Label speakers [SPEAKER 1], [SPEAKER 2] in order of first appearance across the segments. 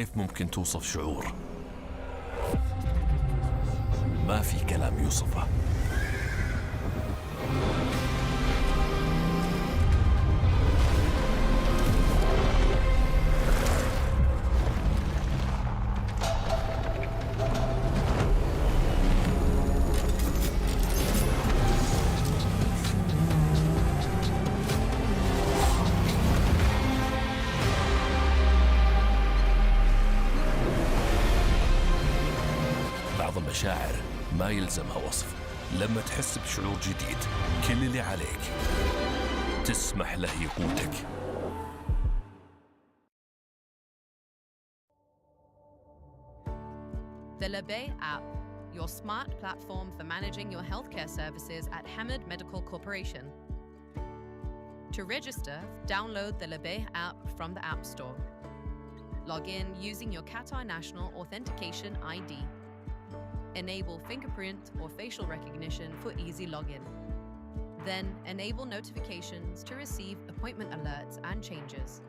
[SPEAKER 1] كيف ممكن توصف شعور ما في كلام يوصفه. مشاعر ما يلزمها وصف. لما تحس بشعور جديد كل اللي عليك تسمح له يقودك.
[SPEAKER 2] The Labay app, your smart platform for managing your healthcare services at Hamad Medical Corporation. To register, download the Labay app from the App Store. Log in using your Qatar National Authentication ID. Enable fingerprint or facial recognition for easy login. Then enable notifications to receive appointment alerts and changes.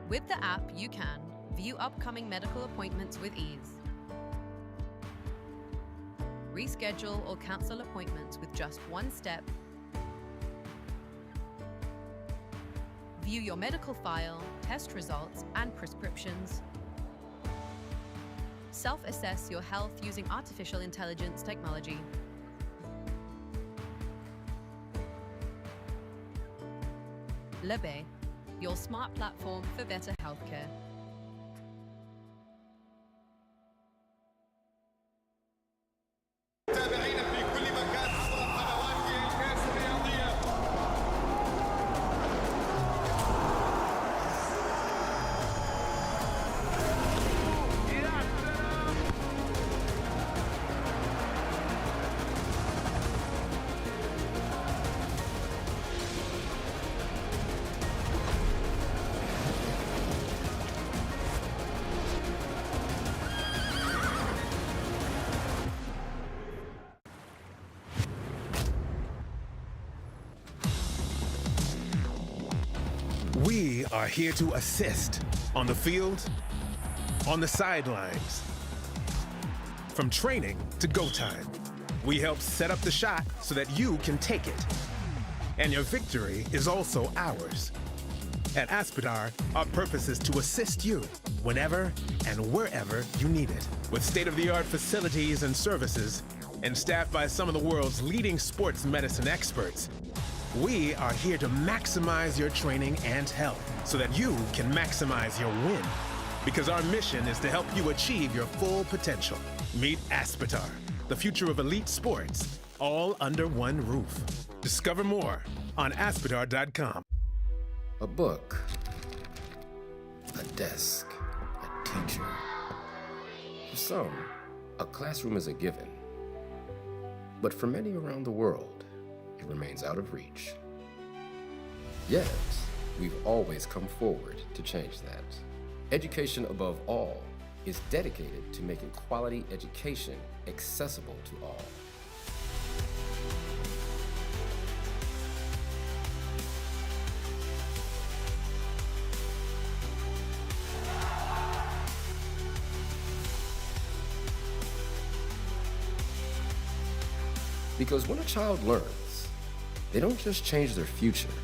[SPEAKER 2] With the app, you can view upcoming medical appointments with ease, reschedule or cancel appointments with just one step, view your medical file, test results, and prescriptions, self-assess your health using artificial intelligence technology. Labay, your smart platform for better healthcare.
[SPEAKER 3] We are here to assist on the field, on the sidelines. From training to go time, we help set up the shot so that you can take it. And your victory is also ours. At Aspetar, our purpose is to assist you whenever and wherever you need it. With state-of-the-art facilities and services, and staffed by some of the world's leading sports medicine experts, we are here to maximize your training and health so that you can maximize your win. Because our mission is to help you achieve your full potential. Meet Aspetar, the future of elite sports, all under one roof. Discover more on aspetar.com.
[SPEAKER 4] A book, a desk, a teacher. For some, a classroom is a given. But for many around the world, it remains out of reach. Yet, we've always come forward to change that. Education above all is dedicated to making quality education accessible to all. Because when a child learns, they don't just change their future.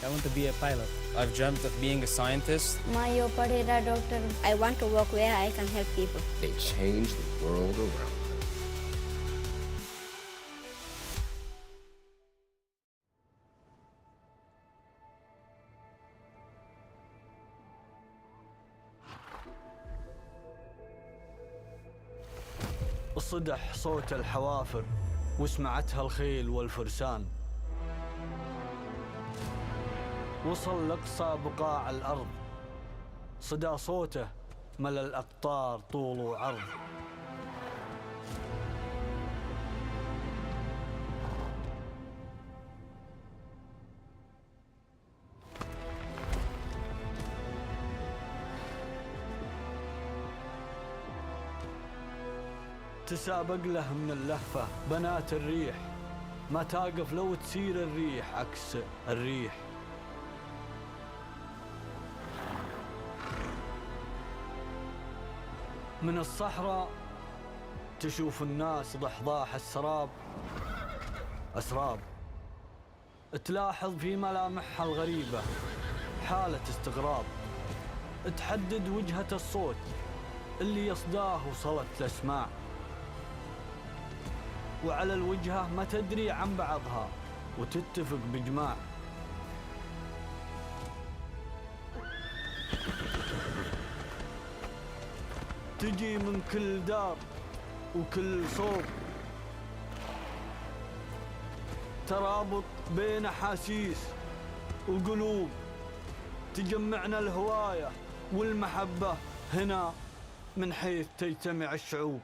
[SPEAKER 5] I want to be a pilot. I've dreamt of being a scientist.
[SPEAKER 6] I want to work where I can help people.
[SPEAKER 4] They change the world around them.
[SPEAKER 7] صدح صوت الحوافر وسمعتها الخيل والفرسان. وصل لأقصى بقاع الأرض، صدى صوته ملا الأقطار طول وعرض. تسابق له من اللهفة بنات الريح، ما تقف لو تسير الريح عكس الريح. من الصحراء تشوف الناس ضحضاح السراب أسراب، تلاحظ في ملامحها الغريبة حالة استغراب، تحدد وجهة الصوت اللي يصداه وصلت الأسماع، وعلى الوجهة ما تدري عن بعضها وتتفق بإجماع. تجي من كل دار وكل صوب، ترابط بين أحاسيس وقلوب، تجمعنا الهواية والمحبة هنا من حيث تجتمع الشعوب.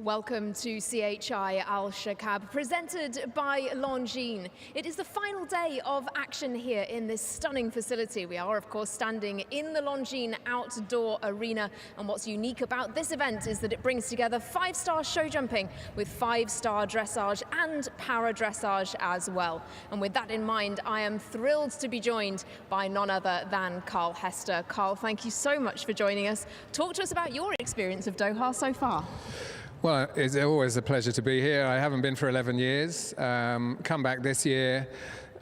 [SPEAKER 8] Welcome to CSI Alshaqab, presented by Longines. It is the final day of action here in this stunning facility. We are, of course, standing in the Longines outdoor arena. And what's unique about this event is that it brings together 5-star show jumping with 5-star dressage and para dressage as well. And with that in mind, I am thrilled to be joined by none other than Carl Hester. Carl, thank you so much for joining us. Talk to us about your experience of Doha so far.
[SPEAKER 9] Well, it's always a pleasure to be here. I haven't been for 11 years. Come back this year.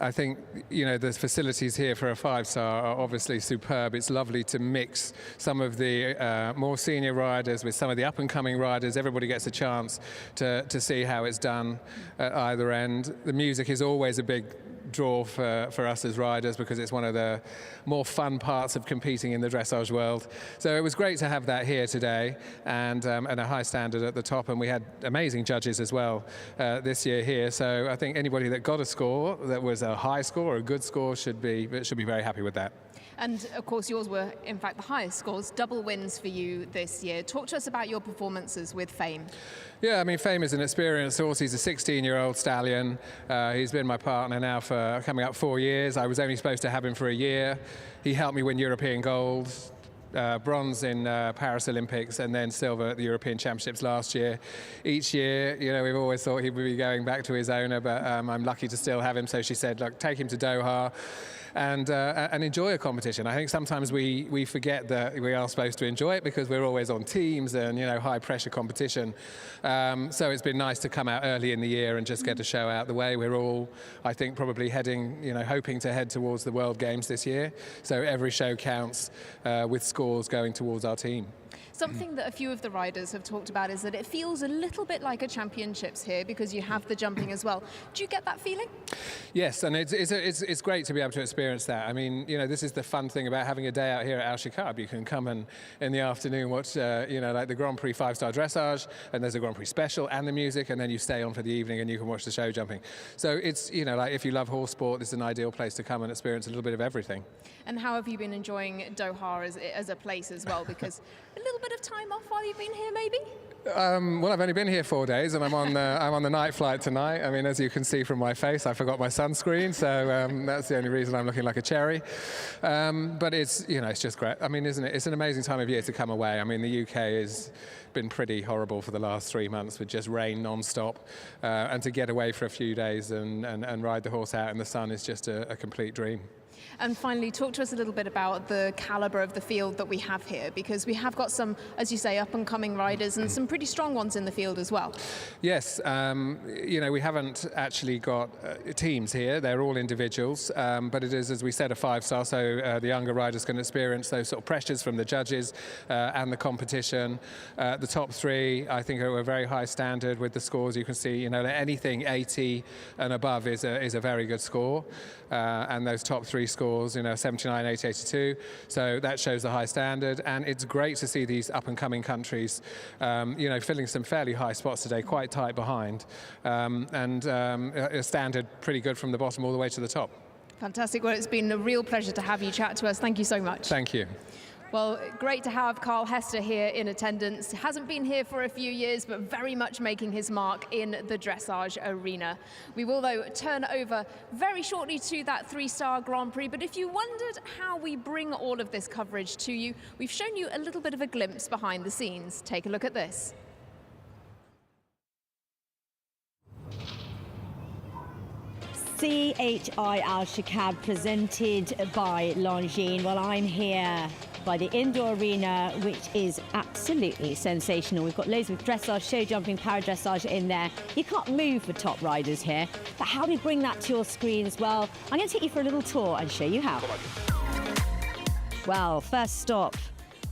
[SPEAKER 9] I think, you know, the facilities here for a 5-star are obviously superb. It's lovely to mix some of the more senior riders with some of the up-and-coming riders. Everybody gets a chance to see how it's done at either end. The music is always a big draw for us as riders because it's one of the more fun parts of competing in the dressage world. So it was great to have that here today and a high standard at the top, and we had amazing judges as well this year here. So I think anybody that got a score that was a high score or a good score should be very happy with that.
[SPEAKER 8] And of course yours were in fact the highest scores, double wins for you this year. Talk to us about your performances with Fame.
[SPEAKER 9] Yeah, I mean, Fame is an experienced horse. He's a 16-year-old stallion. He's been my partner now for coming up 4 years. I was only supposed to have him for a year. He helped me win European gold, bronze in Paris Olympics, and then silver at the European Championships last year. Each year, you know, we've always thought he would be going back to his owner, but I'm lucky to still have him. So she said, look, take him to Doha and enjoy a competition. I think sometimes we forget that we are supposed to enjoy it because we're always on teams and, you know, high pressure competition. So it's been nice to come out early in the year and just get a show out the way. We're all, I think, probably heading, you know, hoping to head towards the World Games this year. So every show counts with scores going towards our team.
[SPEAKER 8] Something that a few of the riders have talked about is that it feels a little bit like a championships here because you have the jumping as well. Do you get that feeling?
[SPEAKER 9] Yes, and it's great to be able to experience that. I mean, you know, this is the fun thing about having a day out here at Alshaqab. You can come and in the afternoon watch, you know, like the Grand Prix 5-star dressage, and there's a Grand Prix special and the music, and then you stay on for the evening and you can watch the show jumping. So it's, you know, like if you love horse sport, this is an ideal place to come and experience a little bit of everything.
[SPEAKER 8] And how have you been enjoying Doha as a place as well? Because a little bit of time off while you've been here, maybe?
[SPEAKER 9] Well, I've only been here 4 days, and I'm on the night flight tonight. I mean, as you can see from my face, I forgot my sunscreen, so that's the only reason I'm looking like a cherry. But it's, you know, it's just great. I mean, isn't it? It's an amazing time of year to come away. I mean, the UK has been pretty horrible for the last 3 months with just rain non-stop, and to get away for a few days and ride the horse out in the sun is just a complete dream.
[SPEAKER 8] And finally, talk to us a little bit about the calibre of the field that we have here, because we have got some, as you say, up-and-coming riders and some pretty strong ones in the field as well.
[SPEAKER 9] Yes, you know, we haven't actually got teams here. They're all individuals, but it is, as we said, a 5-star, so the younger riders can experience those sort of pressures from the judges and the competition. The top 3, I think, are a very high standard with the scores. You can see, you know, anything 80 and above is a very good score, and those top 3 scores, you know, 79, 80, 82. So that shows the high standard, and it's great to see these up-and-coming countries, you know, filling some fairly high spots today, quite tight behind, and a standard pretty good from the bottom all the way to the top.
[SPEAKER 8] Fantastic. Well, it's been a real pleasure to have you chat to us. Thank you so much.
[SPEAKER 9] Thank you.
[SPEAKER 8] Well, great to have Carl Hester here in attendance. He hasn't been here for a few years, but very much making his mark in the dressage arena. We will, though, turn over very shortly to that 3-star Grand Prix. But if you wondered how we bring all of this coverage to you, we've shown you a little bit of a glimpse behind the scenes. Take a look at this.
[SPEAKER 10] CSI Alshaqab presented by Longines. Well, I'm here by the indoor arena, which is absolutely sensational. We've got loads of dressage, show jumping, para dressage in there. You can't move for top riders here, but how do we bring that to your screen as well? I'm going to take you for a little tour and show you how. Well, first stop,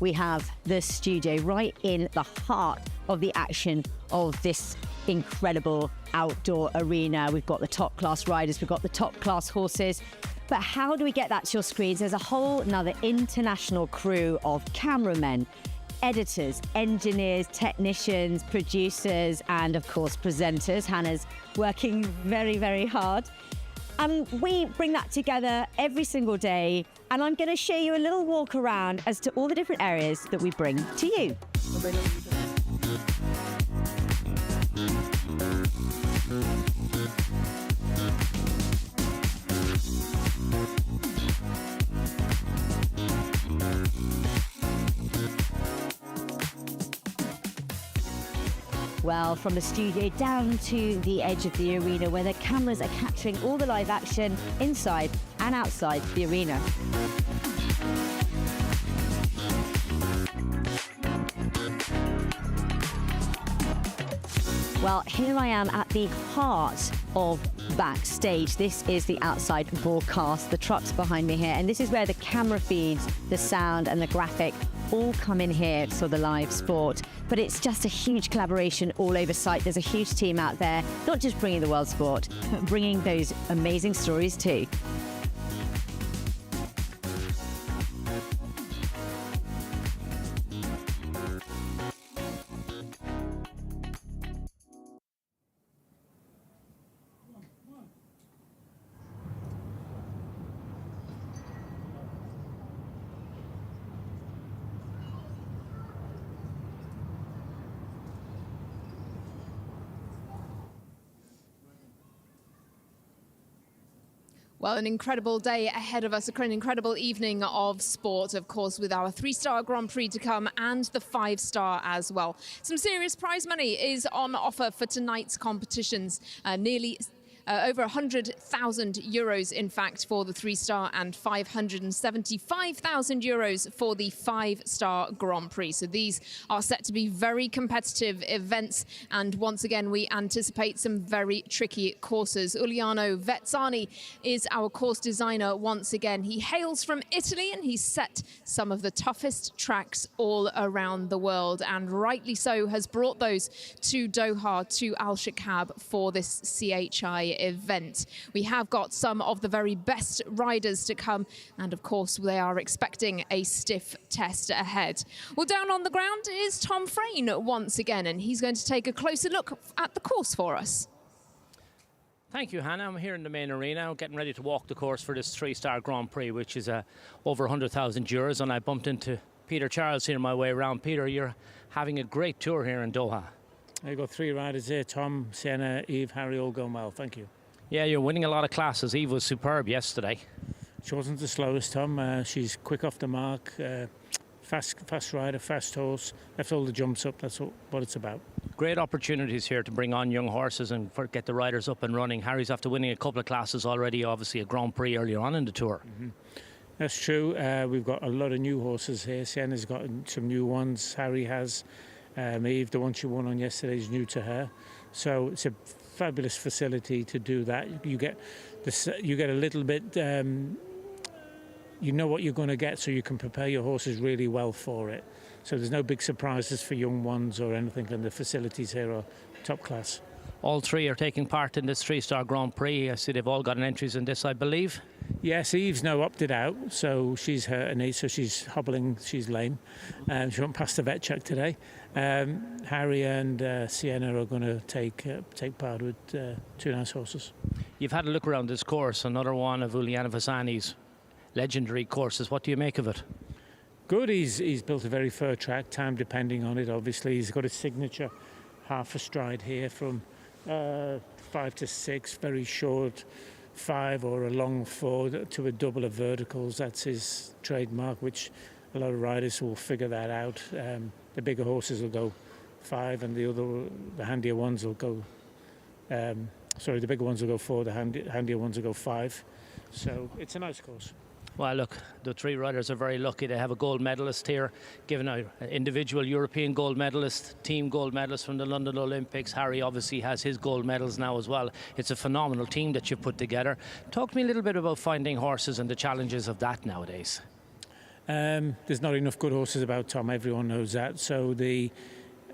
[SPEAKER 10] we have the studio right in the heart of the action of this incredible outdoor arena. We've got the top class riders, we've got the top class horses. But how do we get that to your screens? There's a whole another international crew of cameramen, editors, engineers, technicians, producers, and of course presenters. Hannah's working very, very hard. We bring that together every single day, and I'm going to show you a little walk around as to all the different areas that we bring to you. Well, from the studio down to the edge of the arena where the cameras are capturing all the live action inside and outside the arena. Well, here I am at the heart of backstage. This is the outside broadcast, the trucks behind me here, and this is where the camera feeds, the sound and the graphic all come in here for the live sport. But it's just a huge collaboration all over site. There's a huge team out there, not just bringing the world sport, but bringing those amazing stories too.
[SPEAKER 8] Well, an incredible day ahead of us, an incredible evening of sport, of course, with our 3-star Grand Prix to come and the 5-star as well. Some serious prize money is on offer for tonight's competitions. Nearly over 100,000 euros, in fact, for the 3-star and 575,000 euros for the 5-star Grand Prix. So these are set to be very competitive events. And once again, we anticipate some very tricky courses. Uliano Vezzani is our course designer once again. He hails from Italy and he's set some of the toughest tracks all around the world, and rightly so has brought those to Doha, to Alshaqab for this CHI event. We have got some of the very best riders to come, and of course they are expecting a stiff test ahead. Well, down on the ground is Tom Frayne once again, and he's going to take a closer look at the course for us.
[SPEAKER 11] Thank you, Hannah. I'm here in the main arena, getting ready to walk the course for this 3-star Grand Prix, which is over 100,000 euros, and I bumped into Peter Charles here on my way around. Peter, you're having a great tour here in Doha.
[SPEAKER 12] I've got 3 riders here: Tom, Sienna, Eve, Harry, all going well. Thank you.
[SPEAKER 11] Yeah, you're winning a lot of classes. Eve was superb yesterday.
[SPEAKER 12] She wasn't the slowest, Tom. She's quick off the mark, fast rider, fast horse, left all the jumps up. That's what it's about.
[SPEAKER 11] Great opportunities here to bring on young horses and get the riders up and running. Harry's after winning a couple of classes already, obviously a Grand Prix earlier on in the tour.
[SPEAKER 12] That's true. We've got a lot of new horses here. Sienna's got some new ones. Harry has. Eve, the one she won on yesterday, is new to her. So it's a fabulous facility to do that. You get a little bit. You know what you're going to get, so you can prepare your horses really well for it. So there's no big surprises for young ones or anything, and the facilities here are top class.
[SPEAKER 11] All 3 are taking part in this 3-star Grand Prix. I see they've all got entries in this, I believe.
[SPEAKER 12] Yes, Eve's now opted out, so she's hurt her knee, so she's hobbling, she's lame. She won't pass the vet check today. Harry and Sienna are going to take part with 2 nice horses.
[SPEAKER 11] You've had a look around this course, another one of Uliano Vezzani's legendary courses. What do you make of it?
[SPEAKER 12] Good. He's built a very fair track, time depending on it, obviously. He's got his signature half a stride here from 5 to 6, very short 5 or a long 4 to a double of verticals. That's his trademark, which a lot of riders will figure that out. The bigger horses will go 5, and the handier ones will go. The bigger ones will go 4. The handier ones will go 5. So it's a nice course.
[SPEAKER 11] Well, look, the 3 riders are very lucky. They have a gold medalist here, given an individual European gold medalist, team gold medalist from the London Olympics. Harry obviously has his gold medals now as well. It's a phenomenal team that you've put together. Talk to me a little bit about finding horses and the challenges of that nowadays.
[SPEAKER 12] There's not enough good horses about, Tom. Everyone knows that. So the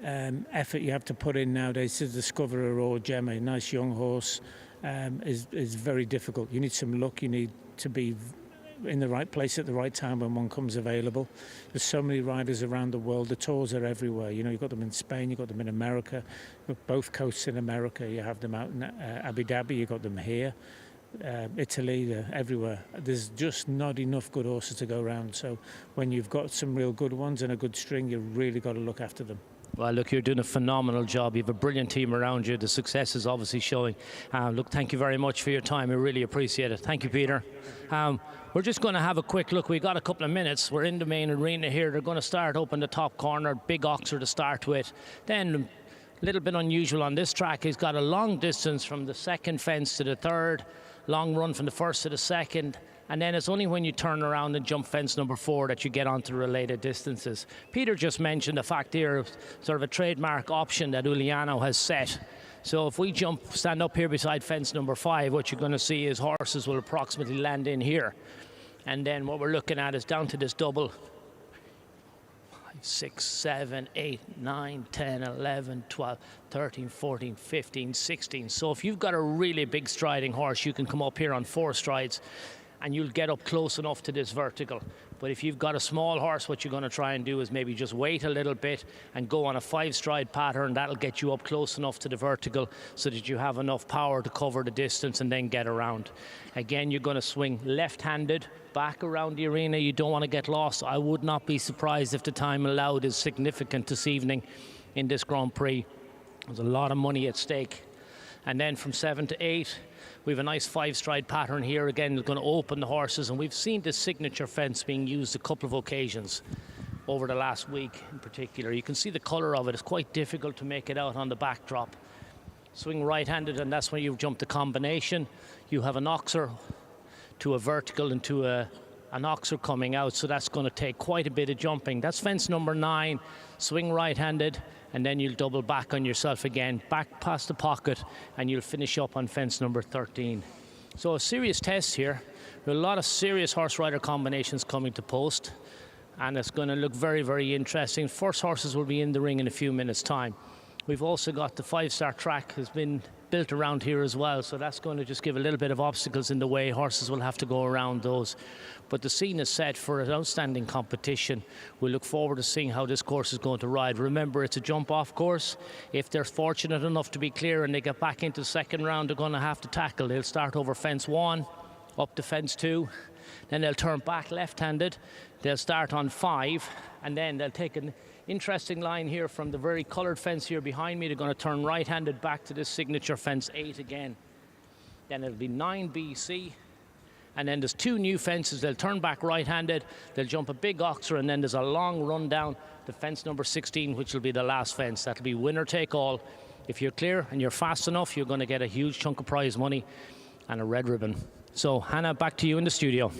[SPEAKER 12] effort you have to put in nowadays to discover a raw gem, a nice young horse, is very difficult. You need some luck. You need to be in the right place at the right time when one comes available. There's so many riders around the world. The tours are everywhere. You know, you've got them in Spain, you've got them in America, you've got both coasts in America. You have them out in Abu Dhabi, you've got them here, Italy, they're everywhere. There's just not enough good horses to go around. So when you've got some real good ones and a good string, you've really got to look after them.
[SPEAKER 11] Well, look, you're doing a phenomenal job. You have a brilliant team around you. The success is obviously showing. Look, thank you very much for your time. I really appreciate it. Thank you, Peter. We're just going to have a quick look. We got a couple of minutes. We're in the main arena here. They're going to start up in the top corner. Big oxer to start with. Then, a little bit unusual on this track. He's got a long distance from the second fence to the third. Long run from the first to the second. And then it's only when you turn around and jump fence number 4 that you get onto related distances. Peter just mentioned the fact here of sort of a trademark option that Uliano has set. So if we stand up here beside fence number 5, what you're going to see is horses will approximately land in here. And then what we're looking at is down to this double. 6, 7, 8, 9, 10, 11, 12, 13, 14, 15, 16. So if you've got a really big striding horse, you can come up here on 4 strides and you'll get up close enough to this vertical. But if you've got a small horse, what you're going to try and do is maybe just wait a little bit and go on a 5-stride pattern. That'll get you up close enough to the vertical so that you have enough power to cover the distance and then get around. Again, you're going to swing left-handed back around the arena. You don't want to get lost. I would not be surprised if the time allowed is significant this evening in this Grand Prix. There's a lot of money at stake. And then from 7 to 8, we have a nice 5-stride pattern here. Again, we're going to open the horses, and we've seen this signature fence being used a couple of occasions over the last week in particular. You can see the colour of it. It's quite difficult to make it out on the backdrop. Swing right-handed, and that's when you jump the combination. You have an oxer to a vertical and to an oxer coming out, so that's going to take quite a bit of jumping. That's fence number 9. Swing right-handed, and then you'll double back on yourself again, back past the pocket, and you'll finish up on fence number 13. So a serious test here. There are a lot of serious horse rider combinations coming to post, and it's going to look very, very interesting. First horses will be in the ring in a few minutes' time. We've also got the 5-star track has been built around here as well, so that's going to just give a little bit of obstacles in the way. Horses will have to go around those. But the scene is set for an outstanding competition. We look forward to seeing how this course is going to ride. Remember, it's a jump-off course. If they're fortunate enough to be clear and they get back into the second round, they're going to have to tackle. They'll start over fence 1, up to fence 2. Then they'll turn back left-handed. They'll start on 5, and then they'll take an interesting line here from the very coloured fence here behind me. They're going to turn right-handed back to this signature fence 8 again. Then it'll be 9 BC. And then there's 2 new fences. They'll turn back right-handed. They'll jump a big oxer, and then there's a long run down to fence number 16, which will be the last fence. That'll be winner take all. If you're clear and you're fast enough, you're going to get a huge chunk of prize money and a red ribbon. So, Hannah, back to you in the studio.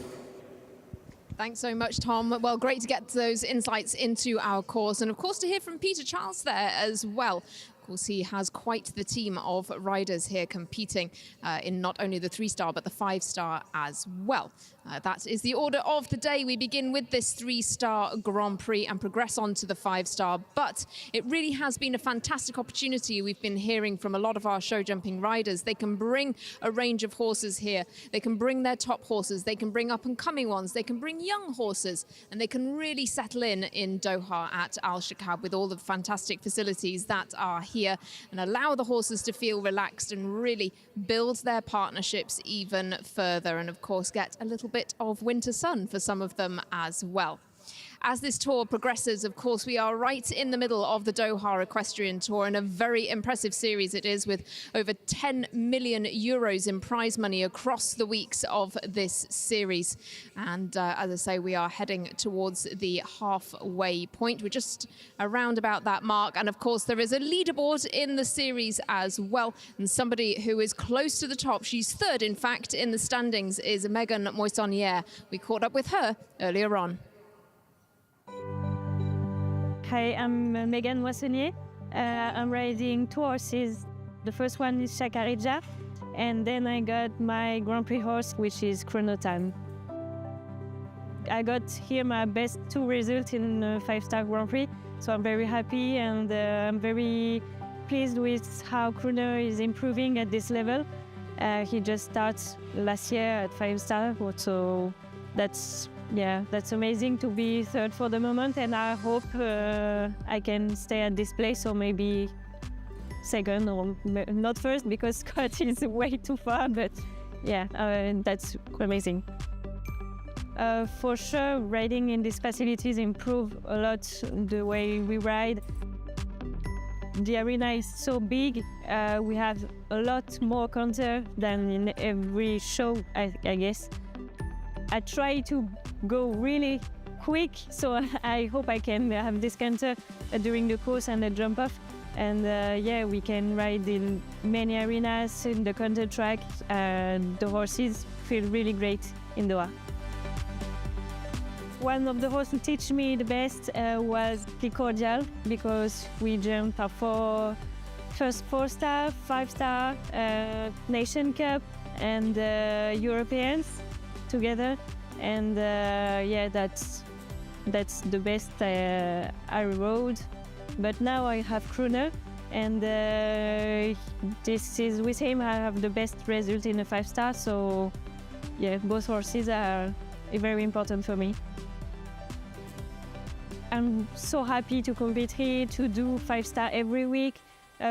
[SPEAKER 8] Thanks so much, Tom. Well, great to get those insights into our course, and of course to hear from Peter Charles there as well. Of course, he has quite the team of riders here competing in not only the 3-star but the 5-star as well. That is the order of the day. We begin with this 3-star Grand Prix and progress on to the 5-star. But it really has been a fantastic opportunity. We've been hearing from a lot of our show jumping riders. They can bring a range of horses here. They can bring their top horses. They can bring up and coming ones. They can bring young horses, and they can really settle in Doha at Alshaqab with all the fantastic facilities that are here, and allow the horses to feel relaxed and really build their partnerships even further, and of course get a little bit of winter sun for some of them as well. As this tour progresses, of course, we are right in the middle of the Doha Equestrian Tour, and a very impressive series it is, with over 10 million euros in prize money across the weeks of this series. And as I say, we are heading towards the halfway point. We're just around about that mark. And of course, there is a leaderboard in the series as well. And somebody who is close to the top, she's third, in fact, in the standings, is Megan Moissonnière. We caught up with her earlier on.
[SPEAKER 13] Hi, I'm Megan Moissonnière. I'm riding 2 horses. The first one is Shakarija, and then I got my Grand Prix horse, which is Chrono Time. I got here my best 2 results in a 5-star Grand Prix, so I'm very happy, and I'm very pleased with how Chrono is improving at this level. He just started last year at 5-star, so that's amazing to be third for the moment, and I hope I can stay at this place, or maybe second, or not first, because Scott is way too far, but yeah, that's amazing. For sure, riding in these facilities improve a lot the way we ride. the arena is so big. We have a lot more counter than in every show, I guess. I try to go really quick, so I hope I can have this counter during the course and the jump off. And yeah, we can ride in many arenas in the counter track. The horses feel really great in Doha. One of the horses who teach me the best was Cordial, because we jumped our first 4-star, 5-star, Nation Cup and Europeans together. And yeah, that's the best I rode. But now I have Kruner, and this is with him I have the best result in a 5-star. So yeah, both horses are very important for me. I'm so happy to compete here, to do 5-star every week.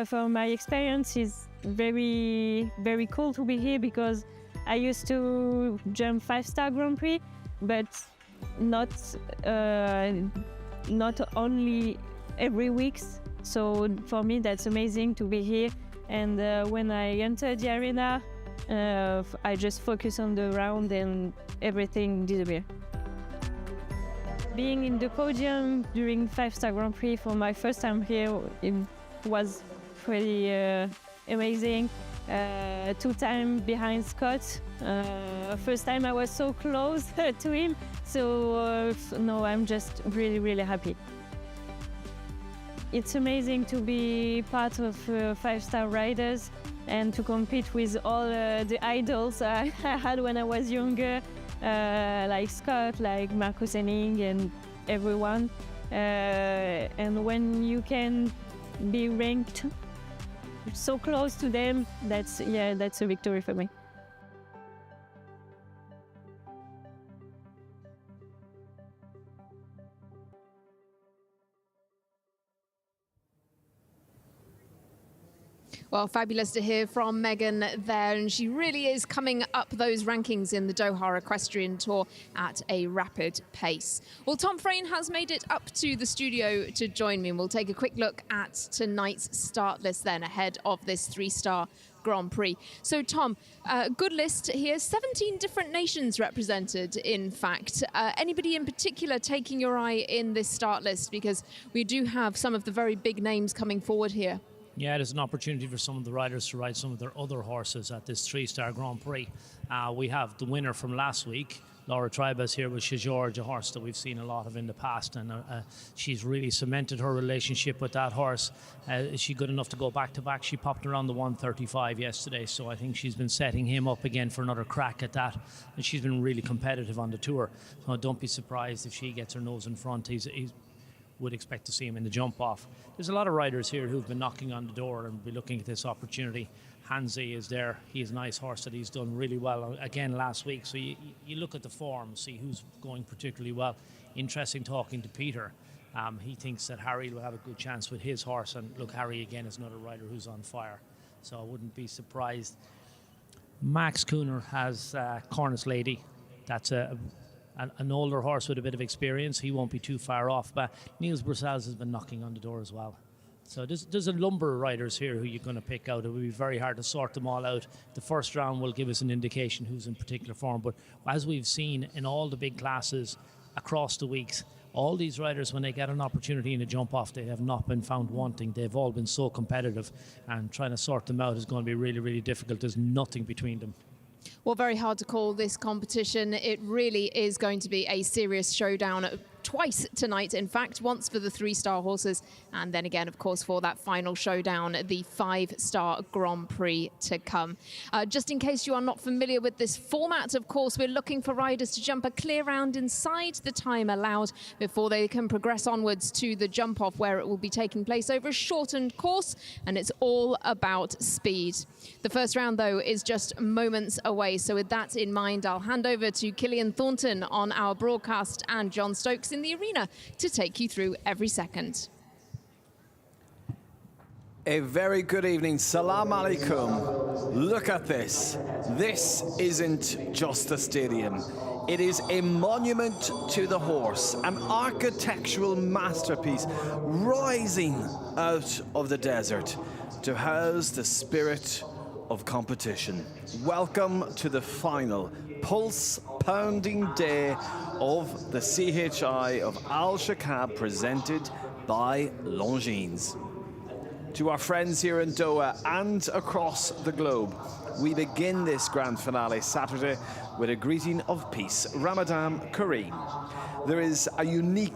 [SPEAKER 13] For my experience, it's very, very cool to be here, because I used to jump 5-star Grand Prix, but not only every week. So for me, that's amazing to be here. And when I enter the arena, I just focus on the round and everything disappears. Being in the podium during 5-star Grand Prix for my first time here, it was pretty amazing. 2 times behind Scott. First time I was so close to him. So no, I'm just really, really happy. It's amazing to be part of 5-star riders and to compete with all the idols I had when I was younger, like Scott, like Marcus Henning and everyone. And when you can be ranked so close to them, that's a victory for me.
[SPEAKER 8] Well, fabulous to hear from Megan there, and she really is coming up those rankings in the Doha Equestrian Tour at a rapid pace. Well, Tom Frayne has made it up to the studio to join me, and we'll take a quick look at tonight's start list then ahead of this 3-star Grand Prix. So, Tom, good list here, 17 different nations represented, in fact. Anybody in particular taking your eye in this start list? Because we do have some of the very big names coming forward here.
[SPEAKER 11] Yeah, there's an opportunity for some of the riders to ride some of their other horses at this 3-star Grand Prix. We have the winner from last week, Laura Tribas, here with George, a horse that we've seen a lot of in the past, and she's really cemented her relationship with that horse. Is she good enough to go back-to-back? She popped around the 135 yesterday, so I think she's been setting him up again for another crack at that, and she's been really competitive on the tour. So don't be surprised if she gets her nose in front. He's would expect to see him in the jump off. There's a lot of riders here who've been knocking on the door and be looking at this opportunity. Hansi is there. He's a nice horse that he's done really well again last week. So you look at the form, see who's going particularly well. Interesting talking to Peter. He thinks that Harry will have a good chance with his horse. And look, Harry again is another rider who's on fire. So I wouldn't be surprised. Max Kuhner has Cornice Lady. That's an older horse with a bit of experience. He won't be too far off, but Niels Brussels has been knocking on the door as well. So there's a number of riders here who you're going to pick out. It will be very hard to sort them all out. The first round will give us an indication who's in particular form, but as we've seen in all the big classes across the weeks, all these riders, when they get an opportunity in a jump off, they have not been found wanting. They've all been so competitive, and trying to sort them out is going to be really, really difficult. There's nothing between them.
[SPEAKER 8] Well, very hard to call this competition. It really is going to be a serious showdown twice tonight, in fact, once for the 3-star horses, and then again, of course, for that final showdown, the 5-star Grand Prix to come. Just in case you are not familiar with this format, of course, we're looking for riders to jump a clear round inside the time allowed before they can progress onwards to the jump off, where it will be taking place over a shortened course, and it's all about speed. The first round, though, is just moments away. So with that in mind, I'll hand over to Killian Thornton on our broadcast and John Stokes in the arena to take you through every second.
[SPEAKER 14] A very good evening. Salam alaikum. Look at this. This isn't just a stadium. It is a monument to the horse, an architectural masterpiece rising out of the desert to house the spirit of competition. Welcome to the final pulse-pounding day of the CHI of Alshaqab, presented by Longines. To our friends here in Doha and across the globe, we begin this grand finale Saturday with a greeting of peace, Ramadan Kareem. There is a unique,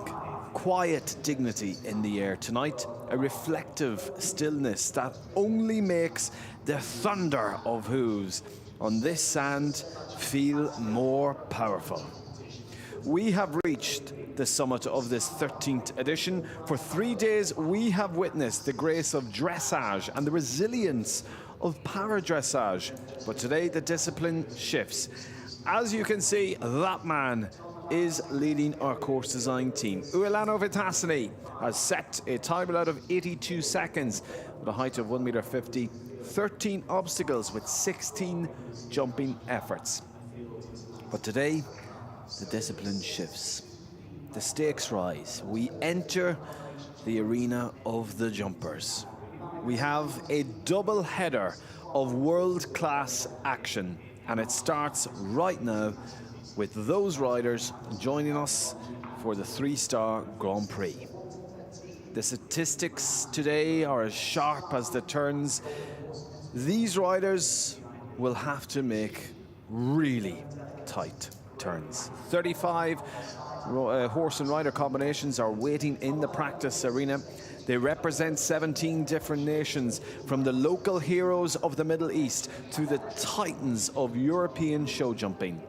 [SPEAKER 14] quiet dignity in the air tonight, a reflective stillness that only makes the thunder of hooves on this sand feel more powerful. We have reached the summit of this 13th edition. For 3 days, we have witnessed the grace of dressage and the resilience of para-dressage. But today, the discipline shifts. As you can see, that man is leading our course design team. Uelano Vitasani has set a time out of 82 seconds with a height of 1.50 meter, 13 obstacles with 16 jumping efforts. But today, the discipline shifts. The stakes rise. We enter the arena of the jumpers. We have a double header of world-class action, and it starts right now with those riders joining us for the 3-star Grand Prix. The statistics today are as sharp as the turns. These riders will have to make really tight turns. 35 horse and rider combinations are waiting in the practice arena. They represent 17 different nations, from the local heroes of the Middle East to the titans of European show jumping.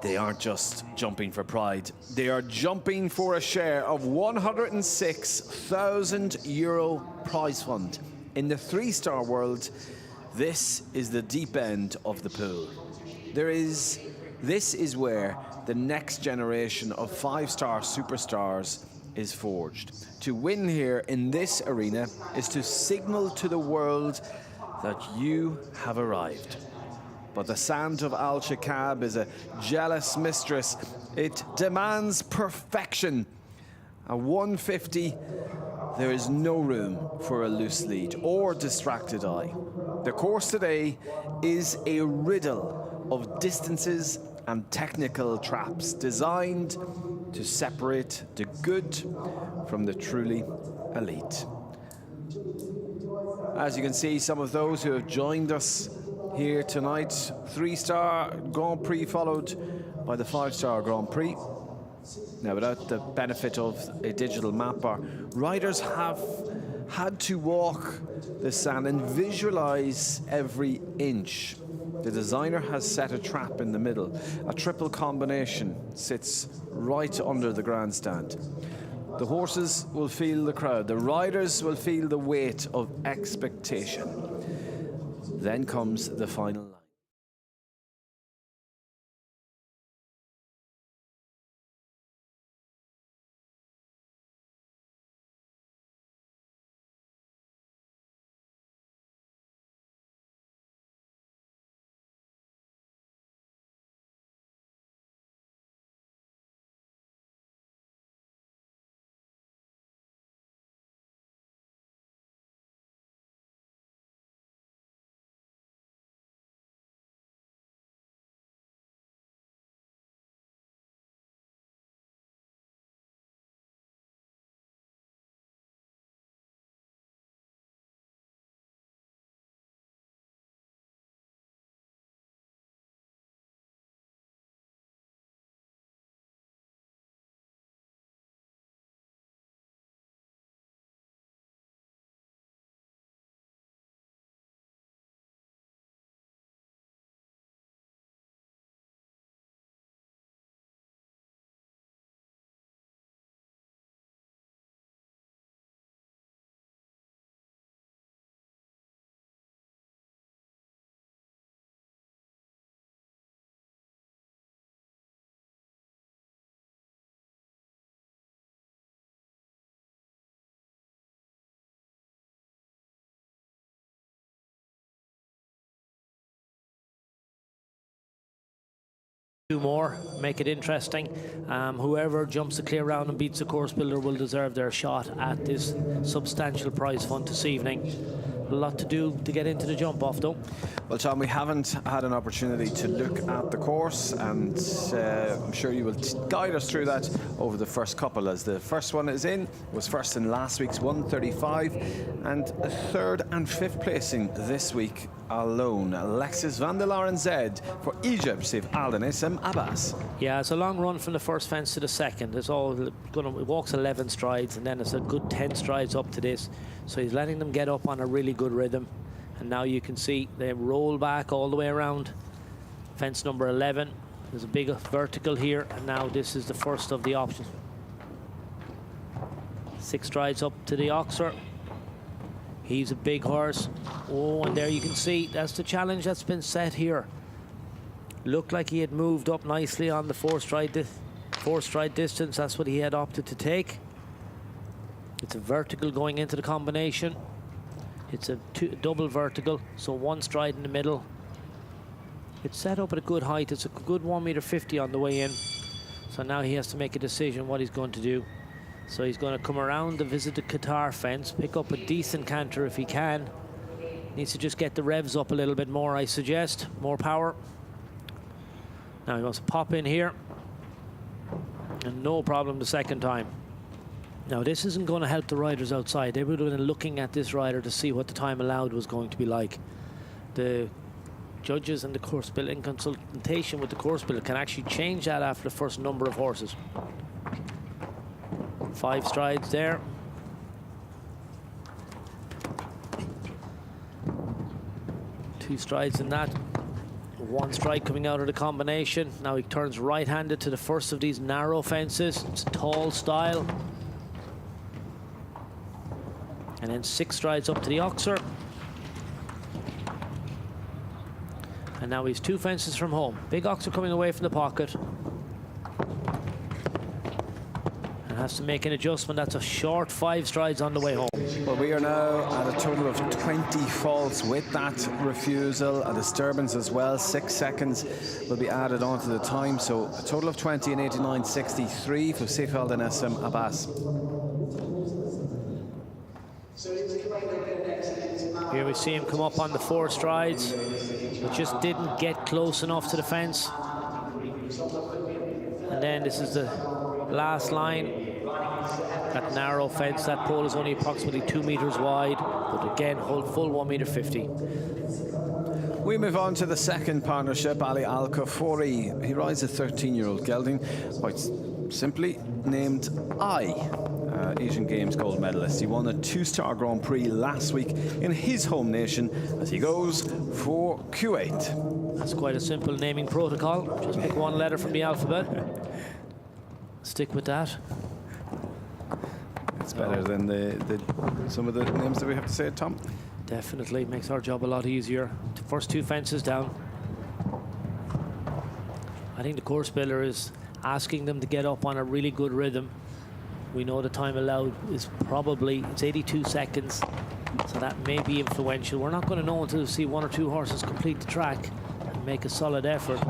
[SPEAKER 14] They aren't just jumping for pride, they are jumping for a share of €106,000 prize fund. In the 3-star world, this is the deep end of the pool. This is where the next generation of 5-star superstars is forged. To win here in this arena is to signal to the world that you have arrived. But the sand of Alshaqab is a jealous mistress. It demands perfection. At 150, there is no room for a loose lead or distracted eye. The course today is a riddle of distances and technical traps designed to separate the good from the truly elite. As you can see, some of those who have joined us here tonight, 3-star Grand Prix followed by the 5-star Grand Prix. Now, without the benefit of a digital map, our riders have had to walk the sand and visualize every inch. The designer has set a trap in the middle. A triple combination sits right under the grandstand. The horses will feel the crowd. The riders will feel the weight of expectation. Then comes the final line.
[SPEAKER 11] 2 more, make it interesting. Whoever jumps the clear round and beats the course builder will deserve their shot at this substantial prize fund this evening. A lot to do to get into the jump off though.
[SPEAKER 14] Well, Tom, we haven't had an opportunity to look at the course, and I'm sure you will guide us through that over the first couple, as the first one was first in last week's 135, and a 3rd and 5th placing this week alone. Alexis van der Laren Z for Egypt, Sif Alden Ism Abbas.
[SPEAKER 11] Yeah, it's a long run from the first fence to the second. It walks 11 strides, and then it's a good 10 strides up to this. So he's letting them get up on a really good rhythm. And now you can see they roll back all the way around fence number 11. There's a big vertical here, and now this is the first of the options. 6 strides up to the Oxer. He's a big horse. Oh, and there you can see that's the challenge that's been set here. Looked like he had moved up nicely on the 4-stride distance. That's what he had opted to take. It's a vertical going into the combination. It's a double vertical, so 1 stride in the middle. It's set up at a good height. It's a good 1.50 m on the way in. So now he has to make a decision what he's going to do. So he's going to come around to visit the Qatar fence, pick up a decent canter if he can. Needs to just get the revs up a little bit more, I suggest. More power. Now he wants to pop in here. And no problem the second time. Now this isn't going to help the riders outside. They would have been looking at this rider to see what the time allowed was going to be like. The judges and the course builder, in consultation with the course builder, can actually change that after the first number of horses. 5 strides there. Two strides in that. 1 stride coming out of the combination. Now he turns right-handed to the first of these narrow fences. It's tall style. And then 6 strides up to the Oxer. And now he's 2 fences from home. Big Oxer coming away from the pocket. And has to make an adjustment. That's a short 5 strides on the way home.
[SPEAKER 14] Well, we are now at a total of 20 faults with that refusal, a disturbance as well. 6 seconds will be added onto the time, so a total of 20 and 89.63 for Sif Alden Ism Abbas.
[SPEAKER 11] Here we see him come up on the 4 strides, but just didn't get close enough to the fence. And then this is the last line. That narrow fence, that pole is only approximately 2 meters wide, but again, hold full 1.50 m.
[SPEAKER 14] We move on to the second partnership, Ali Al Khafouri. He rides a 13-year-old gelding, quite simply named Asian Games gold medalist. He won a 2-star Grand Prix last week in his home nation as he goes for Kuwait.
[SPEAKER 11] That's quite a simple naming protocol. Just pick 1 letter from the alphabet. Stick with that.
[SPEAKER 14] It's better than some of the names that we have to say, Tom.
[SPEAKER 11] Definitely makes our job a lot easier. First 2 fences down. I think the course builder is asking them to get up on a really good rhythm. We know the time allowed is it's 82 seconds, so that may be influential. We're not going to know until we see 1 or 2 horses complete the track and make a solid effort.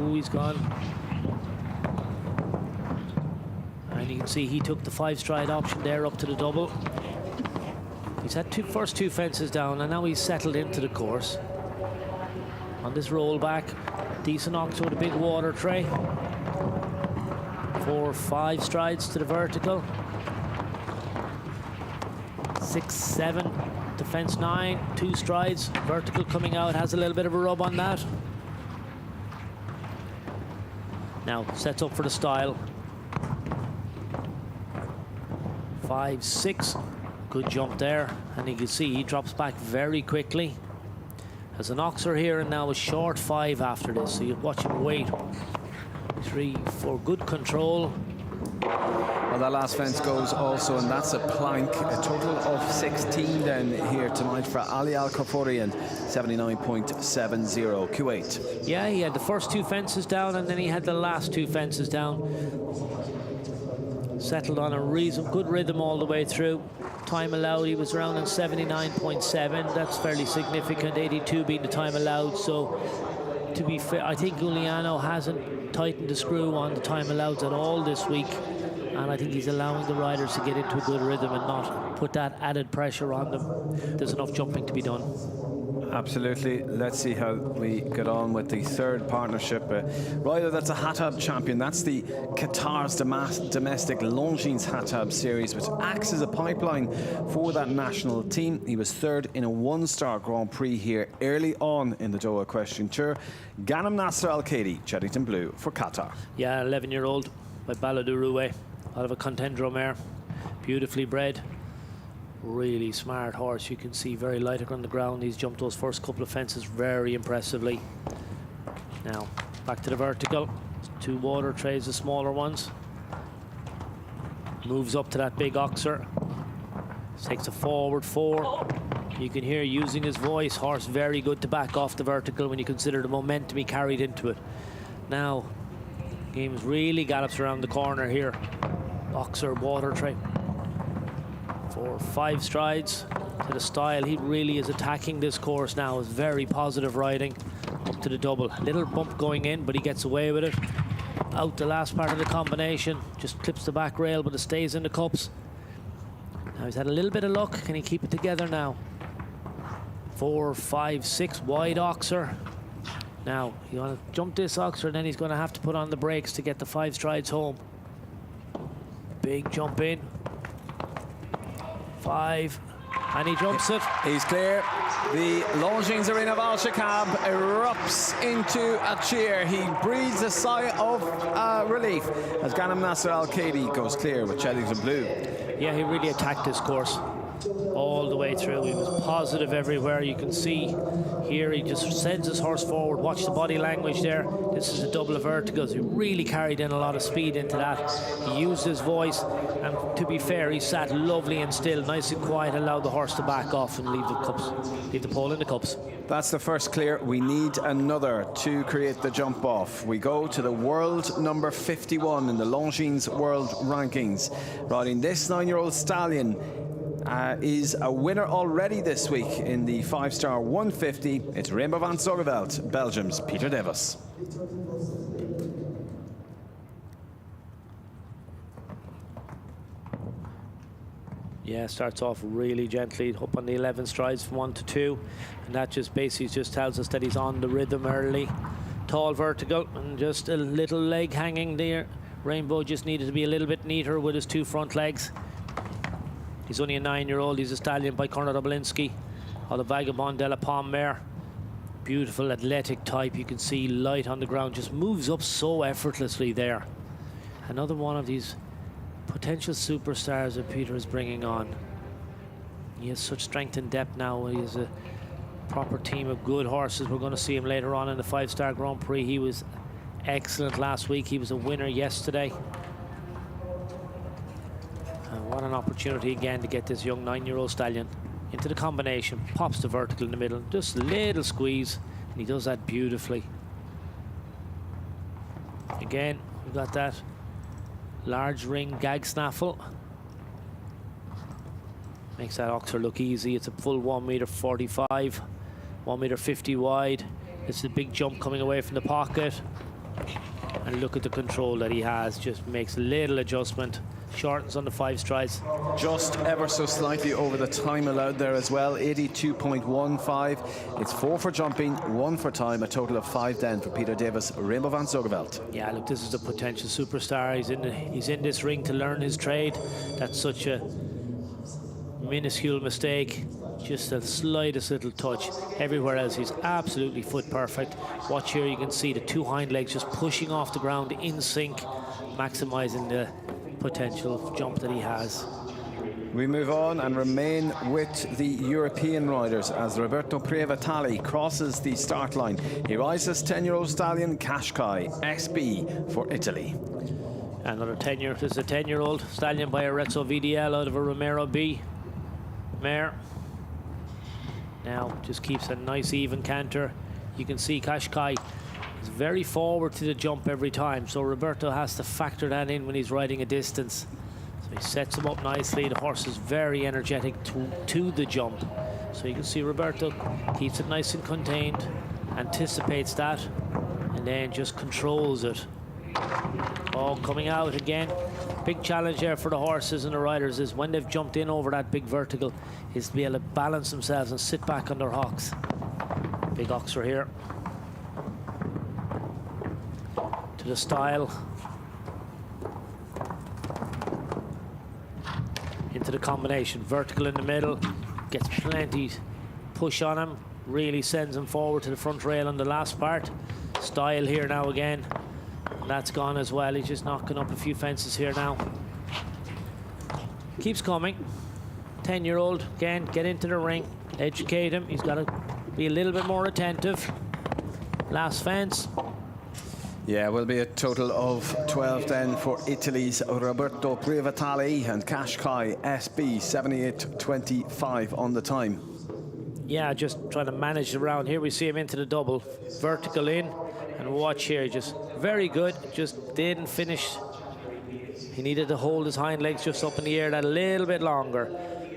[SPEAKER 11] Ooh, he's gone. And you can see he took the 5-stride option there up to the double. He's had first 2 fences down, and now he's settled into the course. On this rollback, decent Oxer with a big water tray. 4 or 5 strides to the vertical. 6, 7 to fence 9, 2 strides. Vertical coming out, has a little bit of a rub on that. Now sets up for the style. 5, 6, good jump there, and you can see he drops back very quickly. There's an Oxer here, and now a short 5 after this, so you watch him wait. 3, 4, good control.
[SPEAKER 14] Well, that last fence goes also, and that's a plank. A total of 16 then here tonight for Ali Al Khafouri and 79.70 Kuwait.
[SPEAKER 11] Yeah, he had the first 2 fences down, and then he had the last 2 fences down. Settled on a good rhythm all the way through. Time allowed, he was around in 79.7. That's fairly significant. 82 being the time allowed, so to be fair, I think Giuliano hasn't tightened the screw on the time allowed at all this week, and I think he's allowing the riders to get into a good rhythm and not put that added pressure on them. There's enough jumping to be done.
[SPEAKER 14] Absolutely. Let's see how we get on with the third partnership. Rider that's a Hatab champion. That's the Qatar's domestic Longines Hatab series, which acts as a pipeline for that national team. He was third in a one-star Grand Prix here early on in the Doha Equestrian Tour. Ghanem Nasser Al-Khaidi, Cheddington Blue for Qatar.
[SPEAKER 11] Yeah, 11-year-old by Baladouroué, out of a Contendro mare, beautifully bred. Really smart horse. You can see very light on the ground. He's jumped those first couple of fences very impressively. Now back to the vertical. 2 water trays, the smaller ones. Moves up to that big oxer. Takes a forward 4. You can hear using his voice. Horse very good to back off the vertical when you consider the momentum he carried into it. Now game's really gallops around the corner here. Oxer, water tray. 4 or 5 strides to the style. He really is attacking this course now. It's very positive riding up to the double. Little bump going in, but he gets away with it. Out the last part of the combination. Just clips the back rail, but it stays in the cups. Now he's had a little bit of luck. Can he keep it together now? 4, 5, 6 wide oxer. Now you want to jump this oxer, then he's going to have to put on the brakes to get the 5 strides home. Big jump in. 5, and he jumps it.
[SPEAKER 14] He's clear. The Longines arena of Alshaqab erupts into a cheer. He breathes a sigh of relief as Ghanem Nasser Al-Khaidi goes clear with Cheddington Blue.
[SPEAKER 11] Yeah, he really attacked this course all the way through. He was positive everywhere. You can see here he just sends his horse forward. Watch the body language there. This is a double of verticals. He really carried in a lot of speed into that. He used his voice, and to be fair, he sat lovely and still, nice and quiet, allowed the horse to back off and leave the pole in the cups.
[SPEAKER 14] That's the first clear. We need another to create the jump off. We go to the world number 51 in the Longines World Rankings. Riding this 9-year-old stallion is a winner already this week in the 5-star 150. It's Rainbow van Zorgeveld, Belgium's Peter de Vos.
[SPEAKER 11] Yeah, starts off really gently, up on the 11 strides from 1 to 2. And that just basically just tells us that he's on the rhythm early. Tall vertical and just a little leg hanging there. Rainbow just needed to be a little bit neater with his 2 front legs. He's only a 9-year-old. He's a stallion by Conrad Obolinski, or the Vagabond de la Pomme mare. Beautiful athletic type. You can see light on the ground. Just moves up so effortlessly there. Another one of these potential superstars that Peter is bringing on. He has such strength and depth now. He has a proper team of good horses. We're going to see him later on in the 5-star Grand Prix. He was excellent last week. He was a winner yesterday. And what an opportunity again to get this young 9-year-old stallion into the combination. Pops the vertical in the middle, just a little squeeze, and he does that beautifully. Again, we've got that large ring gag snaffle. Makes that oxer look easy. It's a full 1.45 m, 1.50 m wide. It's the big jump coming away from the pocket. And look at the control that he has. Just makes a little adjustment. Shortens on the 5 strides.
[SPEAKER 14] Just ever so slightly over the time allowed there as well, 82.15. It's 4 for jumping, 1 for time, a total of 5 then for Peter de Vos, Rainbow van Zorgeveld.
[SPEAKER 11] Yeah, look, this is a potential superstar. He's in this ring to learn his trade. That's such a minuscule mistake. Just the slightest little touch. Everywhere else, he's absolutely foot perfect. Watch here, you can see the 2 hind legs just pushing off the ground in sync, maximizing the potential jump that he has.
[SPEAKER 14] We move on and remain with the European riders as Roberto Prievatali crosses the start line. He rides this 10-year-old stallion Qashqai SB for Italy.
[SPEAKER 11] Another 10-year, this is a 10-year-old stallion by Arezzo VDL out of a Romero B mare. Now just keeps a nice even canter. You can see Qashqai is very forward to the jump every time, so Roberto has to factor that in when he's riding a distance. So he sets him up nicely. The horse is very energetic to the jump. So you can see Roberto keeps it nice and contained, anticipates that, and then just controls it. Oh, coming out again. Big challenge there for the horses and the riders is when they've jumped in over that big vertical is to be able to balance themselves and sit back on their hocks. Big oxer here. To the stile. Into the combination. Vertical in the middle. Gets plenty push on him. Really sends him forward to the front rail on the last part. Stile here now again. That's gone as well. He's just knocking up a few fences here now. Keeps coming. 10-year-old, again, get into the ring. Educate him. He's got to be a little bit more attentive. Last fence.
[SPEAKER 14] Yeah, will be a total of 12 then for Italy's Roberto Privatali and Qashqai SB 78.25 on the time.
[SPEAKER 11] Yeah, just trying to manage around here. We see him into the double. Vertical in. And watch here, just very good. Just didn't finish. He needed to hold his hind legs just up in the air that a little bit longer.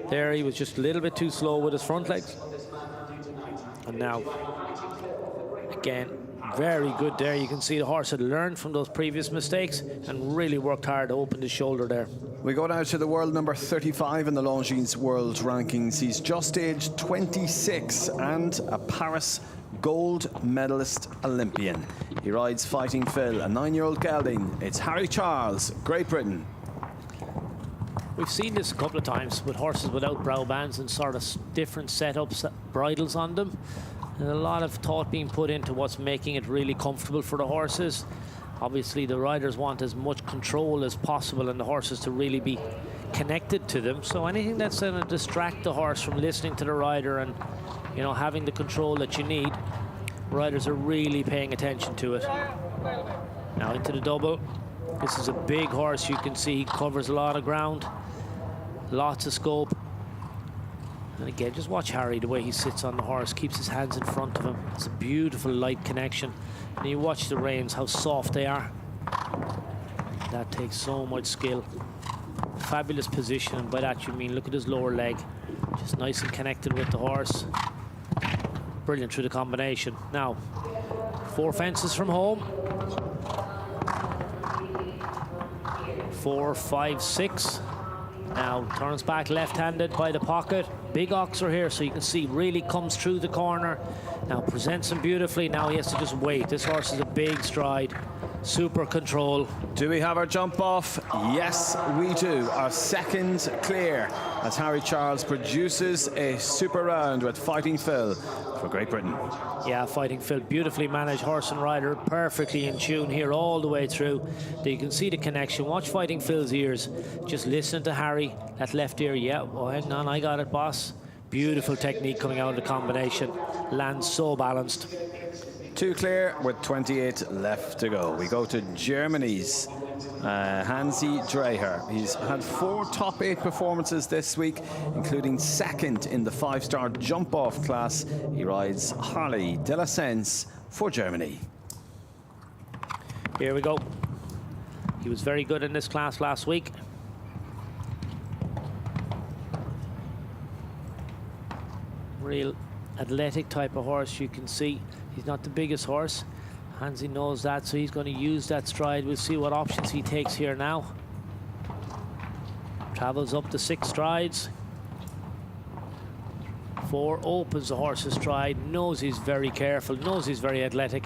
[SPEAKER 11] There, he was just a little bit too slow with his front legs. And now, again, very good there. You can see the horse had learned from those previous mistakes and really worked hard to open his shoulder there.
[SPEAKER 14] We go now to the world number 35 in the Longines world rankings. He's just aged 26 and a Paris gold medalist Olympian. He rides Fighting Phil, a 9-year-old gelding. It's Harry Charles, Great Britain.
[SPEAKER 11] We've seen this a couple of times with horses without brow bands and sort of different setups, bridles on them. And a lot of thought being put into what's making it really comfortable for the horses. Obviously, the riders want as much control as possible and the horses to really be connected to them. So anything that's going to distract the horse from listening to the rider and, you know, having the control that you need, riders are really paying attention to it. Now into the double. This is a big horse. You can see he covers a lot of ground. Lots of scope. And again, just watch Harry, the way he sits on the horse, keeps his hands in front of him. It's a beautiful light connection. And you watch the reins, how soft they are. That takes so much skill. Fabulous position, and by that you mean look at his lower leg. Just nice and connected with the horse. Brilliant through the combination. Now, 4 fences from home. 4, 5, 6. Now turns back left-handed by the pocket. Big oxer here, so you can see really comes through the corner. Now presents him beautifully. Now he has to just wait. This horse is a big stride. Super control.
[SPEAKER 14] Do we have our jump off? Yes, we do. Our second clear as Harry Charles produces a super round with Fighting Phil for Great Britain.
[SPEAKER 11] Yeah, Fighting Phil, beautifully managed horse and rider, perfectly in tune here all the way through. You can see the connection. Watch Fighting Phil's ears. Just listen to Harry. That left ear, yeah, oh, hang on, I got it, boss. Beautiful technique coming out of the combination. Lands so balanced.
[SPEAKER 14] 2 clear with 28 left to go. We go to Germany's Hansi Dreher. He's had 4 top 8 performances this week, including second in the 5-star jump-off class. He rides Harley de la Sense for Germany.
[SPEAKER 11] Here we go. He was very good in this class last week. Real athletic type of horse, you can see. He's not the biggest horse. Hansi knows that, so he's going to use that stride. We'll see what options he takes here now. Travels up to 6 strides. 4, opens the horse's stride, knows he's very careful, knows he's very athletic.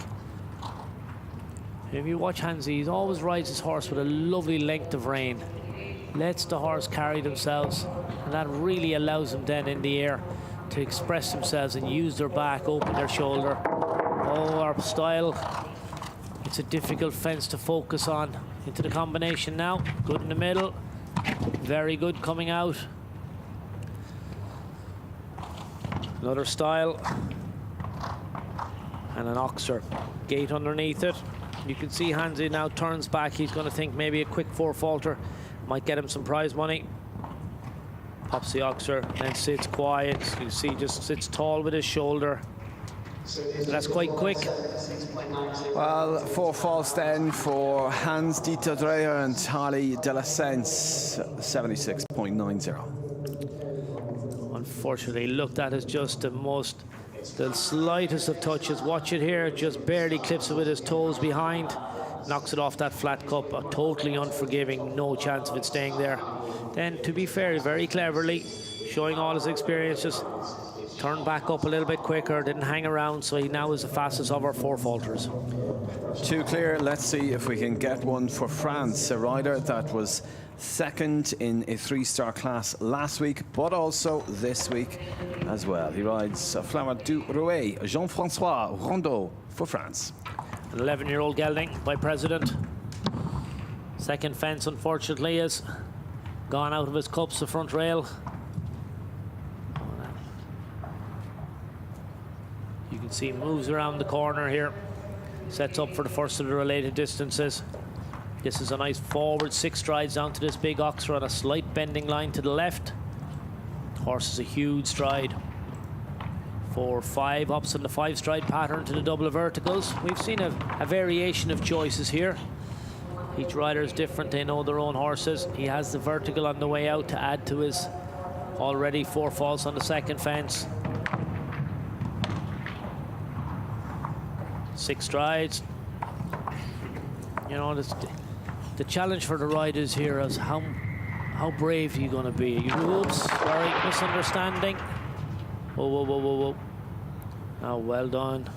[SPEAKER 11] If you watch Hansi, he always rides his horse with a lovely length of rein. Lets the horse carry themselves, and that really allows them then in the air to express themselves and use their back, open their shoulder. Oh, our style. It's a difficult fence to focus on. Into the combination now. Good in the middle. Very good coming out. Another style. And an oxer. Gate underneath it. You can see Hansi now turns back. He's going to think maybe a quick 4-faulter might get him some prize money. Pops the oxer and sits quiet. You see, just sits tall with his shoulder. So that's quite quick.
[SPEAKER 14] Well, 4 falls then for Hans-Dieter Dreher and Harley de la Sense, 76.90.
[SPEAKER 11] Unfortunately, looked at as just the most The slightest of touches. Watch it here. Just barely clips it with his toes behind. Knocks it off that flat cup. Totally unforgiving. No chance of it staying there. Then, to be fair, very cleverly, showing all his experience, just turned back up a little bit quicker, didn't hang around, so he now is the fastest of our 4 falters.
[SPEAKER 14] 2 clear. Let's see if we can get one for France. A rider that was second in a 3-star class last week, but also this week as well. He rides Flower du Rouet, Jean-François Rondeau for France.
[SPEAKER 11] An 11-year-old gelding by President. Second fence, unfortunately, has gone out of his cups, the front rail. You can see moves around the corner here. Sets up for the first of the related distances. This is a nice forward 6 strides down to this big oxer on a slight bending line to the left. Horse is a huge stride. 4, 5 ups in the 5-stride pattern to the double of verticals. We've seen a variation of choices here. Each rider is different, they know their own horses. He has the vertical on the way out to add to his already 4 falls on the second fence. 6 strides. You know, the challenge for the riders here is how brave are you going to be? Oops, sorry, misunderstanding. Whoa, whoa, whoa, whoa, whoa. Now, well done.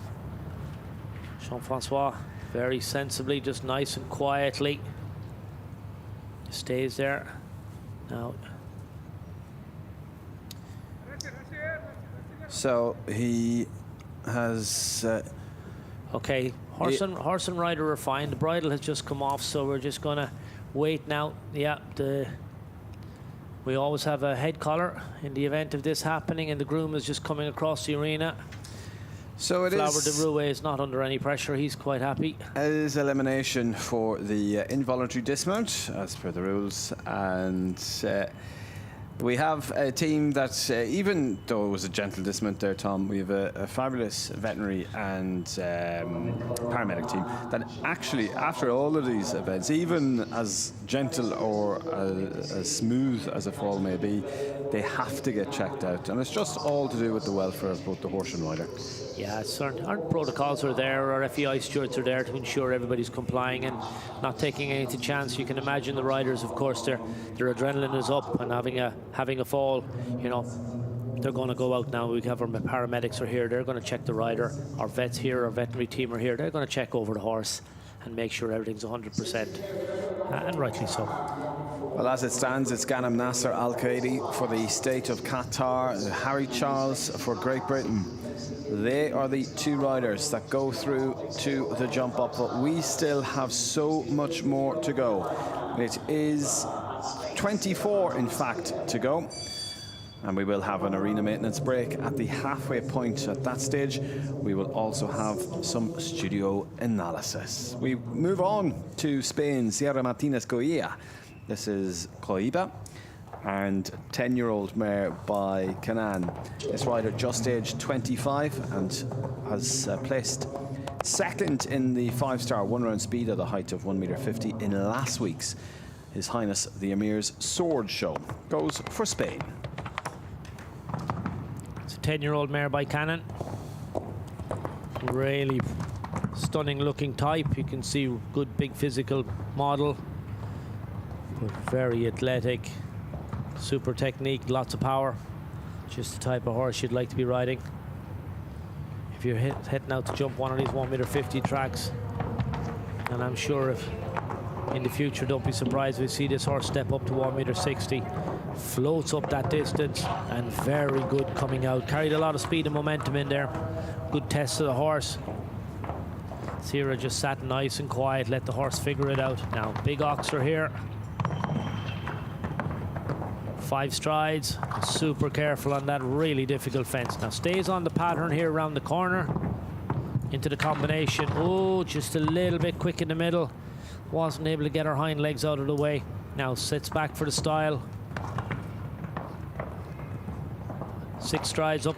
[SPEAKER 11] Jean-François, very sensibly, just nice and quietly. Stays there. Now.
[SPEAKER 14] So he has...
[SPEAKER 11] Okay, horse and rider are fine. The bridle has just come off, so we're just going to wait now. Yeah, we always have a head collar in the event of this happening, and the groom is just coming across the arena.
[SPEAKER 14] So it
[SPEAKER 11] Flower de Rouet is not under any pressure. He's quite happy.
[SPEAKER 14] It is elimination for the involuntary dismount, as per the rules, and we have a team that, even though it was a gentle dismount there, Tom, we have a fabulous veterinary and paramedic team that actually, after all of these events, even as gentle or as smooth as a fall may be, they have to get checked out. And it's just all to do with the welfare of both the horse and rider.
[SPEAKER 11] Yeah, certain our protocols are there, our FEI stewards are there to ensure everybody's complying and not taking any chance. You can imagine the riders, of course, their adrenaline is up, and having a fall, you know, they're going to go out now. We have our paramedics are here, they're going to check the rider. Our vets here, our veterinary team are here, they're going to check over the horse and make sure everything's 100%, and rightly so.
[SPEAKER 14] Well, as it stands, it's Ghanem Nasser Al-Qaedi for the state of Qatar, Harry Charles for Great Britain. They are the 2 riders that go through to the jump up, but we still have so much more to go. It is 24, in fact, to go. And we will have an arena maintenance break at the halfway point. At that stage, we will also have some studio analysis. We move on to Spain, Sierra Martinez Goya. This is Coiba, and 10-year-old mare by Canaan. This rider just aged 25 and has placed second in the 5-star 1-round speed at a height of 1.50 m in last week's His Highness the Emir's Sword Show. Goes for Spain.
[SPEAKER 11] It's a 10-year-old mare by Canaan. Really stunning looking type. You can see good big physical model, but very athletic, super technique, lots of power. Just the type of horse you'd like to be riding if you're heading out to jump one of these 1.50 m tracks. And I'm sure if in the future, don't be surprised if we see this horse step up to 1.60 m, floats up that distance, and very good coming out. Carried a lot of speed and momentum in there. Good test of the horse. Sierra just sat nice and quiet, let the horse figure it out. Now, big oxer here. 5 strides, super careful on that really difficult fence. Now stays on the pattern here around the corner, into the combination. Oh, just a little bit quick in the middle. Wasn't able to get her hind legs out of the way. Now sits back for the style. 6 strides up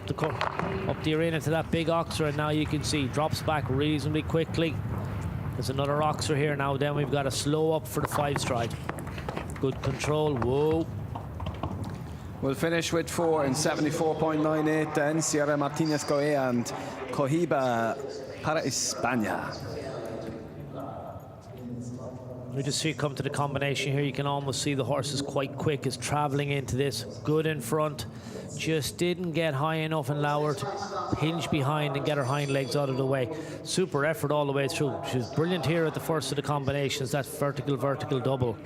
[SPEAKER 11] the arena to that big oxer, and now you can see drops back reasonably quickly. There's another oxer here now. Then we've got a slow up for the 5 stride. Good control. Whoa.
[SPEAKER 14] We'll finish with 4 in 74.98 then. Sierra Martinez Goya and Cohiba para España.
[SPEAKER 11] We just see it come to the combination here. You can almost see the horse is quite quick, is travelling into this. Good in front. Just didn't get high enough and lower to hinge behind and get her hind legs out of the way. Super effort all the way through. She was brilliant here at the first of the combinations. That vertical double.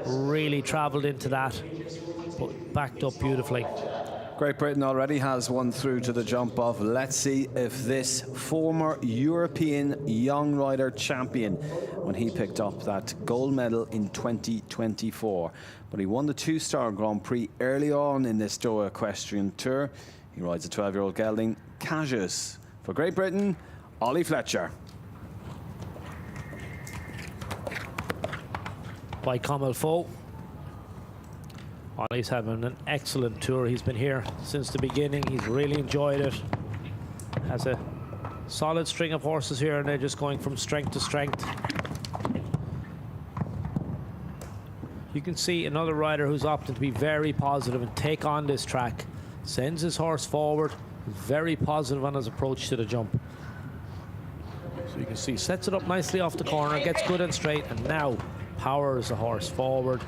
[SPEAKER 11] Really travelled into that, but backed up beautifully.
[SPEAKER 14] Great Britain already has one through to the jump off. Let's see if this former European young rider champion, when he picked up that gold medal in 2024, but he won the 2-star Grand Prix early on in this Doha Equestrian Tour. He rides a 12-year-old gelding, Cassius. For Great Britain, Ollie Fletcher.
[SPEAKER 11] By Kamal Foe. Ollie's having an excellent tour. He's been here since the beginning. He's really enjoyed it. Has a solid string of horses here, and they're just going from strength to strength. You can see another rider who's opted to be very positive and take on this track. Sends his horse forward. Very positive on his approach to the jump. So you can see, sets it up nicely off the corner, gets good and straight, and now powers the horse forward.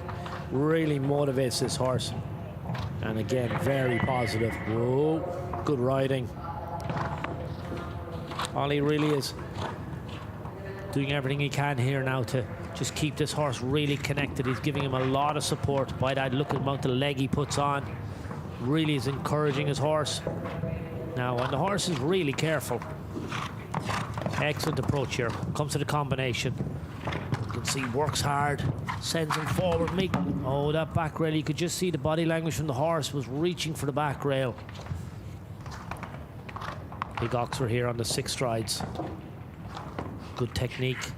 [SPEAKER 11] Really motivates this horse. And again, very positive. Whoa, good riding. Ollie really is doing everything he can here now to just keep this horse really connected. He's giving him a lot of support. By that, look at the amount of leg he puts on. Really is encouraging his horse. Now, and the horse is really careful. Excellent approach here. Comes to the combination. You can see works hard, sends him forward. Oh, that back rail, you could just see the body language from the horse was reaching for the back rail. Big Oxford here on the 6 strides. Good technique.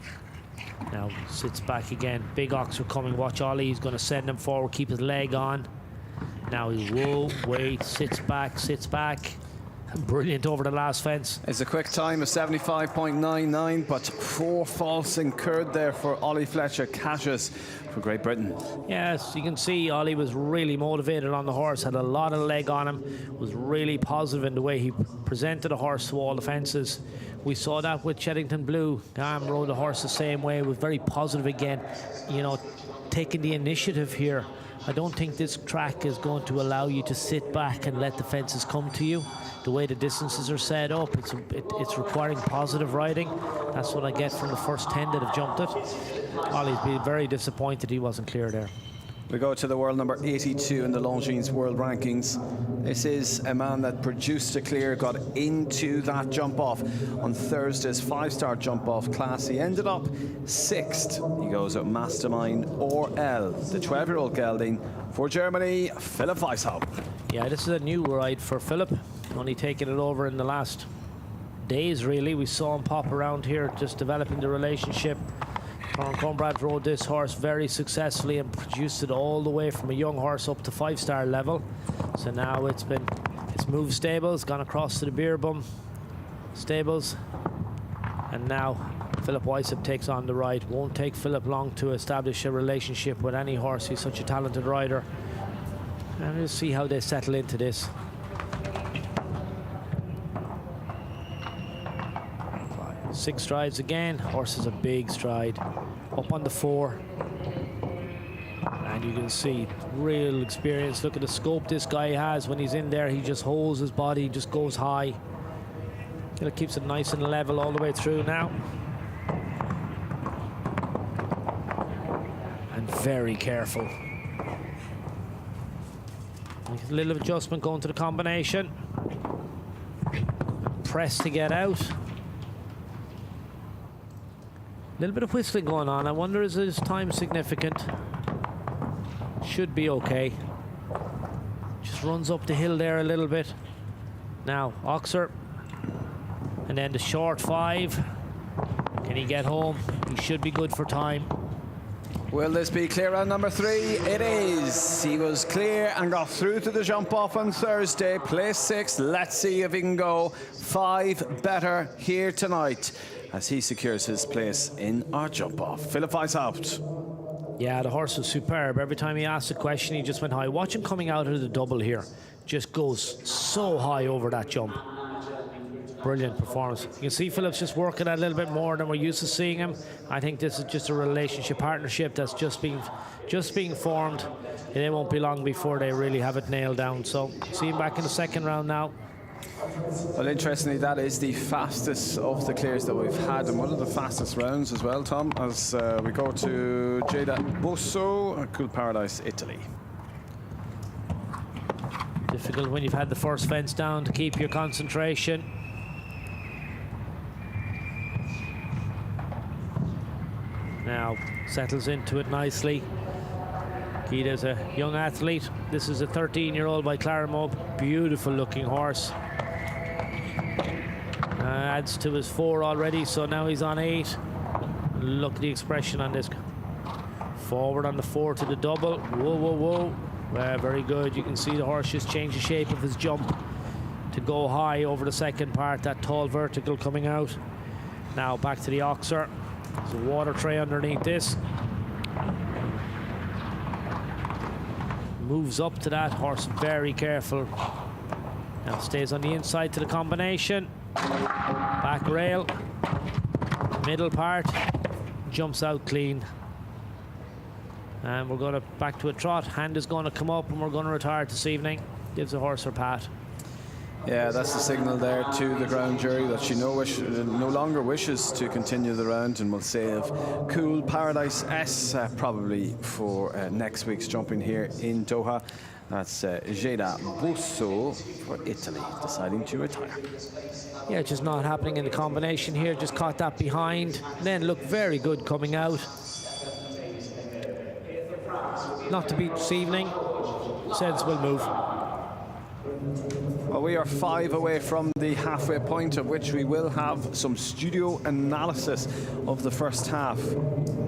[SPEAKER 11] Now sits back again. Big Oxford coming. Watch Ollie. He's going to send him forward, keep his leg on. Now he wait, sits back. Brilliant over the last fence.
[SPEAKER 14] It's a quick time of 75.99, but 4 faults incurred there for Ollie Fletcher. Cassius for Great Britain.
[SPEAKER 11] Yes, you can see Ollie was really motivated on the horse, had a lot of leg on him, was really positive in the way he presented the horse to all the fences. We saw that with Cheddington Blue. Graham rode the horse the same way, was very positive again, you know, taking the initiative here. I don't think this track is going to allow you to sit back and let the fences come to you. The way the distances are set up, it's requiring positive riding. That's what I get from the first 10 that have jumped it. Ollie's been very disappointed he wasn't clear there.
[SPEAKER 14] We go to the world number 82 in the Longines world rankings. This is a man that produced a clear, got into that jump off on Thursday's 5-star jump off class. He ended up 6th. He goes with Mastermind or L, the 12-year-old gelding for Germany, Philipp Weishaupt.
[SPEAKER 11] Yeah, this is a new ride for Philipp. Only taking it over in the last days, really. We saw him pop around here, just developing the relationship. Conor Conrad rode this horse very successfully and produced it all the way from a young horse up to 5-star level. So now it's moved stables, gone across to the Beerbum stables, and now Philipp Weishaupt takes on the ride. Won't take Philipp long to establish a relationship with any horse. He's such a talented rider. And we'll see how they settle into this. 6 strides again. Horse is a big stride. Up on the 4. And you can see real experience. Look at the scope this guy has when he's in there. He just holds his body, just goes high. It keeps it nice and level all the way through now. And very careful. A little adjustment going to the combination. Press to get out. A little bit of whistling going on. I wonder, is his time significant? Should be okay. Just runs up the hill there a little bit. Now, Oxer. And then the short 5. Can he get home? He should be good for time.
[SPEAKER 14] Will this be clear on number 3? It is. He was clear and got through to the jump off on Thursday. Place 6. Let's see if he can go 5 better here tonight as he secures his place in our jump off. Philipp Weishaupt.
[SPEAKER 11] Yeah, the horse was superb. Every time he asked a question, he just went high. Watch him coming out of the double here. Just goes so high over that jump. Brilliant performance. You can see Philip's just working that a little bit more than we're used to seeing him. I think this is just a relationship partnership that's just being formed. And it won't be long before they really have it nailed down. So see him back in the second round now.
[SPEAKER 14] Well, interestingly, that is the fastest of the clears that we've had, and one of the fastest rounds as well, Tom, as we go to Jada Bosso, Cool Paradise, Italy.
[SPEAKER 11] Difficult when you've had the first fence down to keep your concentration. Now settles into it nicely. Guida's a young athlete. This is a 13-year-old by Clarimov. Beautiful looking horse. Adds to his 4 already, so now he's on 8. Look at the expression on this. Forward on the 4 to the double. Whoa, whoa, whoa. Very good. You can see the horse just change the shape of his jump to go high over the second part, that tall vertical coming out. Now back to the oxer. There's a water tray underneath this. Moves up to that horse, very careful. Now stays on the inside to the combination. Back rail, middle part, jumps out clean. And we're going to back to a trot. Hand is going to come up and we're going to retire this evening. Gives the horse her pat.
[SPEAKER 14] Yeah, that's the signal there to the ground jury that she no longer wishes to continue the round, and will save Cool Paradise S probably for next week's jumping here in Doha. That's Jada Bosso for Italy, deciding to retire.
[SPEAKER 11] Yeah, just not happening in the combination here. Just caught that behind. Then looked very good coming out. Not to beat this evening. Sensible move.
[SPEAKER 14] Well, we are 5 away from the halfway point, of which we will have some studio analysis of the first half.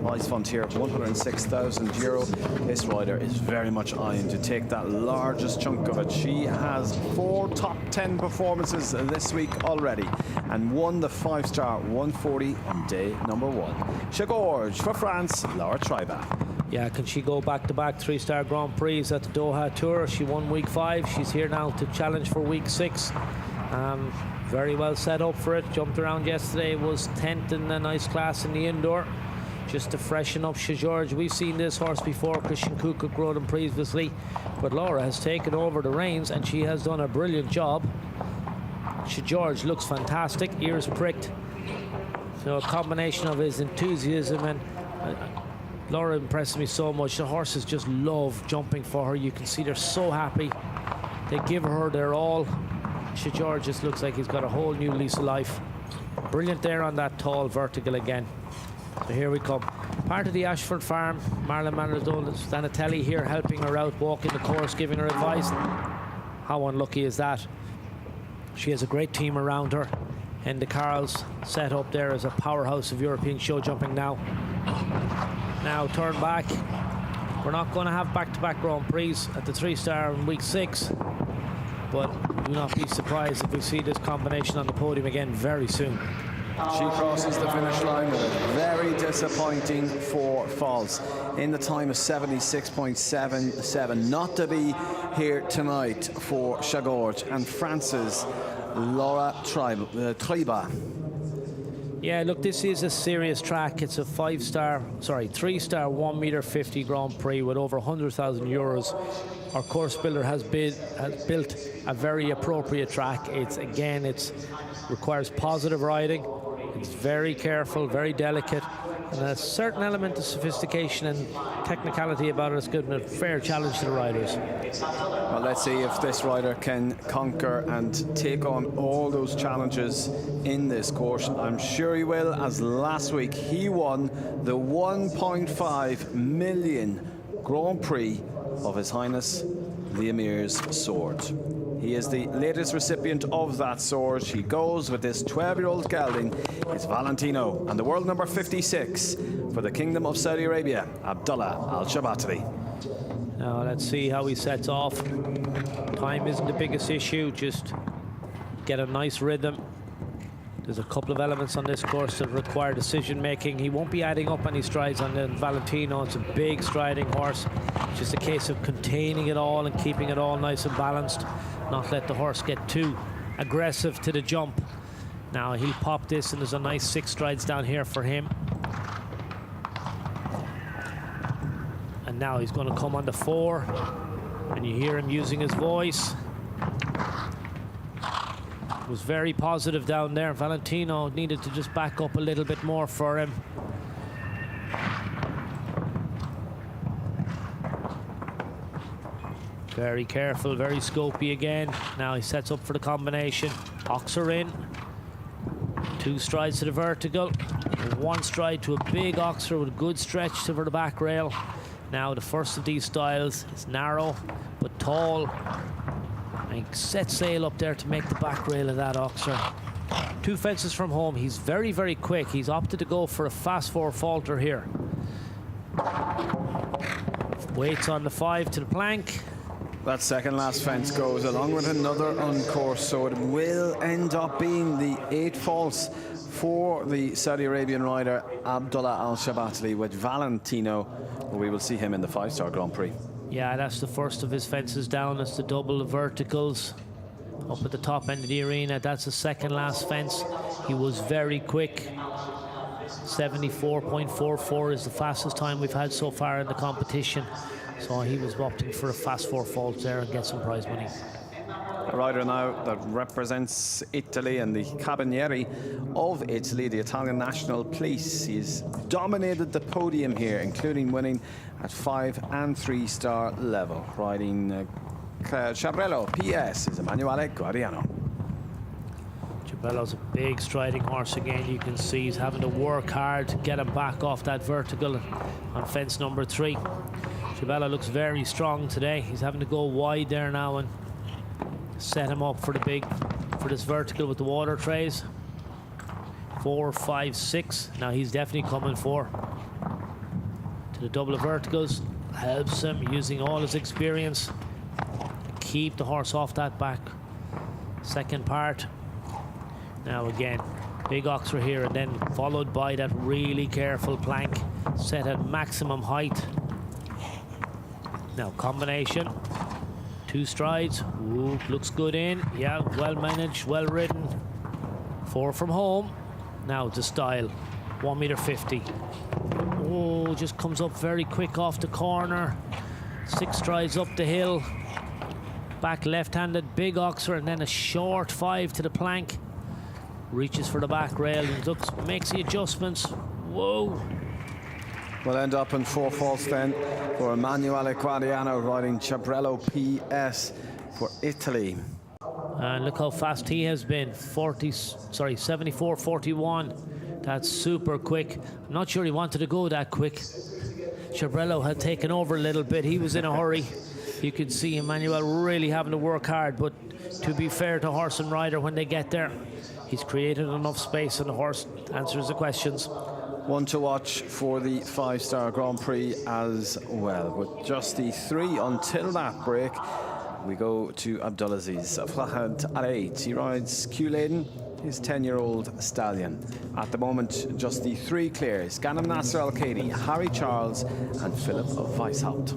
[SPEAKER 14] Prize fund here of €106,000. This rider is very much eyeing to take that largest chunk of it. She has 4 top 10 performances this week already, and won the 5-star 140 on day number 1. Chagorge for France, Laura Triba.
[SPEAKER 11] Yeah, can she go back-to-back 3-star Grand Prix at the Doha Tour? She won week 5. She's here now to challenge for week 6. Very well set up for it. Jumped around yesterday, was 10th in a nice class in the indoor. Just to freshen up George. We've seen this horse before. Christian Kukuk rode him previously. But Laura has taken over the reins and she has done a brilliant job. George looks fantastic, ears pricked. So a combination of his enthusiasm and Laura impresses me so much. The horses just love jumping for her. You can see they're so happy. They give her their all. George just looks like he's got a whole new lease of life. Brilliant there on that tall vertical again. So here we come. Part of the Ashford farm. Marlon Manardone here helping her out, walking the course, giving her advice. How unlucky is that? She has a great team around her. And the Carl's set up there as a powerhouse of European show jumping now. Now turn back. We're not going to have back-to-back Grand Prix at the 3-star in week 6, but do not be surprised if we see this combination on the podium again very soon.
[SPEAKER 14] She crosses the finish line with a very disappointing 4 falls in the time of 76.77. Not to be here tonight for Chagorge and France's Laura Triba.
[SPEAKER 11] Yeah, look, this is a serious track. It's a 3-star 1.50 Grand Prix with over €100,000. Our course builder has built a very appropriate track. It requires positive riding. It's very careful, very delicate, and a certain element of sophistication and technicality about it is good and a fair challenge to the riders.
[SPEAKER 14] Well, let's see if this rider can conquer and take on all those challenges in this course. I'm sure he will, as last week he won the 1.5 million Grand Prix of His Highness the Emir's sword. He is the latest recipient of that sword. He goes with this 12-year-old gelding. It's Valentino and the world number 56 for the Kingdom of Saudi Arabia, Abdullah Alshaqab.
[SPEAKER 11] Now let's see how he sets off. Time isn't the biggest issue, just get a nice rhythm. There's a couple of elements on this course that require decision making. He won't be adding up any strides on the Valentino. It's a big striding horse. It's just a case of containing it all and keeping it all nice and balanced, not let the horse get too aggressive to the jump. Now he'll pop this, and there's a nice 6 strides down here for him. And now he's going to come on the 4, and you hear him using his voice. Was very positive down there. Valentino needed to just back up a little bit more for him. Very careful, very scopy again. Now he sets up for the combination. Oxer in. 2 strides to the vertical. 1 stride to a big oxer with a good stretch over the back rail. Now the first of these styles is narrow but tall. And he sets sail up there to make the back rail of that oxer. 2 fences from home. He's very, very quick. He's opted to go for a fast 4 falter here. Waits on the 5 to the plank.
[SPEAKER 14] That second last fence goes along with another on-course, so it will end up being the 8 faults for the Saudi Arabian rider Abdullah Alshaqab with Valentino. We will see him in the 5-star Grand Prix.
[SPEAKER 11] Yeah, that's the first of his fences down. That's the double verticals up at the top end of the arena. That's the second last fence. He was very quick. 74.44 is the fastest time we've had so far in the competition. So he was opting for a fast 4 fault there and get some prize money.
[SPEAKER 14] A rider now that represents Italy and the Carabinieri of Italy, the Italian National Police. He's dominated the podium here, including winning at 5- and 3-star level. Riding Chabrello PS is Emanuele Guadiano.
[SPEAKER 11] Chabrello's a big striding horse again. You can see he's having to work hard to get him back off that vertical on fence number 3. Chabrello looks very strong today. He's having to go wide there now and set him up for this vertical with the water trays. 4, 5, 6. Now he's definitely coming 4. To the double of verticals. Helps him using all his experience. Keep the horse off that back. Second part. Now again, big oxer here, and then followed by that really careful plank set at maximum height. Now combination. 2 strides. Ooh, looks good in. Yeah, well managed, well ridden. 4 from home. Now to style. 1.50 m. Oh, just comes up very quick off the corner. 6 strides up the hill. Back left-handed, big oxer, and then a short 5 to the plank. Reaches for the back rail and makes the adjustments. Whoa.
[SPEAKER 14] We'll end up in 4 faults then for Emanuele Guadiano riding Chabrello PS for Italy.
[SPEAKER 11] And look how fast he has been. 74.41. That's super quick. I'm not sure he wanted to go that quick. Chabrello had taken over a little bit. He was in a hurry. You could see Emanuele really having to work hard, but to be fair to horse and rider, when they get there, he's created enough space and the horse answers the questions.
[SPEAKER 14] One to watch for the 5-star Grand Prix as well. With just the 3 until that break, we go to Abdulaziz Fahad Al-Eight. He rides Q-Laden, his 10-year-old stallion. At the moment, just the 3 clears: Ghanem Nasser Al-Kadi, Harry Charles, and Philip of Weishaupt.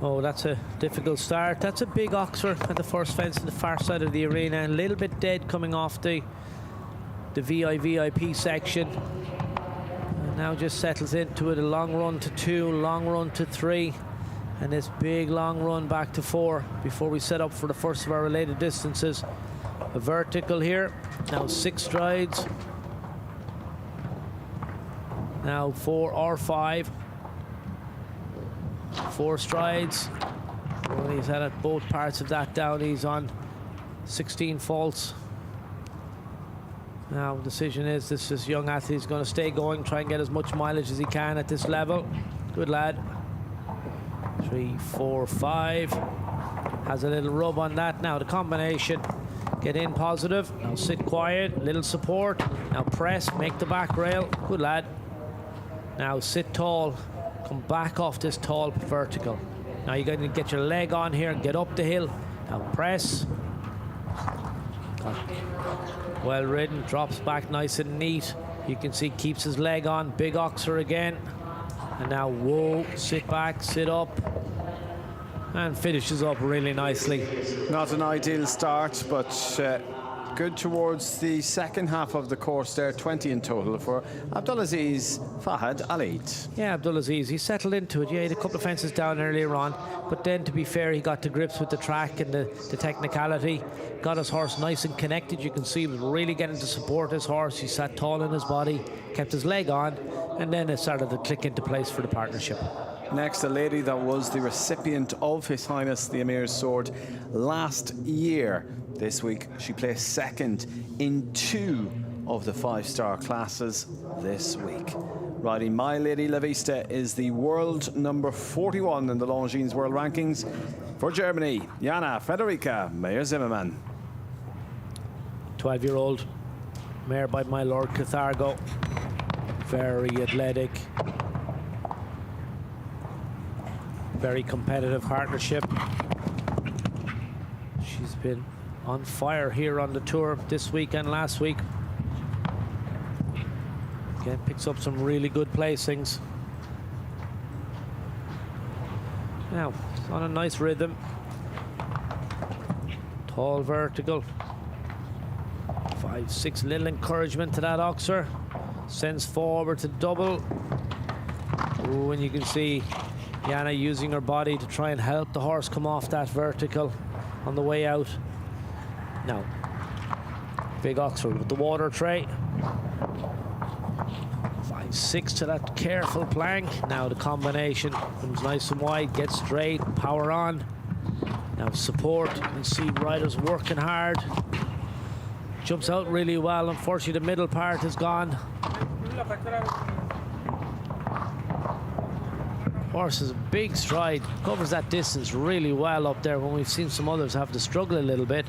[SPEAKER 11] Oh, that's a difficult start. That's a big oxer at the first fence on the far side of the arena. A little bit dead coming off the VIP section. And now just settles into it. A long run to 2, long run to 3. And this big long run back to 4 before we set up for the first of our related distances. A vertical here. Now 6 strides. Now 4 or 5. 4 strides. Well, he's had both parts of that down. He's on 16 faults. Now the decision is this young athlete is going to stay going, try and get as much mileage as he can at this level. Good lad. 3, 4, 5. Has a little rub on that. Now the combination. Get in positive. Now sit quiet. Little support. Now press. Make the back rail. Good lad. Now sit tall, come back off this tall vertical. Now you're going to get your leg on here and get up the hill. Now press. Well ridden, drops back nice and neat. You can see keeps his leg on, big oxer again. And now, whoa, sit back, sit up. And finishes up really nicely.
[SPEAKER 14] Not an ideal start, but good towards the second half of the course there, 20 in total for Abdulaziz Fahad Alid.
[SPEAKER 11] Yeah, Abdulaziz, he settled into it. Yeah, he had a couple of fences down earlier on, but then to be fair, he got to grips with the track and the technicality. Got his horse nice and connected. You can see he was really getting to support his horse. He sat tall in his body, kept his leg on, and then it started to click into place for the partnership.
[SPEAKER 14] Next, a lady that was the recipient of His Highness the Emir's sword last year. This week, she placed second in 2 of the 5-star classes this week. Riding My Lady La Vista is the world number 41 in the Longines World Rankings. For Germany, Jana Frederica Meyer-Zimmermann.
[SPEAKER 11] 12-year-old mare by my Lord Cathargo. Very athletic. Very competitive partnership. She's been on fire here on the tour this week and last week. Again, picks up some really good placings. Now, on a nice rhythm. Tall vertical. 5-6, little encouragement to that oxer. Sends forward to double. Ooh, and you can see Jana using her body to try and help the horse come off that vertical on the way out. Now, big oxer with the water tray. 5-6 to that careful plank. Now the combination comes nice and wide, gets straight, power on. Now support, you can see riders working hard. Jumps out really well. Unfortunately, the middle part is gone. Horse has a big stride, covers that distance really well up there when we've seen some others have to struggle a little bit.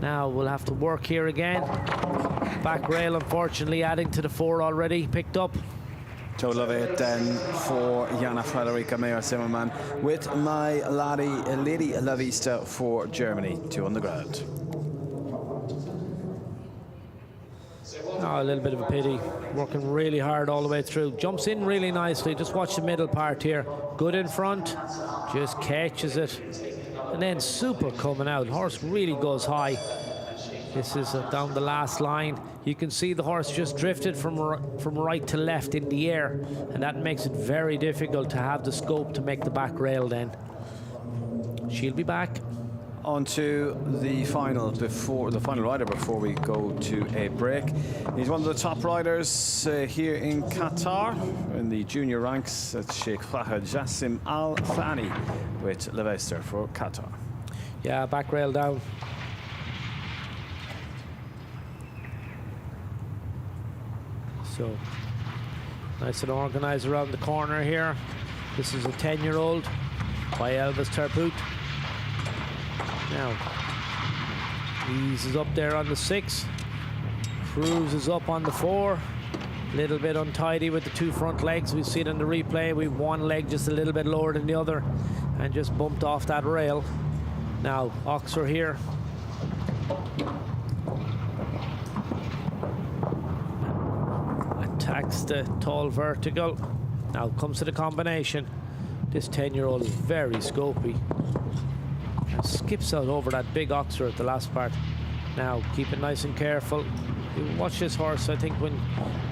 [SPEAKER 11] Now we'll have to work here again. Back rail, unfortunately, adding to the 4 already picked up.
[SPEAKER 14] Total of 8 then for Jana Frederica Meyer-Zimmermann with My Lady La Vista for Germany. 2 on the ground.
[SPEAKER 11] Oh, a little bit of a pity. Working really hard all the way through. Jumps in really nicely. Just watch the middle part here. Good in front. Just catches it. And then super coming out. Horse really goes high. This is down the last line. You can see the horse just drifted from right to left in the air. And that makes it very difficult to have the scope to make the back rail then. She'll be back.
[SPEAKER 14] On to the final rider before we go to a break. He's one of the top riders here in Qatar in the junior ranks. That's Sheikh Fahad Jassim Al Thani with La Vista for Qatar.
[SPEAKER 11] Yeah, back rail down. So nice and organised around the corner here. This is a 10-year-old by Elvis Terput. Now, eases up there on the 6. Cruises up on the 4. Little bit untidy with the 2 front legs. We see it in the replay. We've one leg just a little bit lower than the other and just bumped off that rail. Now, oxer here. Attacks the tall vertical. Now comes to the combination. This 10-year-old is very scopy. And skips out over that big oxer at the last part. Now keep it nice and careful. You watch this horse, I think, when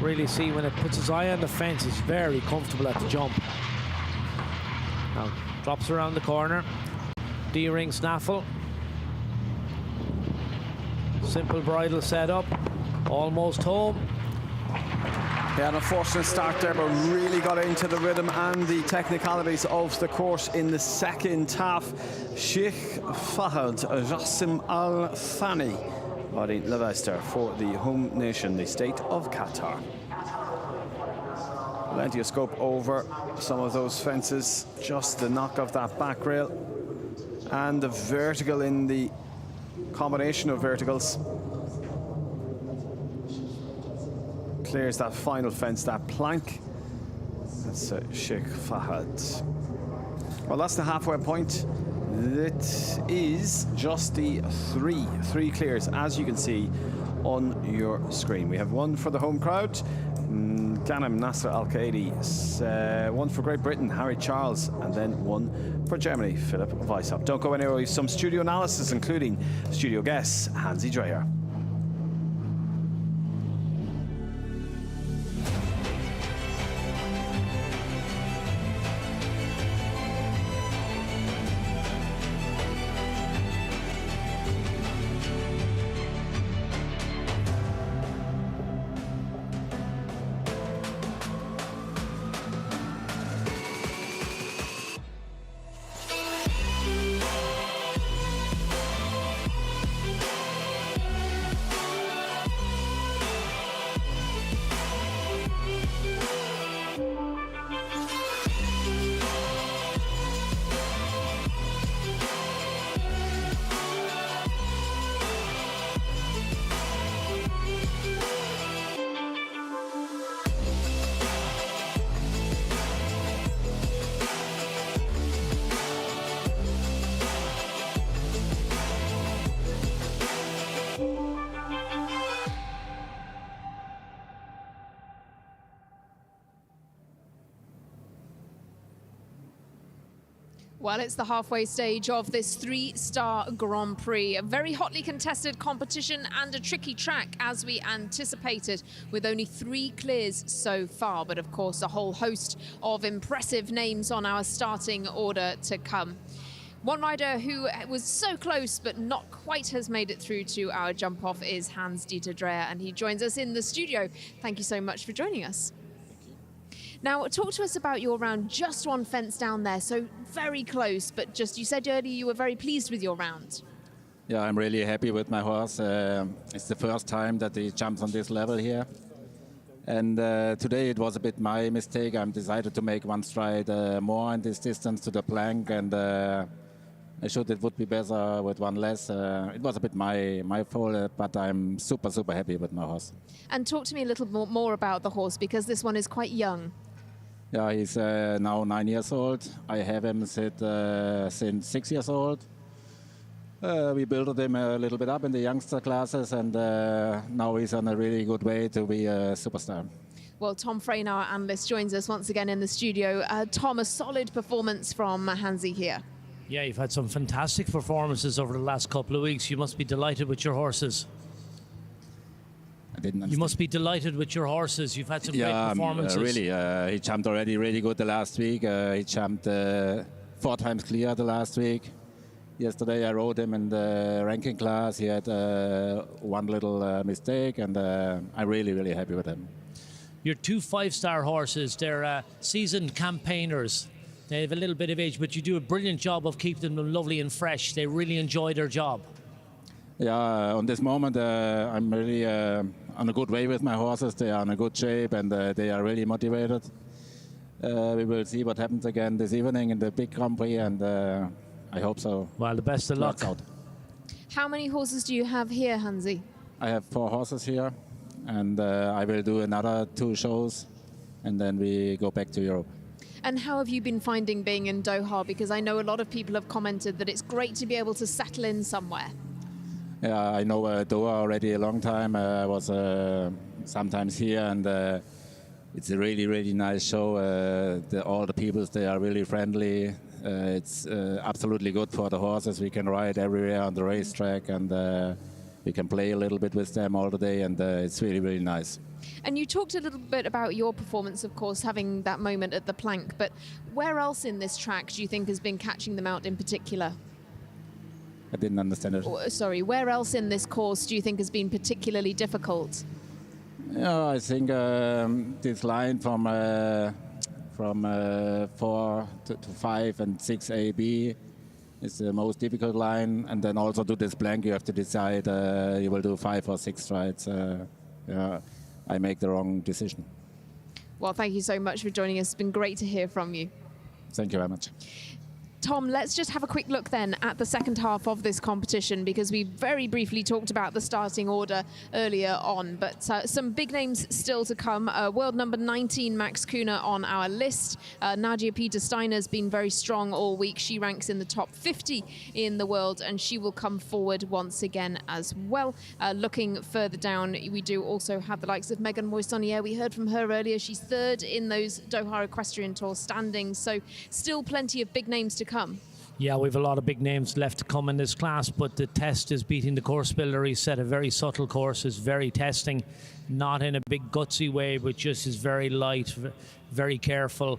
[SPEAKER 11] really see when it puts his eye on the fence, it's very comfortable at the jump. Now drops around the corner. D-ring snaffle. Simple bridle setup. Almost home.
[SPEAKER 14] Yeah, an unfortunate start there, but really got into the rhythm and the technicalities of the course in the second half. Sheikh Fahad Jassim Al Thani riding La Vista for the home nation, the state of Qatar. Plenty of scope over some of those fences, just the knock of that back rail and the vertical in the combination of verticals. Clears that final fence, that plank. That's Sheikh Fahad. Well, that's the halfway point. That is just the three clears, as you can see on your screen. We have one for the home crowd, Ghanem Nasser Al-Qaedi, one for Great Britain, Harry Charles, and then one for Germany, Philip Weishaupt. Don't go anywhere, we have some studio analysis, including studio guests, Hansi Dreyer.
[SPEAKER 8] Well, it's the halfway stage of this three-star Grand Prix. A very hotly contested competition and a tricky track, as we anticipated, with only 3 clears so far. But of course, a whole host of impressive names on our starting order to come. One rider who was so close but not quite has made it through to our jump-off is Hans-Dieter Dreyer, and he joins us in the studio. Thank you so much for joining us. Now, talk to us about your round. Just one fence down there, so very close, but just, you said earlier you were very pleased with your round.
[SPEAKER 15] Yeah, I'm really happy with my horse. It's the first time that he jumps on this level here. And today it was a bit my mistake. I decided to make one stride more in this distance to the plank, and I thought it would be better with one less. It was a bit my fault, but I'm super, super happy with my horse.
[SPEAKER 8] And talk to me a little more about the horse, because this one is quite young.
[SPEAKER 15] Yeah, he's now 9 years old. I have him since 6 years old. We built him a little bit up in the youngster classes, and now he's on a really good way to be a superstar.
[SPEAKER 8] Well, Tom Frayne, our analyst, joins us once again in the studio. Tom, a solid performance from Hansi here.
[SPEAKER 11] Yeah, you've had some fantastic performances over the last couple of weeks. You must be delighted with your horses.
[SPEAKER 15] I didn't understand.
[SPEAKER 11] You must be delighted with your horses. You've had some great performances.
[SPEAKER 15] Really. He jumped already really good the last week. He jumped 4 times clear the last week. Yesterday I rode him in the ranking class. He had one little mistake, and I'm really, really happy with him.
[SPEAKER 11] Your 2 5-star horses, they're seasoned campaigners. They have a little bit of age, but you do a brilliant job of keeping them lovely and fresh. They really enjoy their job.
[SPEAKER 15] Yeah, on this moment, I'm really on a good way with my horses. They are in a good shape, and they are really motivated. We will see what happens again this evening in the big Grand Prix, and I hope so.
[SPEAKER 11] Well, the best of luck.
[SPEAKER 8] How many horses do you have here, Hansi?
[SPEAKER 15] I have 4 horses here, and I will do another 2 shows, and then we go back to Europe.
[SPEAKER 8] And how have you been finding being in Doha? Because I know a lot of people have commented that it's great to be able to settle in somewhere.
[SPEAKER 15] Yeah, I know Doha already a long time. I was sometimes here, and it's a really, really nice show. All the people, they are really friendly. It's absolutely good for the horses. We can ride everywhere on the racetrack, and we can play a little bit with them all the day, and it's really, really nice.
[SPEAKER 8] And you talked a little bit about your performance, of course, having that moment at the plank, but where else in this track do you think has been catching them out in particular?
[SPEAKER 15] I didn't understand it.
[SPEAKER 8] Sorry, where else in this course do you think has been particularly difficult?
[SPEAKER 15] Yeah, I think this line from 4 to 5 and 6 AB is the most difficult line, and then also to this blank you have to decide you will do 5 or 6 strides. Yeah, I make the wrong decision.
[SPEAKER 8] Well, thank you so much for joining us. It's been great to hear from you.
[SPEAKER 15] Thank you very much.
[SPEAKER 8] Tom, let's just have a quick look then at the second half of this competition, because we very briefly talked about the starting order earlier on, but some big names still to come. World number 19, Max Kühne, on our list. Nadia Peter-Steiner's been very strong all week. She ranks in the top 50 in the world, and she will come forward once again as well. Looking further down, we do also have the likes of Megan Moissonnier. We heard from her earlier. She's third in those Doha Equestrian Tour standings, so still plenty of big names to come.
[SPEAKER 11] Yeah, we have a lot of big names left to come in this class, but the test is beating the course builder. He set a very subtle course, is very testing, not in a big gutsy way, but just is very light, very careful.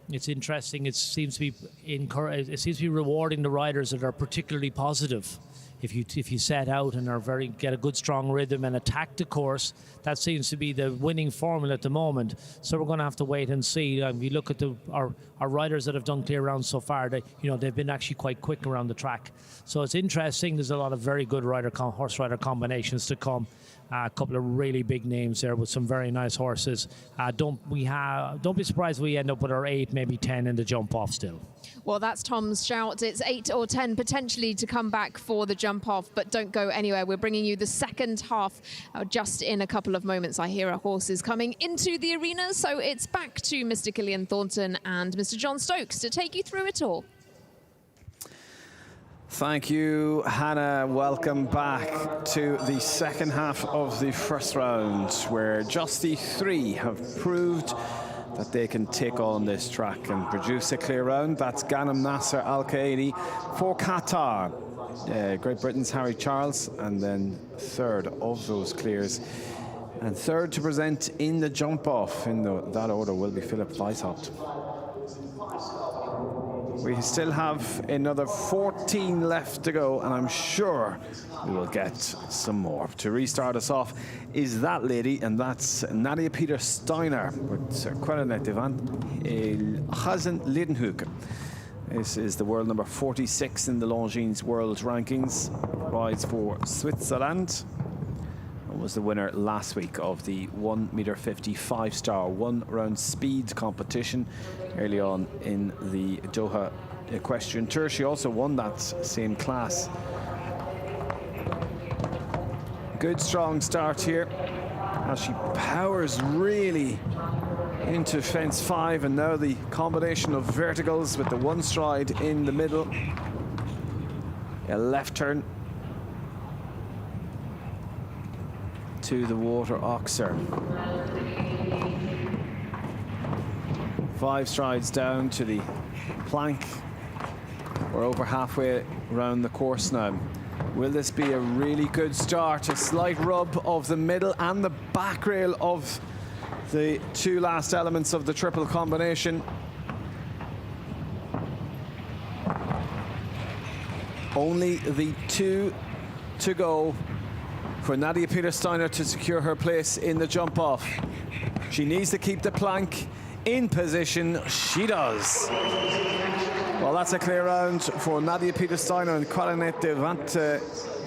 [SPEAKER 11] It's interesting. It seems to be rewarding the riders that are particularly positive. If you set out and get a good strong rhythm and attack the course, that seems to be the winning formula at the moment. So we're going to have to wait and see. If you look at our riders that have done clear rounds so far, they've been actually quite quick around the track. So it's interesting. There's a lot of very good horse rider combinations to come. A couple of really big names there with some very nice horses. Don't be surprised if we end up with our 8, maybe 10 in the jump off still.
[SPEAKER 8] Well, that's Tom's shout. It's 8 or 10 potentially to come back for the jump off, but don't go anywhere. We're bringing you the second half just in a couple of moments. I hear a horse is coming into the arena, so it's back to Mr. Killian Thornton and Mr. John Stokes to take you through it all.
[SPEAKER 14] Thank you, Hannah. Welcome back to the second half of the first round, where just the 3 have proved that they can take on this track and produce a clear round. That's Ghanem Nasser Al-Qaedi for Qatar. Great Britain's Harry Charles, and then third of those clears. And third to present in the jump-off in that order will be Philip Weishaupt. We still have another 14 left to go, and I'm sure we will get some more. To restart us off is that lady, and that's Nadia Peter-Steiner with Quelle Devant Hazen Lidenhoek. This is the world number 46 in the Longines World Rankings. Rides for Switzerland. And was the winner last week of the 1m50 5-star one-round speed competition early on in the Doha Equestrian Tour. She also won that same class. Good strong start here as she powers really into fence 5, and now the combination of verticals with the one stride in the middle. A left turn to the water oxer. 5 strides down to the plank. We're over halfway around the course now. Will this be a really good start? A slight rub of the middle and the back rail of the 2 last elements of the triple combination. Only the 2 to go for Nadia Peter-Steiner to secure her place in the jump off. She needs to keep the plank in position. She does. Well, that's a clear round for Nadia Peter-Steiner and Quelle Devant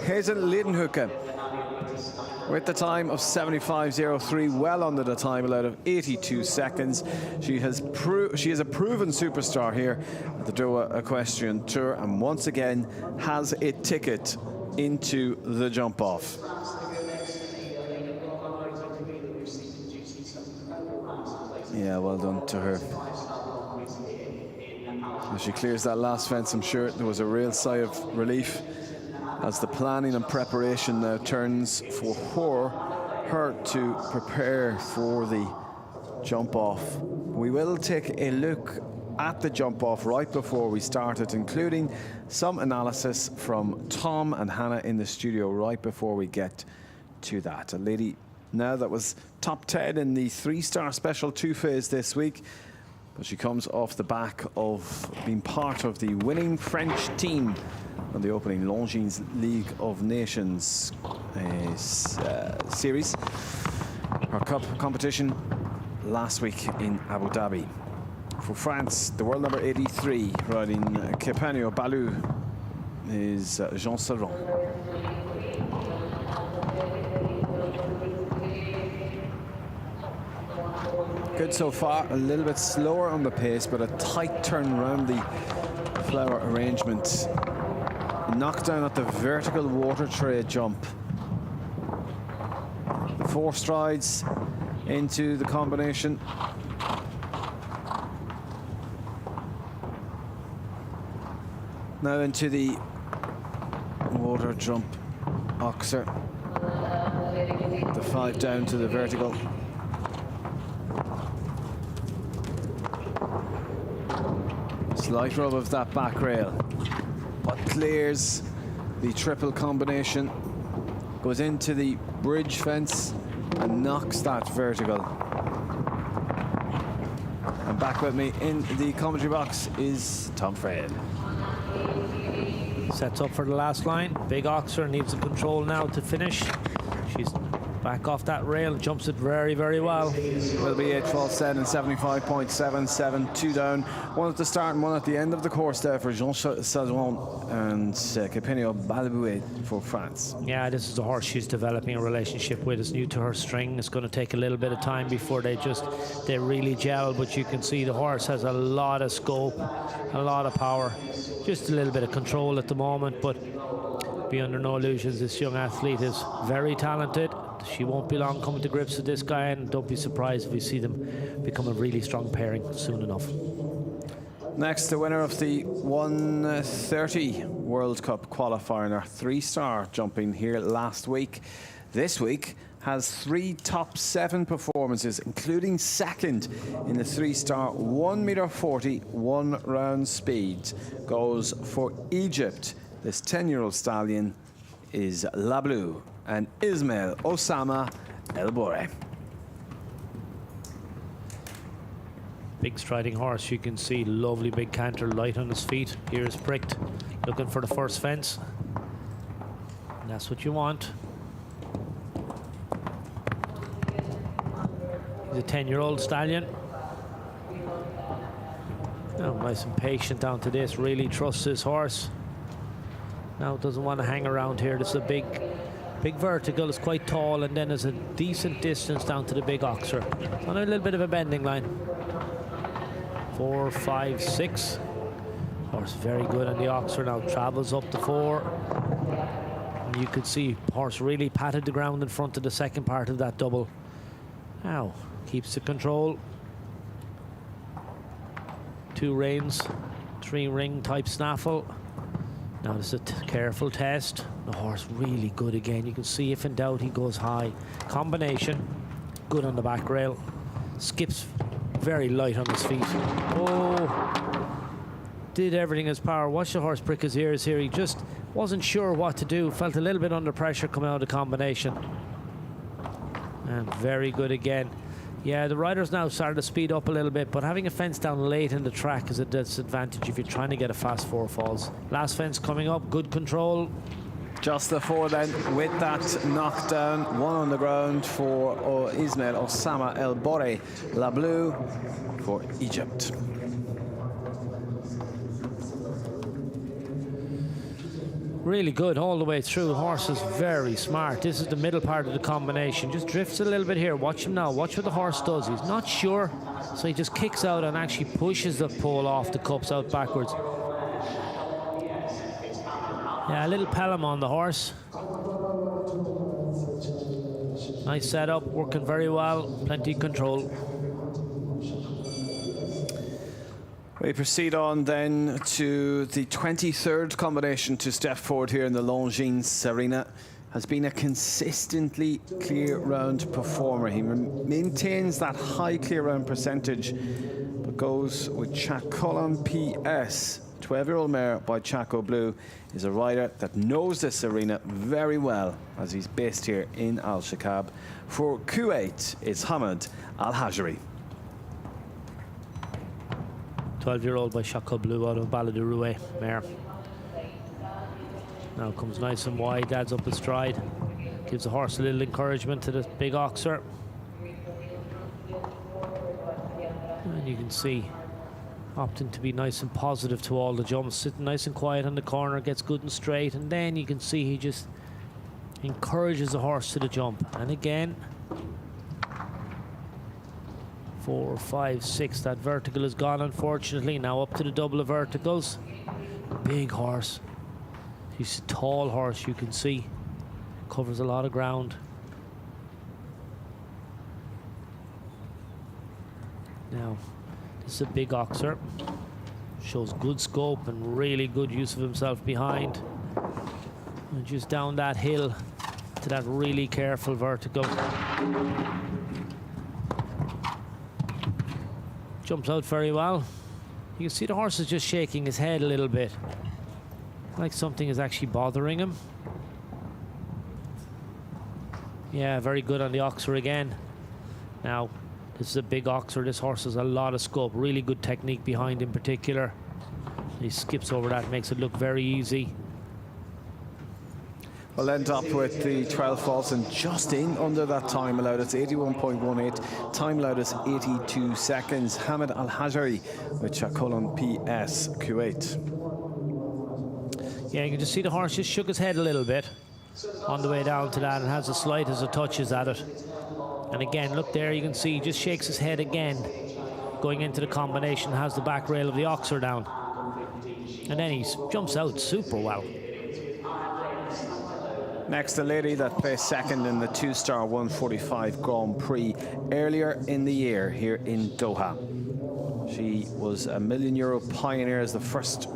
[SPEAKER 14] Hazen Lidenhoek, with the time of 75.03, well under the time allowed of 82 seconds. She is a proven superstar here at the Doha Equestrian Tour, and once again has a ticket into the jump off. Yeah, well done to her. As she clears that last fence, I'm sure there was a real sigh of relief as the planning and preparation now turns for her to prepare for the jump off. We will take a look at the jump off right before we start it, including some analysis from Tom and Hannah in the studio right before we get to that. A lady now that was top 10 in the 3-star special 2 phase this week, but she comes off the back of being part of the winning French team on the opening Longines League of Nations series. Her cup competition last week in Abu Dhabi. For France, the world number 83, riding Kepanio Balou, is Jean Servan. Good so far, a little bit slower on the pace, but a tight turn around the flower arrangement. Knockdown at the vertical water tray jump. 4 strides into the combination. Now into the water jump oxer. The 5 down to the vertical. Slight rub of that back rail, but clears the triple combination, goes into the bridge fence and knocks that vertical. And back with me in the commentary box is Tom Fred.
[SPEAKER 11] Sets up for the last line. Big Oxer needs the control now to finish. She's back off that rail, jumps it very, very well.
[SPEAKER 14] Will be 8-12-7 and 75.77, 2 down. 1 at the start and 1 at the end of the course there for Jean Sajon and Capenio Balbouet for France.
[SPEAKER 11] Yeah, this is a horse she's developing a relationship with. It's new to her string. It's going to take a little bit of time before they really gel, but you can see the horse has a lot of scope, a lot of power. Just a little bit of control at the moment, but be under no illusions, this young athlete is very talented. She won't be long coming to grips with this guy, and don't be surprised if we see them become a really strong pairing soon enough.
[SPEAKER 14] Next, the winner of the 130 World Cup qualifier, our 3-star jumping here last week. This week has 3 top 7 performances, including second in the 3-star 1m40 one-round speed. Goes for Egypt. This 10-year-old stallion is La Blue and Ismail Osama El Bore.
[SPEAKER 11] Big striding horse, you can see lovely big canter, light on his feet. Ears pricked, looking for the first fence. And that's what you want. He's a 10-year-old stallion. Now nice and patient down to this, really trusts this horse. Now doesn't want to hang around here. This is a big vertical. It's quite tall, and then there's a decent distance down to the big Oxer. It's on a little bit of a bending line. 4, 5, 6. Horse very good on the Oxer now. Travels up to 4. And you could see horse really patted the ground in front of the second part of that double. Now keeps the control. 2 reins, 3 ring type snaffle. Now this is a careful test. The horse really good again. You can see if in doubt he goes high. Combination, good on the back rail. Skips very light on his feet. Oh, did everything in his power. Watch the horse prick his ears here. He just wasn't sure what to do. Felt a little bit under pressure coming out of the combination. And very good again. Yeah, the riders now started to speed up a little bit, but having a fence down late in the track is a disadvantage if you're trying to get a fast 4 falls. Last fence coming up, good control.
[SPEAKER 14] Just the 4 then with that knockdown. 1 on the ground for Ismail Osama El Bore. La Bleu for Egypt.
[SPEAKER 11] Really good all the way through. Horse is very smart. This is the middle part of the combination. Just drifts a little bit here. Watch him now. Watch what the horse does. He's not sure, so he just kicks out and actually pushes the pole off the cups out backwards. Yeah, a little pelham on the horse. Nice setup, working very well. Plenty of control.
[SPEAKER 14] We proceed on then to the 23rd combination to step forward here in the Longines arena. Has been a consistently clear round performer. He maintains that high clear round percentage, but goes with Chacolon PS. 12-year-old mare by Chaco Blue is a rider that knows this arena very well, as he's based here in Alshaqab. For Kuwait, it's Hamad Al-Hajri.
[SPEAKER 11] 12-year-old by Chaco Blue out of Baladerouet mare. Now comes nice and wide, adds up the stride. Gives the horse a little encouragement to the big Oxer. And you can see opting to be nice and positive to all the jumps, sitting nice and quiet on the corner, gets good and straight, and then you can see he just encourages the horse to the jump. And again, 4, 5, 6. That vertical is gone, unfortunately. Now up to the double of verticals. Big horse. He's a tall horse, you can see. Covers a lot of ground. Now, this is a big oxer. Shows good scope and really good use of himself behind. And just down that hill to that really careful vertical. Jumps out very well. You can see the horse is just shaking his head a little bit, like something is actually bothering him. Yeah, very good on the oxer again. Now, this is a big oxer. This horse has a lot of scope. Really good technique behind in particular. He skips over that, makes it look very easy.
[SPEAKER 14] We'll end up with the 12 faults and just in under that time allowed. It's 81.18. Time allowed is 82 seconds. Hamad Al-Hajari with Chakolon PS Kuwait.
[SPEAKER 11] Yeah, you can just see the horse just shook his head a little bit on the way down to that and has the slightest of touches at it. And again, look there, you can see he just shakes his head again. Going into the combination, has the back rail of the oxer down. And then he jumps out super well.
[SPEAKER 14] Next, a lady that placed second in the 2-star 145 Grand Prix earlier in the year here in Doha. She was a €1 million pioneer as the first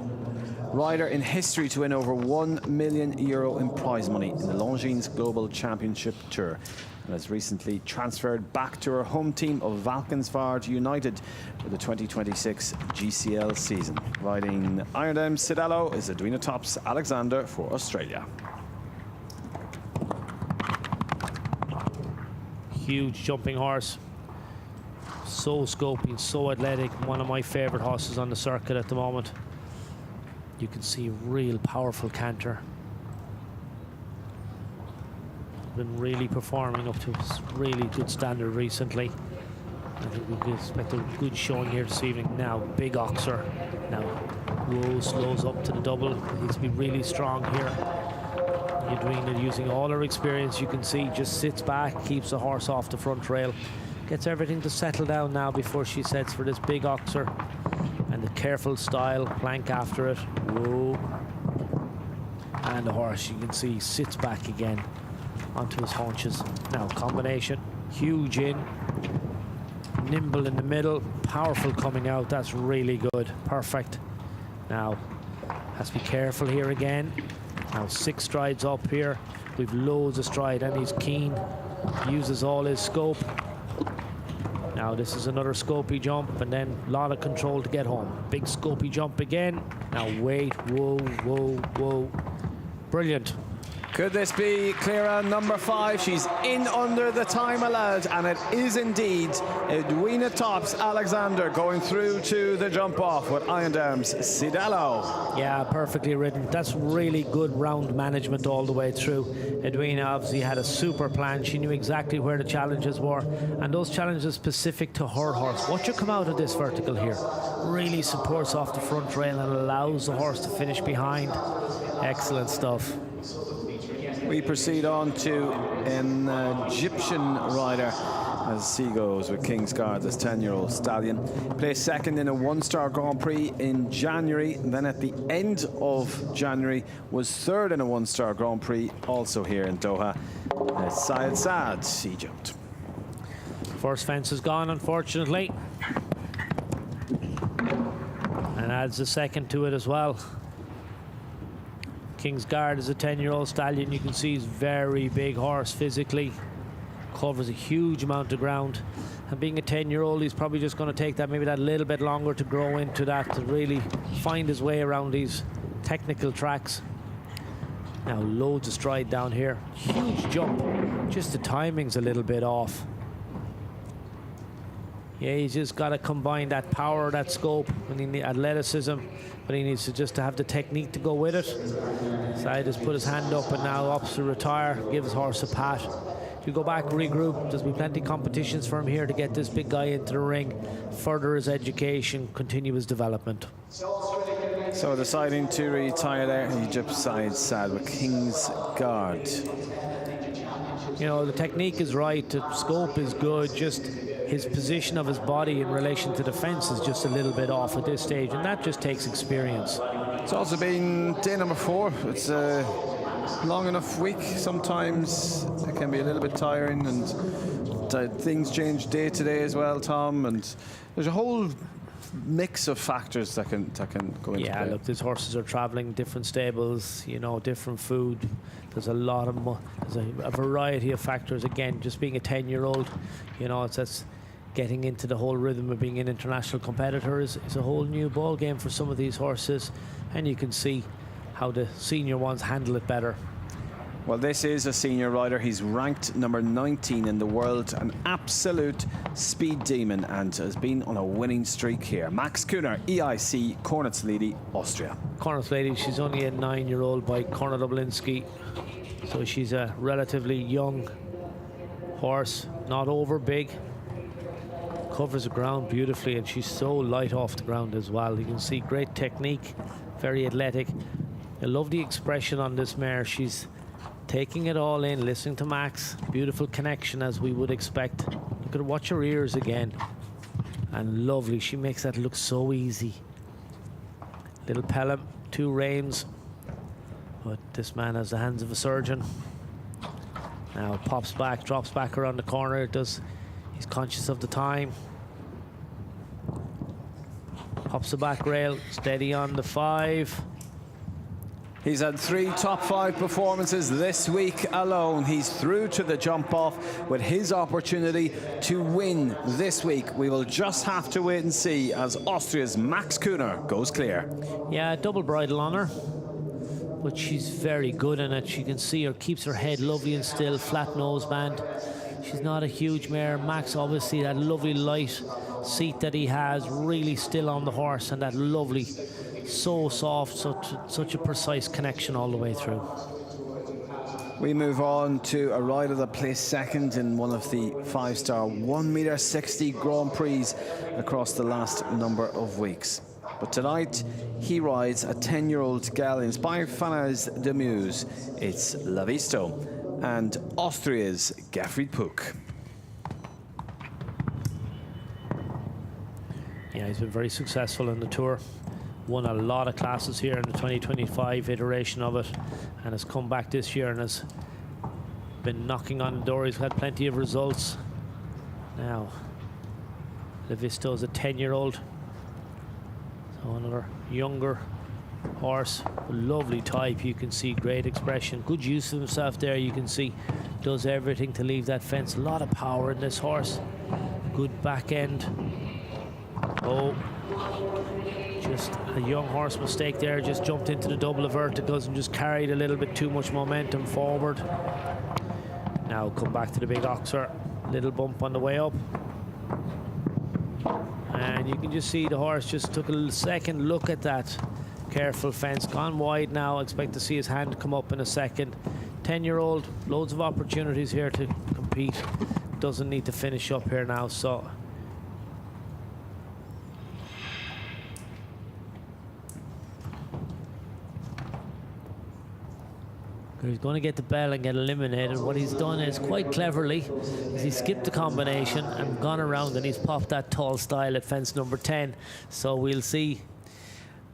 [SPEAKER 14] rider in history to win over €1 million in prize money in the Longines Global Championship Tour, and has recently transferred back to her home team of Valkensvaart United for the 2026 GCL season. Riding Iron Dam Cidello is Edwina Tops Alexander for Australia.
[SPEAKER 11] Huge jumping horse. So scopy, so athletic. One of my favorite horses on the circuit at the moment. You can see real powerful canter. Been really performing up to a really good standard recently. I think we can expect a good showing here this evening. Now, big oxer. Now, whoa, slows up to the double. Needs to be really strong here. Edwina, using all her experience, you can see, just sits back, keeps the horse off the front rail. Gets everything to settle down now before she sets for this big oxer. And the careful style, plank after it. Whoa. And the horse, you can see, sits back again onto his haunches. Now, combination, huge in, nimble in the middle, powerful coming out. That's really good, perfect. Now, has to be careful here again. Now, 6 strides up here. We've loads of stride, and he's keen. Uses all his scope. Now, this is another scopy jump, and then a lot of control to get home. Big scopy jump again. Now, wait, whoa, whoa, whoa. Brilliant.
[SPEAKER 14] Could this be Clara number 5? She's in under the time allowed, and it is indeed Edwina Tops Alexander going through to the jump off with Iron Dam's Cidello.
[SPEAKER 11] Yeah, perfectly ridden. That's really good round management all the way through. Edwina obviously had a super plan. She knew exactly where the challenges were, and those challenges specific to her horse. Watch her come out of this vertical here. Really supports off the front rail and allows the horse to finish behind. Excellent stuff.
[SPEAKER 14] We proceed on to an Egyptian rider as he goes with Kingsguard, this 10-year-old stallion. Placed second in a 1-star Grand Prix in January, and then at the end of January was third in a 1-star Grand Prix also here in Doha. Syed Saad, he jumped.
[SPEAKER 11] First fence is gone, unfortunately. And adds a second to it as well. Kingsguard is a 10-year-old stallion. You can see he's very big horse physically. Covers a huge amount of ground. And being a 10-year-old, he's probably just going to take that maybe that little bit longer to grow into that, to really find his way around these technical tracks. Now loads of stride down here. Huge jump. Just the timing's a little bit off. Yeah, he's just got to combine that power, that scope, and he needs athleticism, but he needs to just to have the technique to go with it. Syed has put his hand up and now opts to retire, give his horse a pat. He'll go back, regroup. There's been plenty of competitions for him here to get this big guy into the ring, further his education, continue his development.
[SPEAKER 14] So deciding to retire there, Egypt Syed Saad with Kingsguard.
[SPEAKER 11] You know, the technique is right, the scope is good, just his position of his body in relation to the fence is just a little bit off at this stage, and that just takes experience.
[SPEAKER 14] It's also been day number 4. It's a long enough week. Sometimes it can be a little bit tiring, and things change day to day as well, Tom, and there's a whole mix of factors that can go into play.
[SPEAKER 11] Yeah, look, these horses are traveling different stables, you know, different food. There's a lot of there's a variety of factors. Again, just being a 10-year-old, you know, that's getting into the whole rhythm of being an international competitor is a whole new ball game for some of these horses, and you can see how the senior ones handle it better.
[SPEAKER 14] Well, this is a senior rider. He's ranked number 19 in the world, an absolute speed demon, and has been on a winning streak here. Max Kühner, EIC, Kornitzledy, Austria.
[SPEAKER 11] Kornitzledy, she's only a 9-year-old by Kornel Oblinski, so she's a relatively young horse, not over big. Covers the ground beautifully, and she's so light off the ground as well. You can see great technique, very athletic. I love the expression on this mare. She's taking it all in, listening to Max. Beautiful connection, as we would expect. Look at her, watch her ears again. And lovely, she makes that look so easy. Little Pelham, 2 reins. But this man has the hands of a surgeon. Now pops back, drops back around the corner. He's conscious of the time. Pops the back rail, steady on the 5.
[SPEAKER 14] He's had 3 top 5 performances this week alone. He's through to the jump off with his opportunity to win this week. We will just have to wait and see as Austria's Max Kühner goes clear.
[SPEAKER 11] Yeah, double bridle on her, but she's very good in it. You can see her, keeps her head lovely and still, flat noseband. She's not a huge mare. Max, obviously, that lovely light seat that he has, really still on the horse, and that lovely, so soft, such a precise connection all the way through.
[SPEAKER 14] We move on to a rider that placed second in one of the 5-star 1.60 m Grand Prix across the last number of weeks. But tonight, he rides a 10-year-old gal inspired Fanaz de Muse. It's La Visto and Austria's Gerfried Puck.
[SPEAKER 11] Yeah, he's been very successful in the Tour. Won a lot of classes here in the 2025 iteration of it, and has come back this year and has been knocking on the door. He's had plenty of results. Now, Levisto is a 10-year-old. So another younger horse, lovely type. You can see great expression, good use of himself there. You can see does everything to leave that fence. A lot of power in this horse. Good back end. Oh, just a young horse mistake there. Just jumped into the double of verticals and just carried a little bit too much momentum forward. Now come back to the big oxer. Little bump on the way up. And you can just see the horse just took a second look at that. Careful fence, gone wide now. Expect to see his hand come up in a second. 10-year-old, loads of opportunities here to compete. Doesn't need to finish up here now, so. He's going to get the bell and get eliminated. What he's done is quite cleverly is he skipped the combination and gone around, and he's popped that tall style at fence number 10. So we'll see.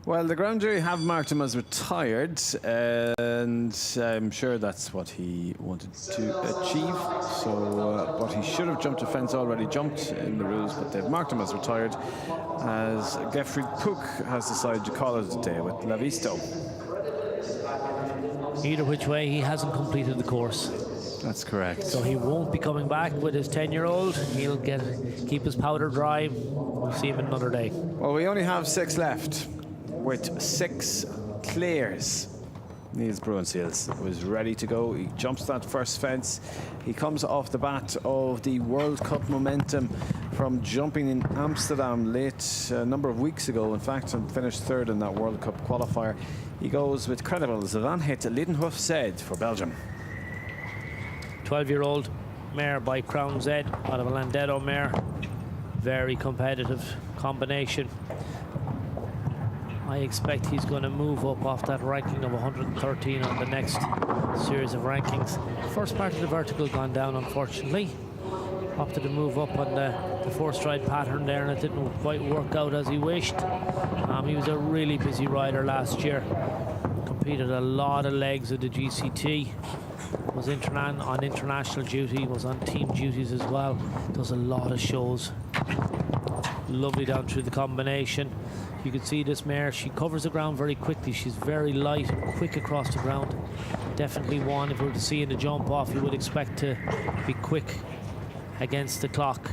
[SPEAKER 14] Well, the ground jury have marked him as retired, and I'm sure that's what he wanted to achieve. So, but he should have jumped a fence, already jumped in the rules, but they've marked him as retired, as Gerfried Puck has decided to call it a day with La Visto.
[SPEAKER 11] Either which way, he hasn't completed the course.
[SPEAKER 14] That's correct.
[SPEAKER 11] So he won't be coming back with his 10-year-old. He'll keep his powder dry. We'll see him another day.
[SPEAKER 14] Well, we only have 6 left, with 6 clears. Niels Bruinseels was ready to go. He jumps that first fence. He comes off the bat of the World Cup momentum from jumping in Amsterdam late a number of weeks ago, in fact, and finished 3rd in that World Cup qualifier. He goes with credible Van Het Lidenhof said for Belgium.
[SPEAKER 11] 12-year-old mare by Crown Z out of a Landetto mare. Very competitive combination. I expect he's going to move up off that ranking of 113 on the next series of rankings. First part of the vertical gone down, unfortunately. Opted to move up on the four-stride pattern there, and it didn't quite work out as he wished. He was a really busy rider last year. Competed a lot of legs of the GCT. Was on international duty, was on team duties as well. Does a lot of shows. Lovely down through the combination. You can see this mare, she covers the ground very quickly. She's very light and quick across the ground. Definitely one, if we were to see in the jump off, you would expect to be quick against the clock.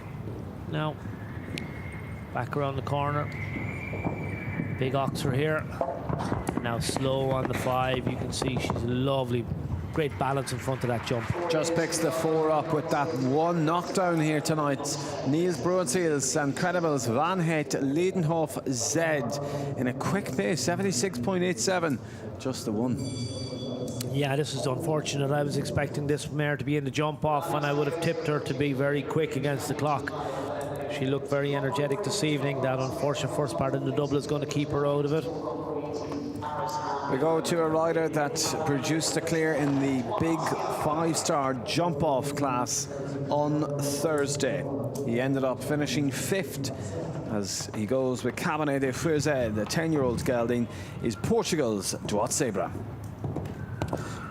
[SPEAKER 11] Now, back around the corner. Big Oxer here. Now slow on the 5. You can see she's lovely. Great balance in front of that jump.
[SPEAKER 14] Just picks the 4 up with that one knockdown here tonight. Niels Broadseals and Credibles, Van Het, Leidenhof, Zed in a quick pace, 76.87. Just the one.
[SPEAKER 11] Yeah, this is unfortunate. I was expecting this mare to be in the jump off, and I would have tipped her to be very quick against the clock. She looked very energetic this evening. That unfortunate first part in the double is going to keep her out of it.
[SPEAKER 14] We go to a rider that produced a clear in the big 5-star jump-off class on Thursday. He ended up finishing 5th as he goes with Cabernet de Feuze. The 10-year-old gelding is Portugal's Duat Zebra.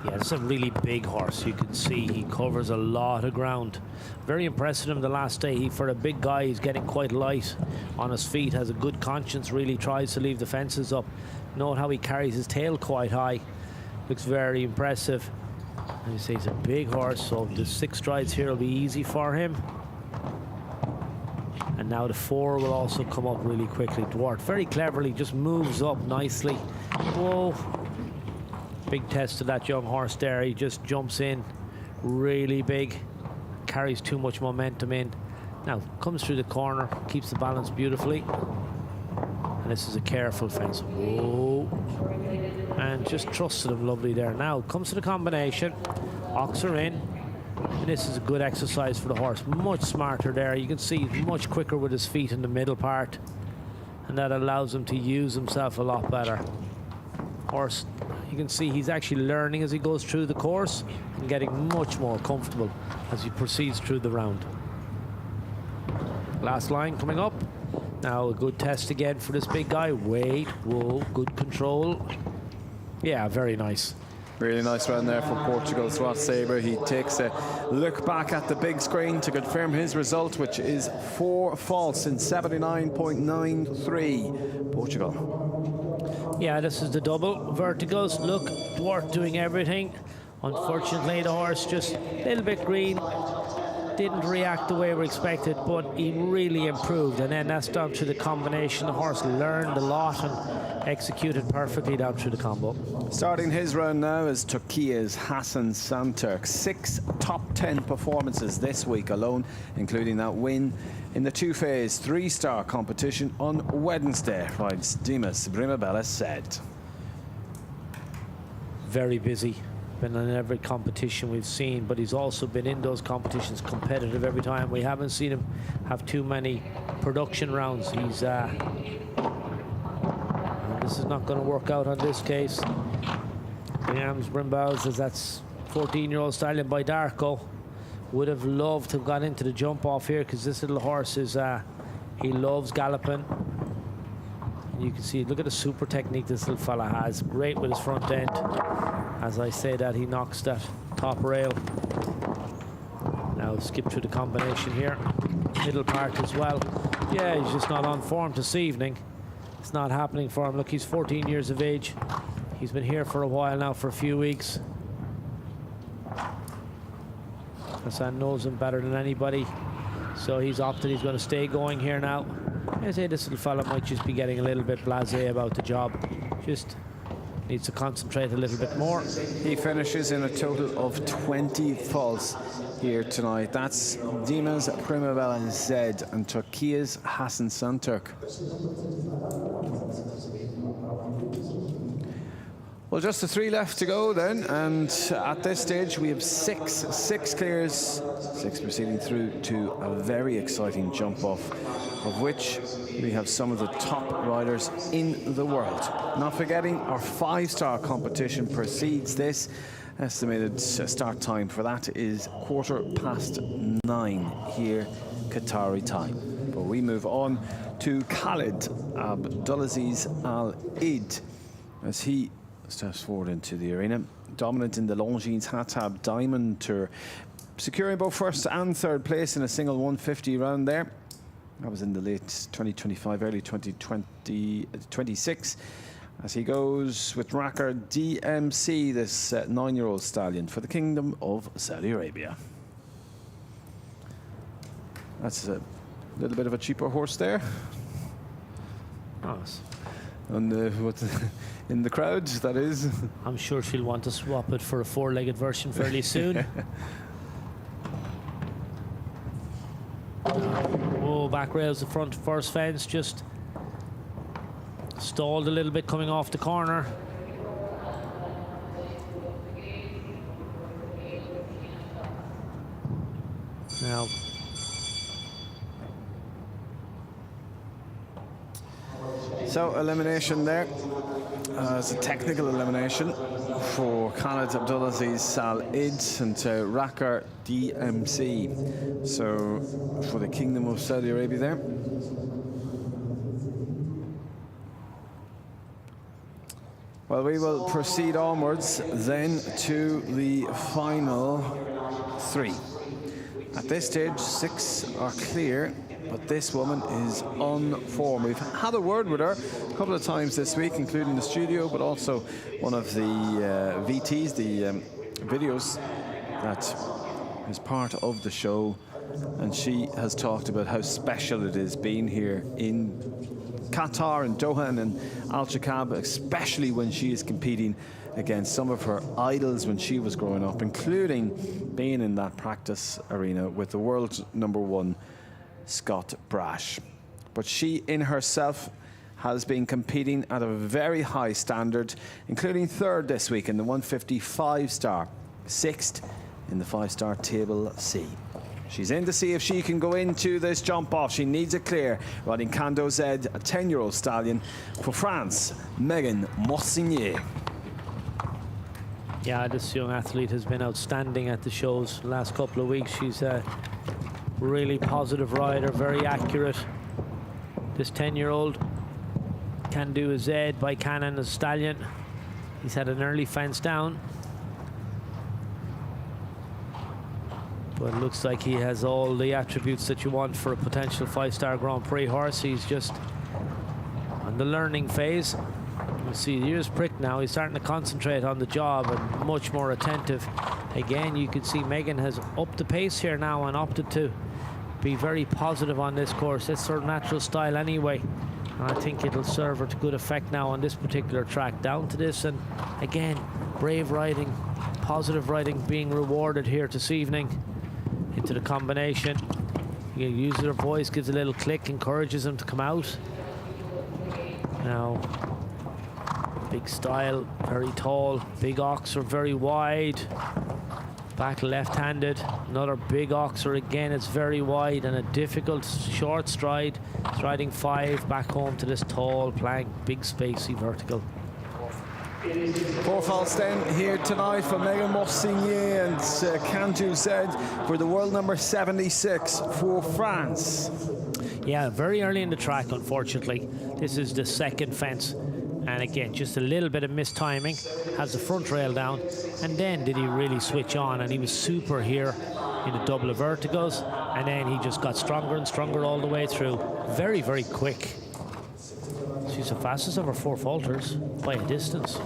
[SPEAKER 11] Yeah, it's a really big horse. You can see he covers a lot of ground. Very impressive him the last day. For a big guy, he's getting quite light on his feet, has a good conscience, really tries to leave the fences up. Note how he carries his tail quite high. Looks very impressive. And you say he's a big horse, so the 6 strides here will be easy for him. And now the 4 will also come up really quickly. Duart very cleverly just moves up nicely. Whoa. Big test to that young horse there. He just jumps in really big. Carries too much momentum in. Now comes through the corner, keeps the balance beautifully. And this is a careful fence. Whoa. And just trusted him lovely there. Now comes to the combination. Oxer in. And this is a good exercise for the horse. Much smarter there. You can see he's much quicker with his feet in the middle part. And that allows him to use himself a lot better. Horse, you can see he's actually learning as he goes through the course and getting much more comfortable as he proceeds through the round. Last line coming up. Now a good test again for this big guy. Wait, whoa, good control. Yeah, very nice.
[SPEAKER 14] Really nice run there for Portugal's Duat Zebra. He takes a look back at the big screen to confirm his result, which is 4 false in 79.93. Portugal.
[SPEAKER 11] Yeah, this is the double verticals. Look, Duart doing everything. Unfortunately, the horse just a little bit green. Didn't react the way we expected, but he really improved. And then that's down to the combination. The horse learned a lot and executed perfectly down through the combo.
[SPEAKER 14] Starting his run now is Turkey's Hassan Santurk. 6 top 10 performances this week alone, including that win in the 2-phase 3-star competition on Wednesday, rides Dimas Primepower said.
[SPEAKER 11] Very busy. Been in every competition we've seen, but he's also been in those competitions competitive every time. We haven't seen him have too many production rounds. He's this is not going to work out on this case. Dimas Primepower says that's 14-year-old stallion by Darko. Would have loved to have got into the jump off here because this little horse is he loves galloping. You can see, look at the super technique this little fella has. Great with his front end. As I say that, he knocks that top rail. Now skip through the combination here. Middle part as well. Yeah, he's just not on form this evening. It's not happening for him. Look, he's 14 years of age. He's been here for a while now, for a few weeks. Hassan knows him better than anybody. So he's opted, he's going to stay going here now. I say this little fella might just be getting a little bit blasé about the job. Just needs to concentrate a little bit more.
[SPEAKER 14] He finishes in a total of 20 false here tonight. That's Dimas Primepower Zed and Turkey's Hassan Santurk. Well, just the 3 left to go then, and at this stage we have six clears, 6 proceeding through to a very exciting jump off, of which we have some of the top riders in the world. Not forgetting our 5-star competition precedes this. Estimated start time for that is 9:15 here, Qatari time. But we move on to Khalid Abdulaziz Al Eid as he steps forward into the arena. Dominant in the Longines Hatab Diamond Tour, securing both first and third place in a single 150 round there. That was in the late 2025, early 2026. As he goes with Racker DMC, this 9-year-old stallion for the Kingdom of Saudi Arabia. That's a little bit of a cheaper horse there.
[SPEAKER 11] Nice.
[SPEAKER 14] And in the crowd, that is.
[SPEAKER 11] I'm sure she'll want to swap it for a 4-legged version fairly soon. Oh, back rails the front first fence, just stalled a little bit coming off the corner. Now
[SPEAKER 14] so elimination there. It's a technical elimination for Khalid Abdulaziz Al Eid and Racker DMC. So for the Kingdom of Saudi Arabia there. Well, we will proceed onwards then to the final 3. At this stage, 6 are clear, but this woman is on form. We've had a word with her a couple of times this week, including the studio, but also one of the VTs, the videos that is part of the show. And she has talked about how special it is being here in Qatar and Doha and in Alshaqab, especially when she is competing against some of her idols when she was growing up, including being in that practice arena with the world's #1 Scott Brash. But she in herself has been competing at a very high standard, including 3rd this week in the 155-star, 6th in the 5-star Table C. She's in to see if she can go into this jump off. She needs it clear. Riding Kando Z, a 10-year-old stallion for France, Megan Morsignier.
[SPEAKER 11] Yeah, this young athlete has been outstanding at the shows the last couple of weeks. She's a really positive rider, very accurate. This 10-year-old can do a Z by Cannon as stallion. He's had an early fence down, but it looks like he has all the attributes that you want for a potential 5-star Grand Prix horse. He's just on the learning phase. You see the ears pricked now. He's starting to concentrate on the job and much more attentive. Again, you can see Megan has upped the pace here now and opted to be very positive on this course. It's her natural style anyway, and I think it'll serve her to good effect now on this particular track. Down to this, and again, brave riding, positive riding being rewarded here this evening. Into the combination, you use her voice, gives a little click, encourages him to come out. Now, big style, very tall, big oxer, very wide. Back left-handed, another big oxer again, it's very wide and a difficult short stride. Striding 5 back home to this tall plank, big spacey vertical.
[SPEAKER 14] 4 false then here tonight for Megan Morsignier and Cantu Z for the world #76 for France.
[SPEAKER 11] Yeah, very early in the track, unfortunately. This is the 2nd fence. And again, just a little bit of mistiming, has the front rail down, and then did he really switch on, and he was super here in the double of verticals, and then he just got stronger and stronger all the way through. Very, very quick. She's the fastest of her 4 falters by a distance.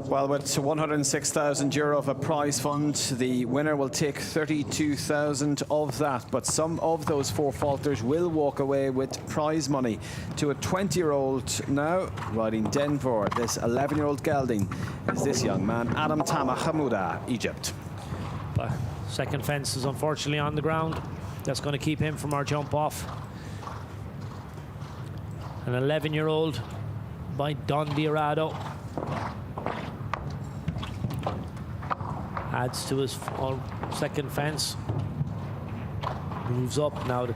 [SPEAKER 14] Well, with €106,000 of a prize fund, the winner will take 32,000 of that. But some of those 4 falters will walk away with prize money. To a 20-year-old now, riding Denver, this 11-year-old gelding is this young man, Adam Tama Hamouda, Egypt.
[SPEAKER 11] But 2nd fence is unfortunately on the ground. That's going to keep him from our jump off. An 11-year-old by Don Diarado. adds to his second fence. Moves up now. The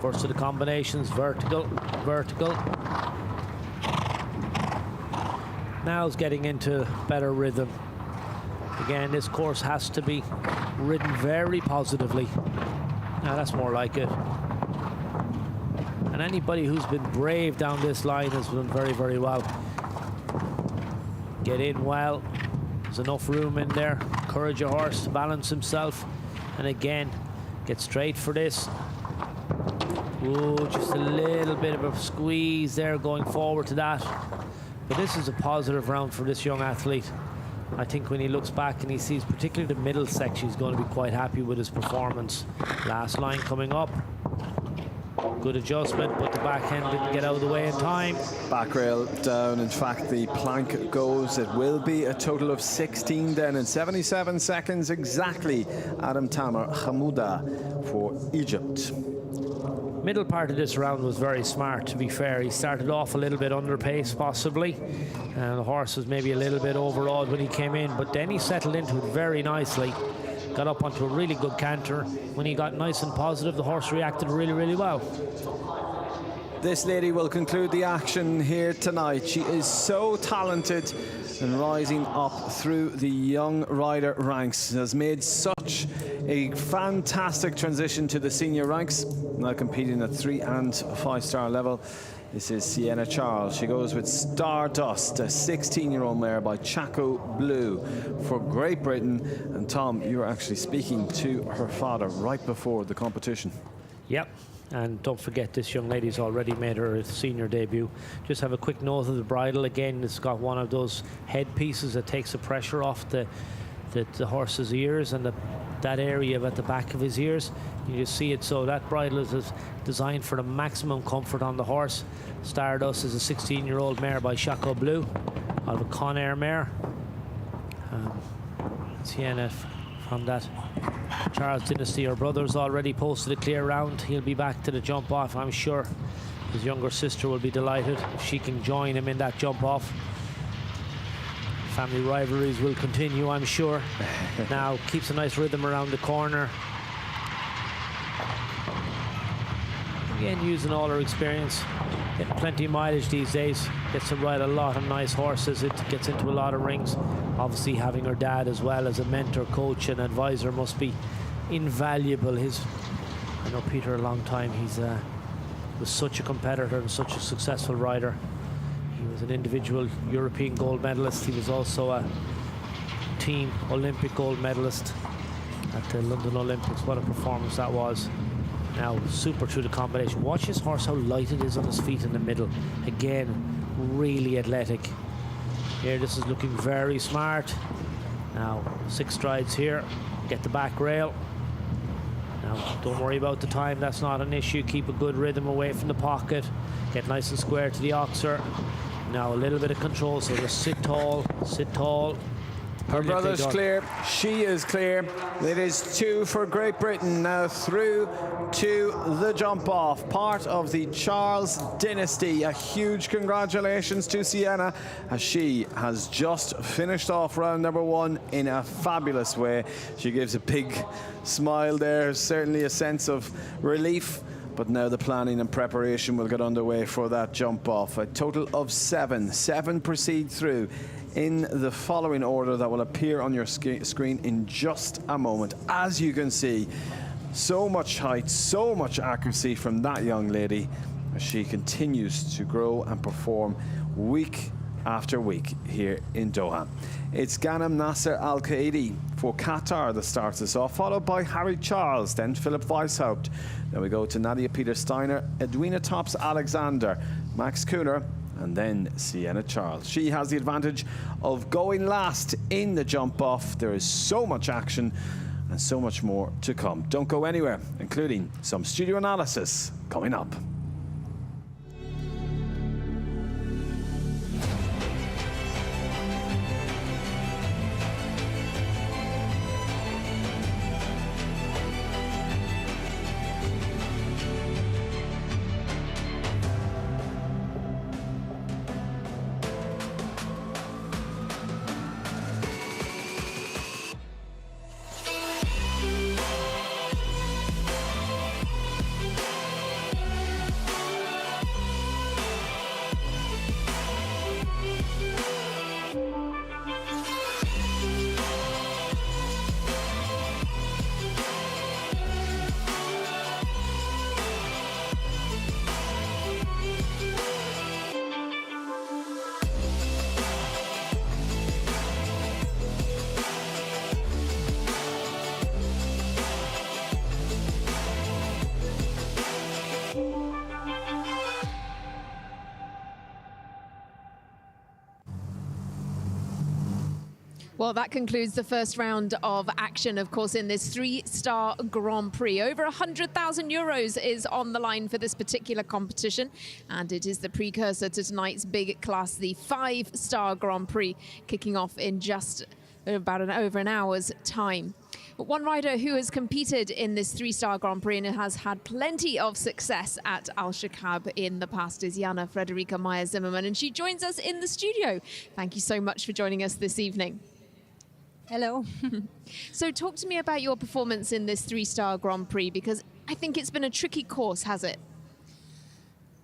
[SPEAKER 11] first of the combinations, vertical, vertical. Now he's getting into better rhythm. Again, this course has to be ridden very positively. Now that's more like it. And anybody who's been brave down this line has done very, very well. Get in well. There's enough room in there. Encourage your horse to balance himself. And again, get straight for this. Ooh, just a little bit of a squeeze there going forward to that. But this is a positive round for this young athlete. I think when he looks back and he sees particularly the middle section, he's going to be quite happy with his performance. Last line coming up. Good adjustment, but the back end didn't get out of the way in time.
[SPEAKER 14] Back rail down. In fact, the plank goes. It will be a total of 16 then in 77 seconds exactly. Adam Tamer Hamouda for Egypt.
[SPEAKER 11] Middle part of this round was very smart, to be fair. He started off a little bit under pace, possibly, and the horse was maybe a little bit overawed when he came in, but then he settled into it very nicely. Got up onto a really good canter. When he got nice and positive, the horse reacted really, really well.
[SPEAKER 14] This lady will conclude the action here tonight. She is so talented and rising up through the young rider ranks. Has made such a fantastic transition to the senior ranks, now competing at 3- and 5-star level. This is Sienna Charles. She goes with Stardust, a 16-year-old mare by Chaco Blue for Great Britain. And Tom, you were actually speaking to her father right before the competition.
[SPEAKER 11] Yep. And don't forget, this young lady's already made her senior debut. Just have a quick note of the bridle. Again, it's got one of those head pieces that takes the pressure off the horse's ears and that area at the back of his ears. You just see it. So that bridle is designed for the maximum comfort on the horse. Stardust is a 16-year-old mare by Chaco Blue, out of a Conair mare. Sienna from that Charles dynasty. Her brother's already posted a clear round. He'll be back to the jump off, I'm sure. His younger sister will be delighted if she can join him in that jump off. Family rivalries will continue, I'm sure. Now keeps a nice rhythm around the corner. Again, using all her experience. Getting plenty of mileage these days. Gets to ride a lot of nice horses. It gets into a lot of rings. Obviously having her dad as well as a mentor, coach and advisor must be invaluable. I know Peter a long time. He's was such a competitor and such a successful rider. He was an individual European gold medalist. He was also a team Olympic gold medalist at the London Olympics. What a performance that was. Now super through the combination. Watch his horse, how light it is on his feet in the middle. Again, really athletic. Here, this is looking very smart. Now 6 strides here. Get the back rail. Now don't worry about the time, that's not an issue. Keep a good rhythm away from the pocket. Get nice and square to the oxer. Now a little bit of control, so just sit tall, sit tall.
[SPEAKER 14] Her brother's clear, she is clear. It is 2 for Great Britain now through to the jump off. Part of the Charles dynasty. A huge congratulations to Sienna as she has just finished off round number 1 in a fabulous way. She gives a big smile there, certainly a sense of relief. But now the planning and preparation will get underway for that jump off. A total of 7. 7 proceed through in the following order that will appear on your screen in just a moment. As you can see, so much height, so much accuracy from that young lady as she continues to grow and perform week after week here in Doha. It's Ghanem Nasser Al-Qaedi for Qatar that starts us off, followed by Harry Charles, then Philip Weishaupt. Then we go to Nadia Peter-Steiner, Edwina Tops-Alexander, Max Kuhner, and then Sienna Charles. She has the advantage of going last in the jump off. There is so much action and so much more to come. Don't go anywhere, including some studio analysis coming up.
[SPEAKER 8] Well, that concludes the first round of action, of course, in this 3-star Grand Prix. Over €100,000 is on the line for this particular competition, and it is the precursor to tonight's big class, the 5-star Grand Prix, kicking off in just about over an hour's time. But one rider who has competed in this 3-star Grand Prix and has had plenty of success at Alshaqab in the past is Jana Frederica Meyer-Zimmermann, and she joins us in the studio. Thank you so much for joining us this evening.
[SPEAKER 16] Hello.
[SPEAKER 8] So talk to me about your performance in this 3-star Grand Prix, because I think it's been a tricky course, has it?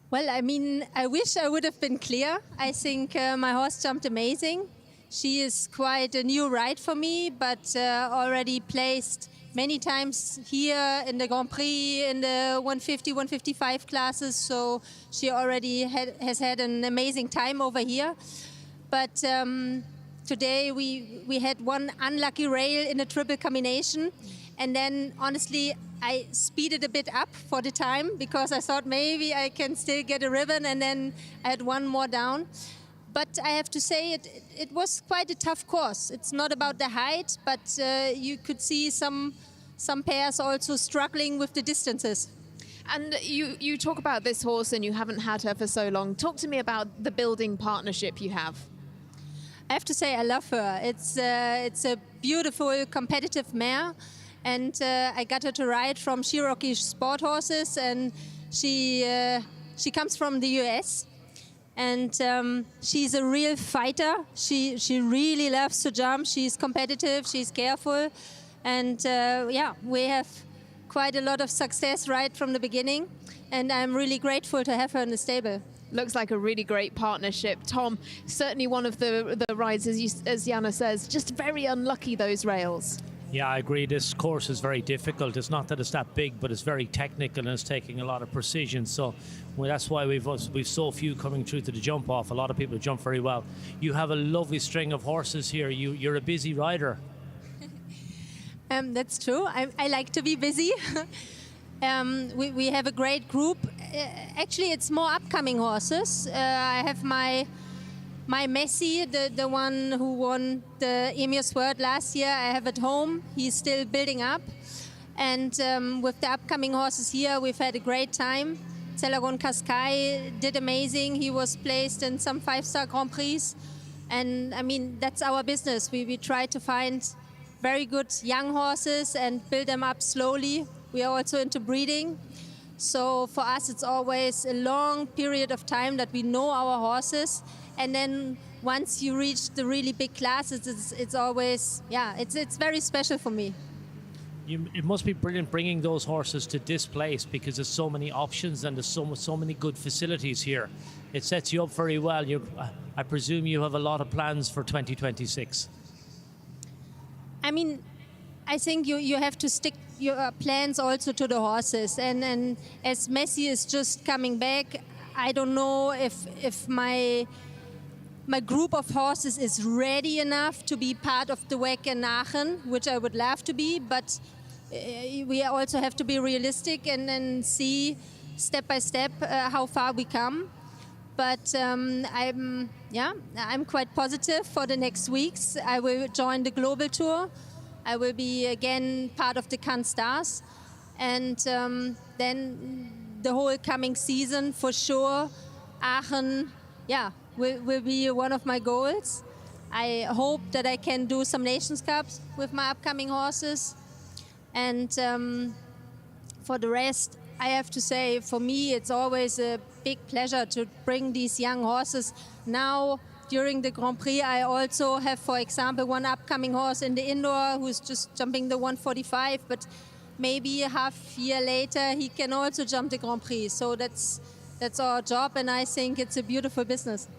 [SPEAKER 16] Well, I mean, I wish I would have been clear. I think my horse jumped amazing. She is quite a new ride for me, but already placed many times here in the Grand Prix in the 150, 155 classes. So she already has had an amazing time over here. But today we had one unlucky rail in a triple combination, and then honestly I speeded a bit up for the time because I thought maybe I can still get a ribbon, and then I had one more down. But I have to say it was quite a tough course. It's not about the height, but you could see some pairs also struggling with the distances.
[SPEAKER 8] And you talk about this horse and you haven't had her for so long. Talk to me about the building partnership you have.
[SPEAKER 16] I have to say I love her. It's a beautiful, competitive mare, and I got her to ride from Cherokee Sport Horses, and she comes from the US, and she's a real fighter. She really loves to jump. She's competitive. She's careful, and yeah, we have quite a lot of success right from the beginning, and I'm really grateful to have her in the stable.
[SPEAKER 8] Looks like a really great partnership. Tom, certainly one of the rides, as Jana says, just very unlucky, those rails.
[SPEAKER 11] Yeah, I agree. This course is very difficult. It's not that it's that big, but it's very technical and it's taking a lot of precision. So that's why we've so few coming through to the jump off. A lot of people jump very well. You have a lovely string of horses here. You're a busy rider.
[SPEAKER 16] That's true. I like to be busy. We have a great group. Actually, it's more upcoming horses. I have my Messi, the one who won the Emir Sword last year, I have at home. He's still building up. And with the upcoming horses here, we've had a great time. Celagon Cascais did amazing. He was placed in some 5-star Grand Prix. And I mean, that's our business. We try to find very good young horses and build them up slowly. We are also into breeding. So for us, it's always a long period of time that we know our horses. And then once you reach the really big classes, it's always, yeah, it's very special for me.
[SPEAKER 11] It must be brilliant bringing those horses to this place, because there's so many options and there's so many good facilities here. It sets you up very well. I presume you have a lot of plans for 2026.
[SPEAKER 16] I mean, I think you have to stick your plans also to the horses. And as Messi is just coming back, I don't know if my group of horses is ready enough to be part of the WEC in Aachen, which I would love to be, but we also have to be realistic and then see step by step how far we come. But I'm quite positive for the next weeks. I will join the global tour. I will be again part of the Cannes Stars, and then the whole coming season for sure. Aachen, will be one of my goals. I hope that I can do some Nations Cups with my upcoming horses, and for the rest, I have to say, for me, it's always a big pleasure to bring these young horses. Now, during the Grand Prix, I also have, for example, one upcoming horse in the indoor who's just jumping the 145, but maybe a half year later, he can also jump the Grand Prix. So that's our job, and I think it's a beautiful business.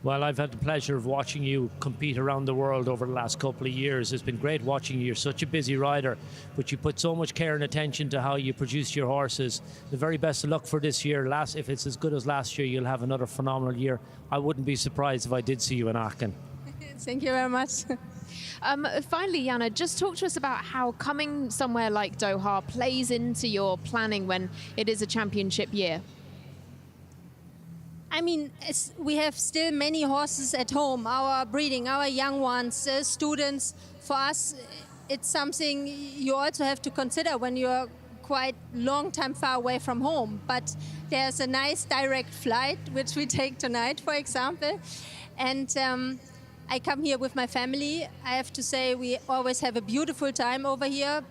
[SPEAKER 11] Well, I've had the pleasure of watching you compete around the world over the last couple of years. It's been great watching you. You're such a busy rider, but you put so much care and attention to how you produce your horses. The very best of luck for this year. If it's as good as last year, you'll have another phenomenal year. I wouldn't be surprised if I did see you in Aachen.
[SPEAKER 16] Thank you very much.
[SPEAKER 8] Finally, Jana, just talk to us about how coming somewhere like Doha plays into your planning when it is a championship year.
[SPEAKER 16] I mean, we have still many horses at home, our breeding, our young ones, students. For us, it's something you also have to consider when you're quite long time far away from home. But there's a nice direct flight, which we take tonight, for example. And I come here with my family. I have to say we always have a beautiful time over here.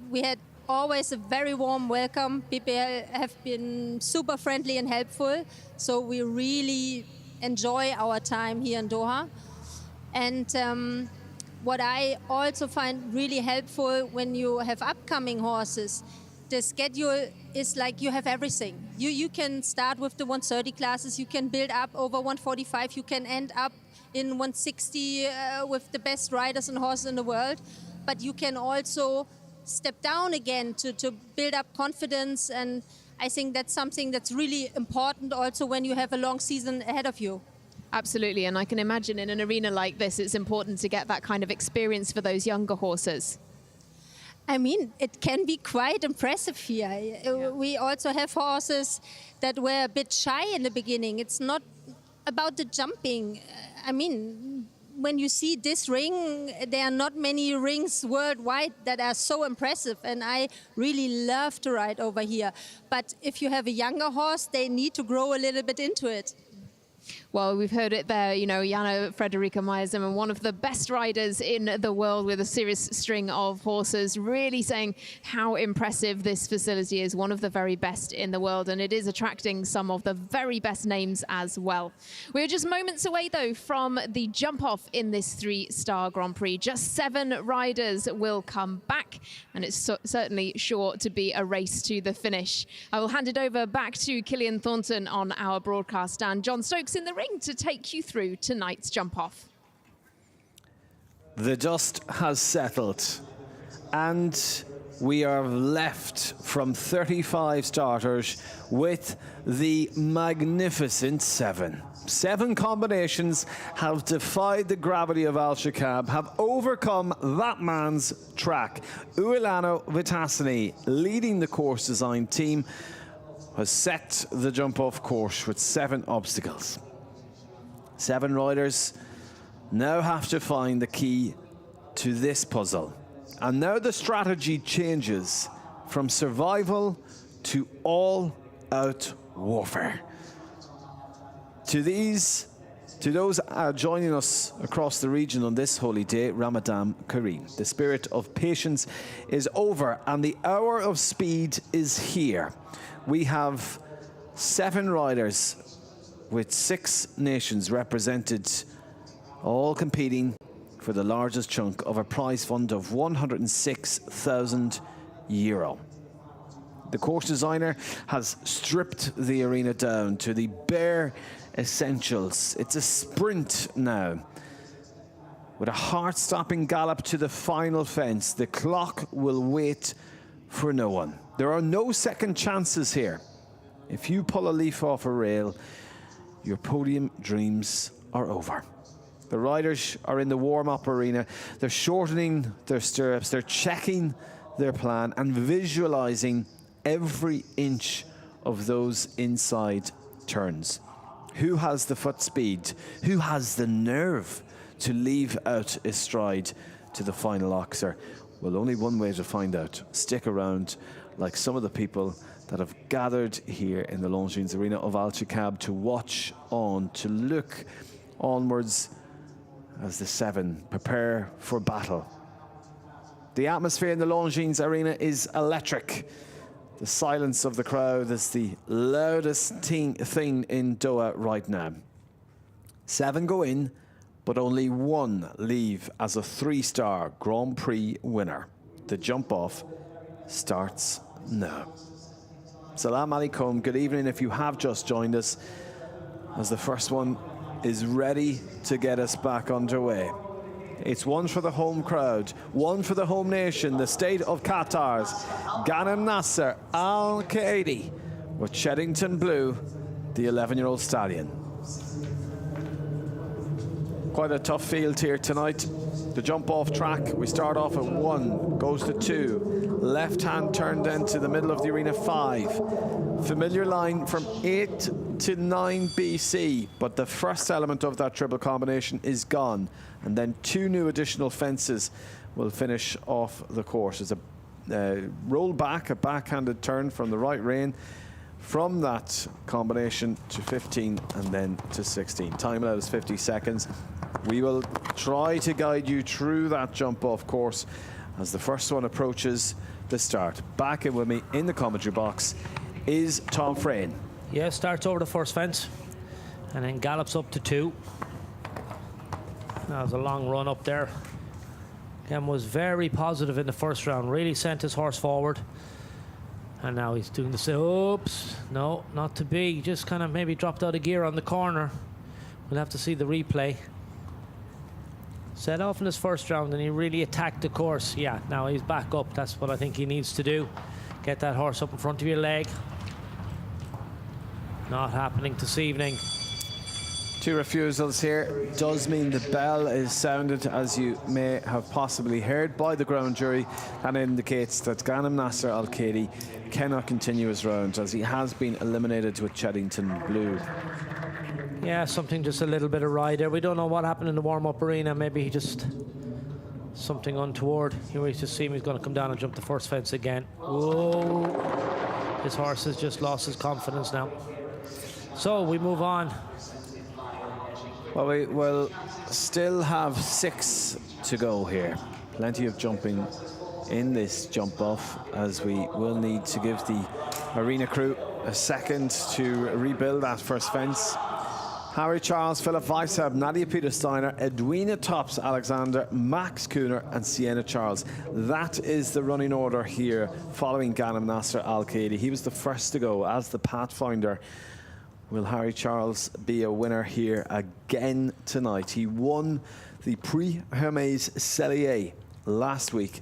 [SPEAKER 16] We had always a very warm welcome. People have been super friendly and helpful. So we really enjoy our time here in Doha. And what I also find really helpful when you have upcoming horses, the schedule is like you have everything. You can start with the 130 classes, you can build up over 145, you can end up in 160 with the best riders and horses in the world. But you can also step down again to build up confidence, and I think that's something that's really important also when you have a long season ahead of you.
[SPEAKER 8] Absolutely, and I can imagine in an arena like this it's important to get that kind of experience for those younger horses.
[SPEAKER 16] I mean, it can be quite impressive here. Yeah. We also have horses that were a bit shy in the beginning. It's not about the jumping. I mean, when you see this ring, there are not many rings worldwide that are so impressive, and I really love to ride over here. But if you have a younger horse, they need to grow a little bit into it.
[SPEAKER 8] Well, we've heard it there, you know, Jana Frederica Meyersman, one of the best riders in the world with a serious string of horses, really saying how impressive this facility is, one of the very best in the world, and it is attracting some of the very best names as well. We're just moments away, though, from the jump-off in this three-star Grand Prix. Just 7 riders will come back, and it's certainly sure to be a race to the finish. I will hand it over back to Killian Thornton on our broadcast, and John Stokes in the ring to take you through tonight's jump-off.
[SPEAKER 14] The dust has settled, and we are left from 35 starters with the magnificent 7. 7 combinations have defied the gravity of Alshaqab, have overcome that man's track. Uilano Vitasani, leading the course design team, has set the jump-off course with 7 obstacles. 7 riders now have to find the key to this puzzle. And now the strategy changes from survival to all-out warfare. To those joining us across the region on this holy day, Ramadan Kareem. The spirit of patience is over and the hour of speed is here. We have 7 riders with 6 nations represented, all competing for the largest chunk of a prize fund of €106,000. The course designer has stripped the arena down to the bare essentials. It's a sprint now. With a heart-stopping gallop to the final fence, the clock will wait for no one. There are no second chances here. If you pull a leaf off a rail, your podium dreams are over. The riders are in the warm-up arena. They're shortening their stirrups. They're checking their plan and visualizing every inch of those inside turns. Who has the foot speed? Who has the nerve to leave out a stride to the final oxer? Well, only one way to find out. Stick around, like some of the people that have gathered here in the Longines arena of Alshaqab to watch on, to look onwards as the 7 prepare for battle. The atmosphere in the Longines arena is electric. The silence of the crowd is the loudest thing in Doha right now. 7 go in, but only 1 leave as a 3-star Grand Prix winner. The jump-off starts now. Salam alaikum, good evening if you have just joined us, as the first one is ready to get us back underway. It's one for the home crowd, one for the home nation, the state of Qatar's Ghanem Nasser Al Qaedi, with Cheddington Blue, the 11-year-old stallion. Quite a tough field here tonight. The jump off track, we start off at 1, goes to 2, left hand turn then to the middle of the arena 5, Familiar line from 8 to 9 BC, but the first element of that triple combination is gone. And then 2 new additional fences will finish off the course. It's a roll back, a backhanded turn from the right rein, from that combination to 15 and then to 16. Time allowed is 50 seconds. We will try to guide you through that jump off course as the first one approaches the start. Back in with me in the commentary box is Tom Frayne.
[SPEAKER 11] Yeah, starts over the first fence and then gallops up to 2. That was a long run up there. Ken was very positive in the first round, really sent his horse forward. And now he's doing the same. Oops, no, not to be. Just kind of maybe dropped out of gear on the corner. We'll have to see the replay. Set off in his first round and he really attacked the course. Yeah, now he's back up. That's what I think he needs to do. Get that horse up in front of your leg. Not happening this evening.
[SPEAKER 14] 2 refusals here does mean the bell is sounded, as you may have possibly heard by the ground jury, and indicates that Ghanem Nasser Al-Khairi cannot continue his round as he has been eliminated with Cheddington Blue.
[SPEAKER 11] Yeah, something just a little bit of ride there. We don't know what happened in the warm-up arena. Maybe he just something untoward. Here we just see him. He's going to come down and jump the first fence again. Whoa! His horse has just lost his confidence now. So we move on.
[SPEAKER 14] Well, we will still have 6 to go here. Plenty of jumping in this jump off, as we will need to give the arena crew a second to rebuild that first fence. Harry Charles, Philip Weishaupt, Nadia Peter-Steiner, Edwina Tops Alexander, Max Kuhner and Sienna Charles. That is the running order here following Ghanem Nasser Al-Khairi. He was the first to go as the Pathfinder. Will Harry Charles be a winner here again tonight? He won the Prix Hermès Cellier last week.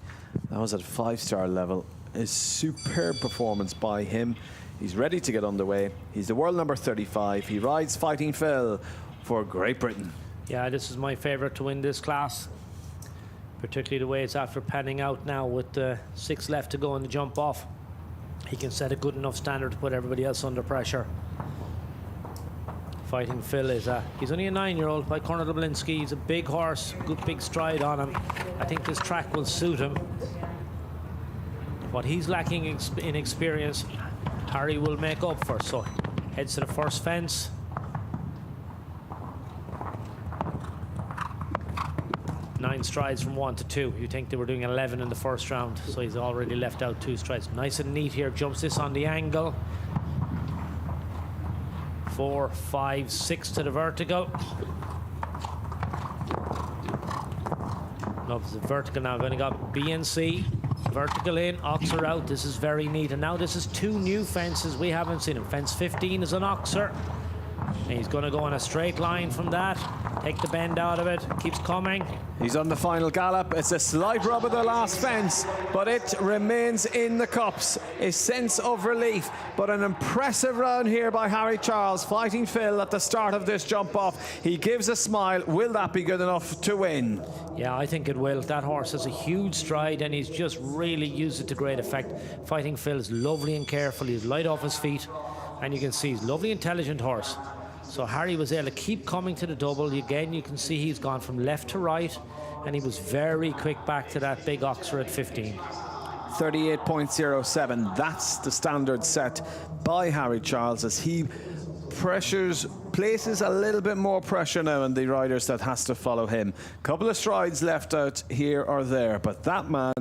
[SPEAKER 14] That was at 5-star level. A superb performance by him. He's ready to get underway. He's the world number 35. He rides Fighting Phil for Great Britain.
[SPEAKER 11] Yeah, this is my favourite to win this class, particularly the way it's after panning out now with 6 left to go in the jump off. He can set a good enough standard to put everybody else under pressure. Fighting Phil is he's only a 9-year-old by Conor Dublinski. He's a big horse, good big stride on him. I think this track will suit him. What he's lacking in experience, Harry will make up for. So heads to the first fence. Nine strides from 1 to 2. You think they were doing 11 in the first round, so he's already left out 2 strides. Nice and neat here. Jumps this on the angle. 4, 5, 6 to the vertical. No, it's the vertical now. I've only got B and C. Vertical in, oxer out. This is very neat. And now this is 2 new fences. We haven't seen him. Fence 15 is an oxer. And he's going to go on a straight line from that. Take the bend out of it. Keeps coming.
[SPEAKER 14] He's on the final gallop. It's a slight rub of the last fence, but it remains in the cups. A sense of relief, but an impressive round here by Harry Charles. Fighting Phil at the start of this jump off. He gives a smile. Will that be good enough to win?
[SPEAKER 11] Yeah, I think it will. That horse has a huge stride and he's just really used it to great effect. Fighting Phil is lovely and careful. He's light off his feet, and you can see he's a lovely, intelligent horse. So Harry was able to keep coming to the double. Again, you can see he's gone from left to right, and he was very quick back to that big oxer at 15.
[SPEAKER 14] 38.07. That's the standard set by Harry Charles as he places a little bit more pressure now on the riders that has to follow him. Couple of strides left out here or there, but that man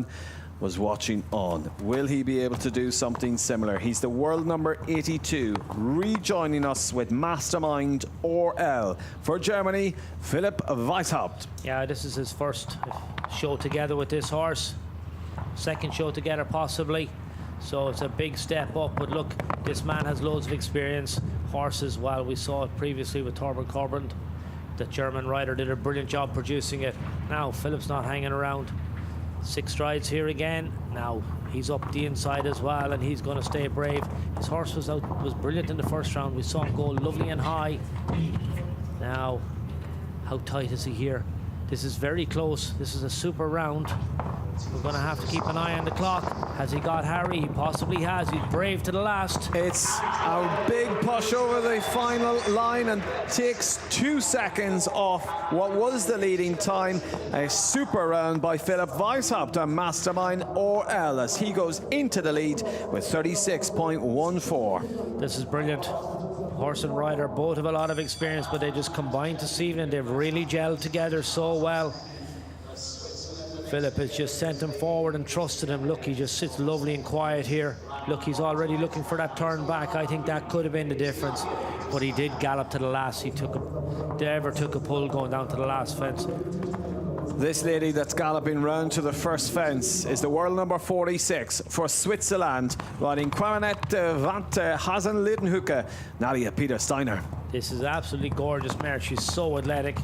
[SPEAKER 14] was watching on. Will he be able to do something similar? He's the world number 82, rejoining us with Mastermind ORL. For Germany, Philip Weishaupt.
[SPEAKER 11] Yeah, this is his first show together with this horse. Second show together, possibly. So it's a big step up. But look, this man has loads of experience. Horses, well, we saw it previously with Torben Corbin. The German rider did a brilliant job producing it. Now, Philip's not hanging around. 6 strides here again. Now he's up the inside as well, and he's going to stay brave. His horse was brilliant in the first round. We saw him go lovely and high. Now, how tight is he here? This is very close. This is a super round. We're going to have to keep an eye on the clock. Has he got Harry? He possibly has. He's brave to the last.
[SPEAKER 14] It's a big push over the final line and takes 2 seconds off what was the leading time. A super round by Philip Weishaupt, Mastermind ORL, as he goes into the lead with 36.14.
[SPEAKER 11] This is brilliant. Horse and rider both have a lot of experience, but they just combined this evening. They've really gelled together so well. Philip has just sent him forward and trusted him. Look, he just sits lovely and quiet here. Look, he's already looking for that turn back. I think that could have been the difference, but he did gallop to the last. He took a pull going down to the last fence.
[SPEAKER 14] This lady that's galloping round to the first fence is the world number 46 for Switzerland, riding Quaranet Vante Hazen Lidenhuke, Nadia Peter Steiner.
[SPEAKER 11] This is absolutely gorgeous mare. She's so athletic.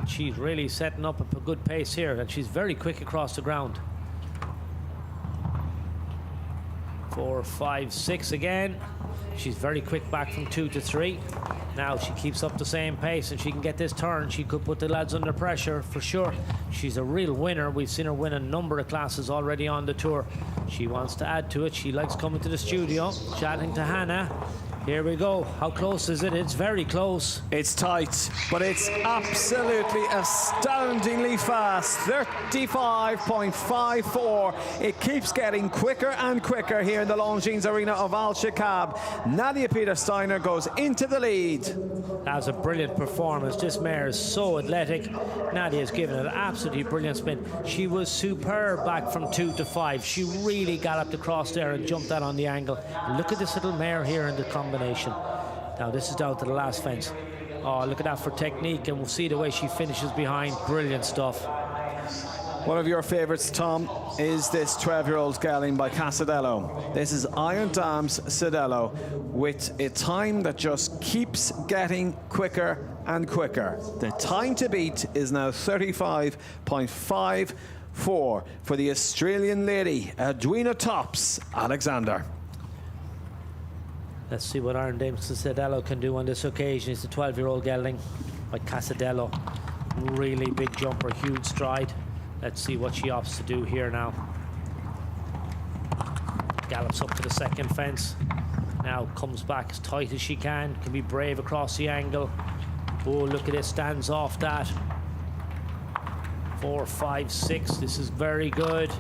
[SPEAKER 11] She's really setting up a good pace here, and she's very quick across the ground. 4, 5, 6 again. She's very quick back from 2 to 3. Now she keeps up the same pace and she can get this turn. She could put the lads under pressure for sure. She's a real winner. We've seen her win a number of classes already on the tour. She wants to add to it. She likes coming to the studio, chatting to Hannah. Here we go. How close is it? It's very close.
[SPEAKER 14] It's tight, but it's absolutely astoundingly fast. 35.54. It keeps getting quicker and quicker here in the Longines arena of Alshaqab. Nadia Peter Steiner goes into the lead.
[SPEAKER 11] That's a brilliant performance. This mare is so athletic. Nadia's given it an absolutely brilliant spin. She was superb back from 2 to 5. She really galloped across there and jumped out on the angle. And look at this little mare here in the combination. Now this is down to the last fence. Oh, look at that for technique, and we'll see the way she finishes behind. Brilliant stuff.
[SPEAKER 14] One of your favourites, Tom, is this 12-year-old gelding by Casadello. This is Iron Dam's Casadello with a time that just keeps getting quicker and quicker. The time to beat is now 35.54 for the Australian lady, Edwina Tops Alexander.
[SPEAKER 11] Let's see what Iron Dame Casadello can do on this occasion. It's the 12-year-old gelding by Casadello. Really big jumper, huge stride. Let's see what she opts to do here now. Gallops up to the second fence. Now comes back as tight as she can be brave across the angle. Oh, look at it, stands off that. 4, 5, 6, this is very good.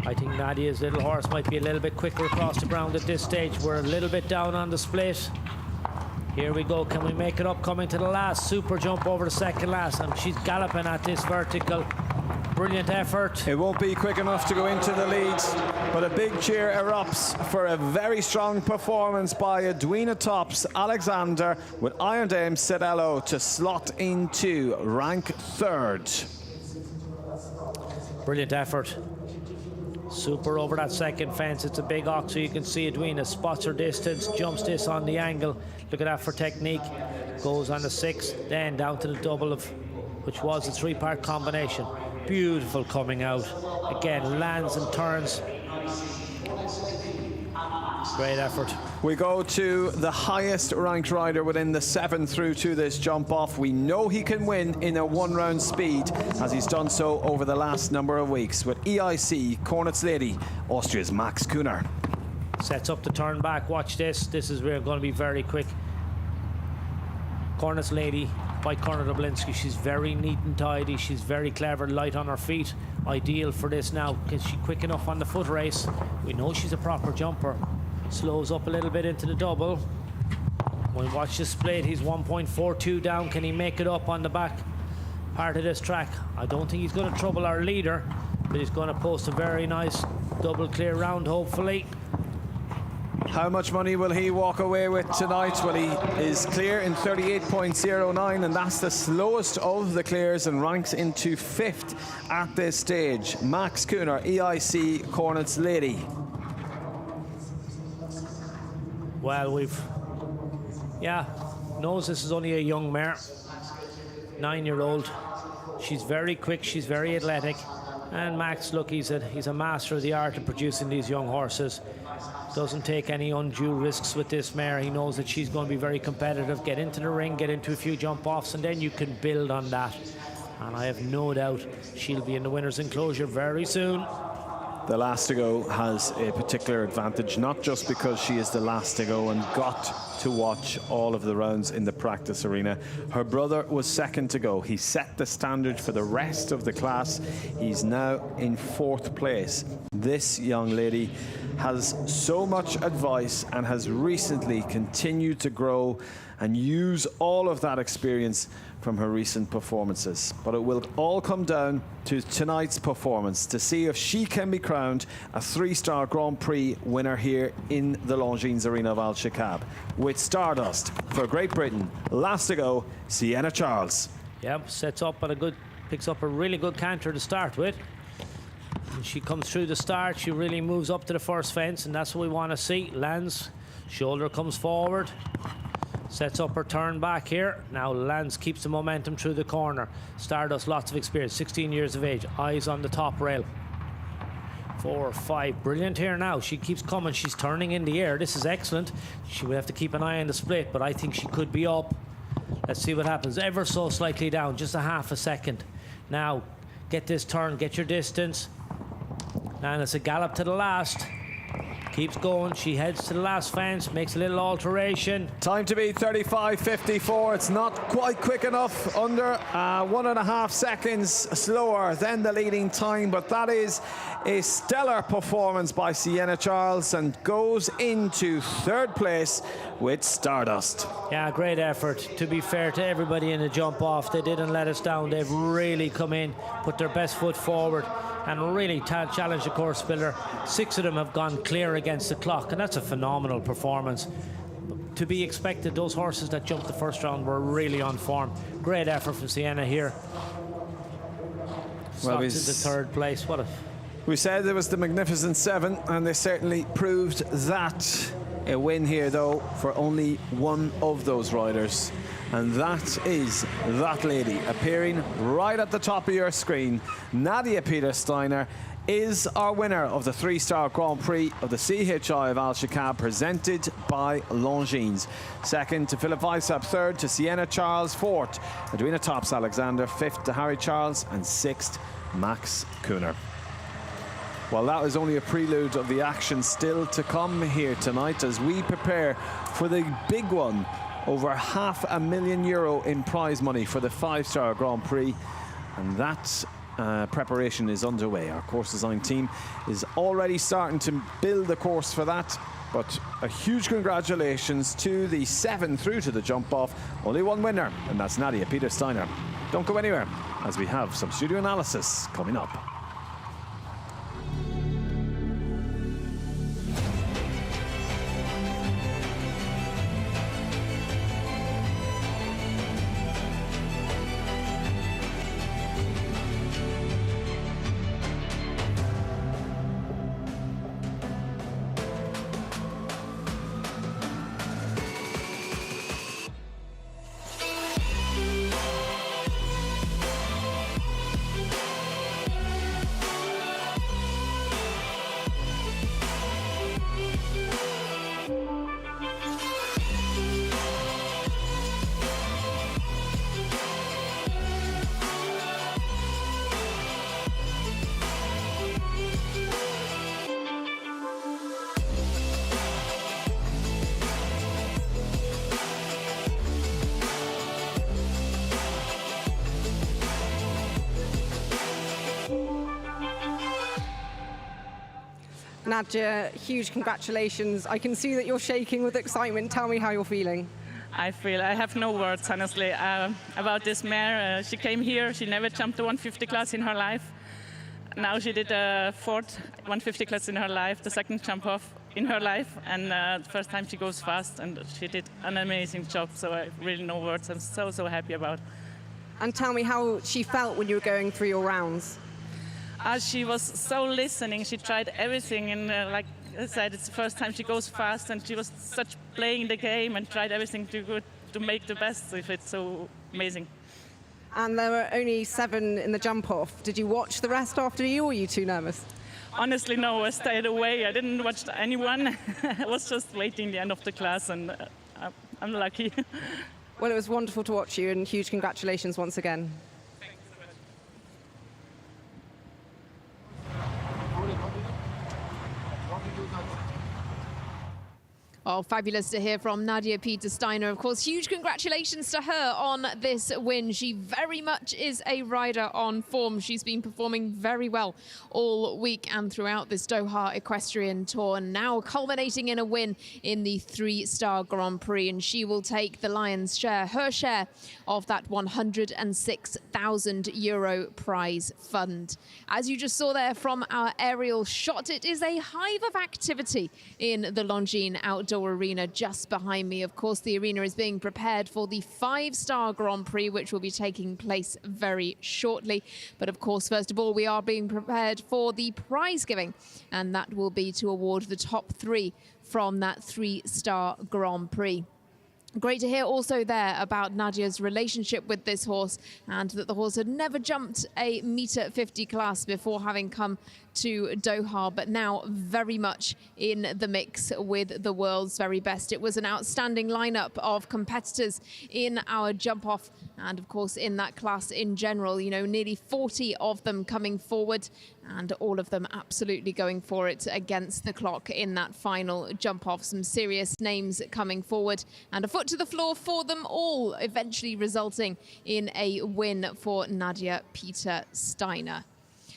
[SPEAKER 11] I think Nadia's little horse might be a little bit quicker across the ground at this stage. We're a little bit down on the split. Here we go, can we make it up coming to the last? Super jump over the second last, and she's galloping at this vertical. Brilliant effort.
[SPEAKER 14] It won't be quick enough to go into the lead, but a big cheer erupts for a very strong performance by Edwina Tops Alexander, with Iron Dame Casadello to slot into rank 3rd.
[SPEAKER 11] Brilliant effort. Super over that second fence. It's a big ox, so you can see Edwina spots her distance, jumps this on the angle. Look at that for technique. Goes on the 6, then down to the double of, which was a 3-part combination. Beautiful coming out. Again, lands and turns. Great effort.
[SPEAKER 14] We go to the highest ranked rider within the 7 through to this jump off. We know he can win in a 1-round speed, as he's done so over the last number of weeks with EIC Cornet's Lady, Austria's Max Kuhner.
[SPEAKER 11] Sets up the turn back. Watch this. This is where it's going to be very quick. Cornet's Lady by Corner Dublinski. She's very neat and tidy. She's very clever, light on her feet. Ideal for this now. Is she quick enough on the foot race? We know she's a proper jumper. Slows up a little bit into the double. When we watch the split, he's 1.42 down. Can he make it up on the back part of this track? I don't think he's going to trouble our leader, but he's going to post a very nice double clear round, hopefully.
[SPEAKER 14] How much money will he walk away with tonight? Well, he is clear in 38.09, and that's the slowest of the clears, and ranks into 5th at this stage. Max Kuhner, EIC Cornet's Lady.
[SPEAKER 11] Well, knows this is only a young mare, 9-year-old. She's very quick, she's very athletic, And Max, look, he's a master of the art of producing these young horses. Doesn't take any undue risks with this mare. He knows that she's going to be very competitive. Get into the ring, get into a few jump-offs, and then you can build on that. And I have no doubt she'll be in the winner's enclosure very soon.
[SPEAKER 14] The last to go has a particular advantage, not just because she is the last to go and got to watch all of the rounds in the practice arena. Her brother was second to go. He set the standard for the rest of the class. He's now in 4th place. This young lady has so much advice and has recently continued to grow and use all of that experience from her recent performances. But it will all come down to tonight's performance to see if she can be crowned a 3-star Grand Prix winner here in the Longines Arena of Alshaqab. With Stardust for Great Britain, last to go, Sienna Charles.
[SPEAKER 11] Yep, sets up on picks up a really good canter to start with. And she comes through the start, she really moves up to the first fence, and that's what we want to see. Lands, shoulder comes forward. Sets up her turn back here. Now Lance keeps the momentum through the corner. Stardust, lots of experience, 16 years of age. Eyes on the top rail. 4, 5, brilliant here now. She keeps coming, she's turning in the air. This is excellent. She would have to keep an eye on the split, but I think she could be up. Let's see what happens. Ever so slightly down, just a half a second. Now, get this turn, get your distance. And it's a gallop to the last. Keeps going, she heads to the last fence, makes a little alteration.
[SPEAKER 14] Time to beat 35.54. It's not quite quick enough, under 1.5 seconds slower than the leading time, but that is a stellar performance by Sienna Charles and goes into 3rd place with Stardust.
[SPEAKER 11] Yeah, great effort. To be fair to everybody in the jump off, they didn't let us down. They've really come in, put their best foot forward, and really challenged the course builder. 6 of them have gone clear against the clock, and that's a phenomenal performance. To be expected, those horses that jumped the first round were really on form. Great effort from Sienna here. Well, to the 3rd place.
[SPEAKER 14] We said there was the Magnificent 7, and they certainly proved that. A win here, though, for only one of those riders. And that is that lady appearing right at the top of your screen. Nadia Peter-Steiner is our winner of the 3-star Grand Prix of the CHI of Alshaqab, presented by Longines. 2nd to Philip Weissab, 3rd to Sienna Charles, 4th Edwina Tops-Alexander, 5th to Harry Charles, and 6th Max Kuhner. Well, that was only a prelude of the action still to come here tonight as we prepare for the big one. Over €500,000 in prize money for the 5-star Grand Prix, and that preparation is underway. Our course design team is already starting to build the course for that, but a huge congratulations to the 7 through to the jump off. Only one winner, and that's Nadia Peter-Steiner. Don't go anywhere, as we have some studio analysis coming up.
[SPEAKER 17] Nadia, huge congratulations. I can see that you're shaking with excitement. Tell me how you're feeling.
[SPEAKER 18] I have no words, honestly, about this mare. She came here, she never jumped the 150 class in her life. Now she did a 4th 150 class in her life, the 2nd jump off in her life, and the first time she goes fast, and she did an amazing job, so I really no words. I'm so happy about.
[SPEAKER 17] And tell me how she felt when you were going through your rounds.
[SPEAKER 18] She was so listening, she tried everything, and like I said, it's the first time she goes fast, and she was such playing the game and tried everything to make the best of it. So amazing.
[SPEAKER 17] and there were only 7 in the jump-off. Did you watch the rest after you, or were you too nervous?
[SPEAKER 18] Honestly, no, I stayed away. I didn't watch anyone. I was just waiting the end of the class, and I'm lucky.
[SPEAKER 17] Well, it was wonderful to watch you, and huge congratulations once again.
[SPEAKER 8] Oh, fabulous to hear from Nadia Peter-Steiner. Of course, huge congratulations to her on this win. She very much is a rider on form. She's been performing very well all week and throughout this Doha Equestrian Tour, now culminating in a win in the 3-star Grand Prix. And she will take the lion's share, her share of that €106,000 prize fund. As you just saw there from our aerial shot, it is a hive of activity in the Longines outdoor arena just behind me. Of course, the arena is being prepared for the 5-star Grand Prix, which will be taking place very shortly. But of course, first of all, we are being prepared for the prize giving, and that will be to award the top 3 from that 3-star Grand Prix. Great to hear also there about Nadia's relationship with this horse, and that the horse had never jumped a metre 50 class before having come to Doha, but now very much in the mix with the world's very best. It was an outstanding lineup of competitors in our jump off, and of course in that class in general, you know, nearly 40 of them coming forward, and all of them absolutely going for it against the clock in that final jump off. Some serious names coming forward, and a foot to the floor for them all, eventually resulting in a win for Nadia Peter-Steiner.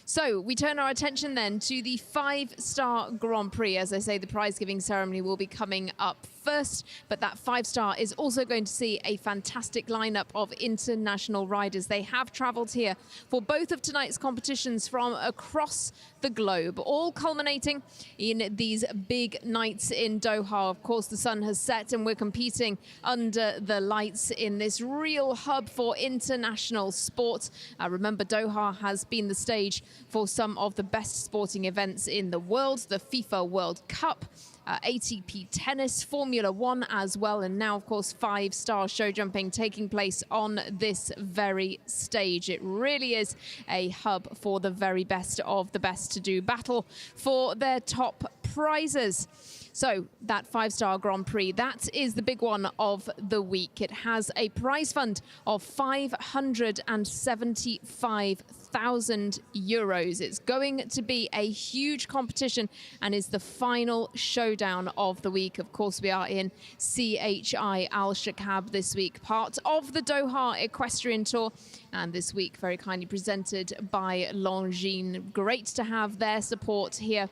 [SPEAKER 8] So we turn our attention then to the 5-star Grand Prix. As I say, the prize giving ceremony will be coming up first, but that 5-star is also going to see a fantastic lineup of international riders. They have traveled here for both of tonight's competitions from across the globe, all culminating in these big nights in Doha. Of course, the sun has set and we're competing under the lights in this real hub for international sport. Remember, Doha has been the stage for some of the best sporting events in the world, the FIFA World Cup, ATP tennis, Formula One as well, and now, of course, 5-star show jumping taking place on this very stage. It really is a hub for the very best of the best to do battle for their top prizes. So that 5-star Grand Prix, that is the big one of the week. It has a prize fund of €575,000. It's going to be a huge competition and is the final showdown of the week. Of course, we are in CSI Alshaqab this week, part of the Doha Equestrian Tour, and this week very kindly presented by Longines. Great to have their support here.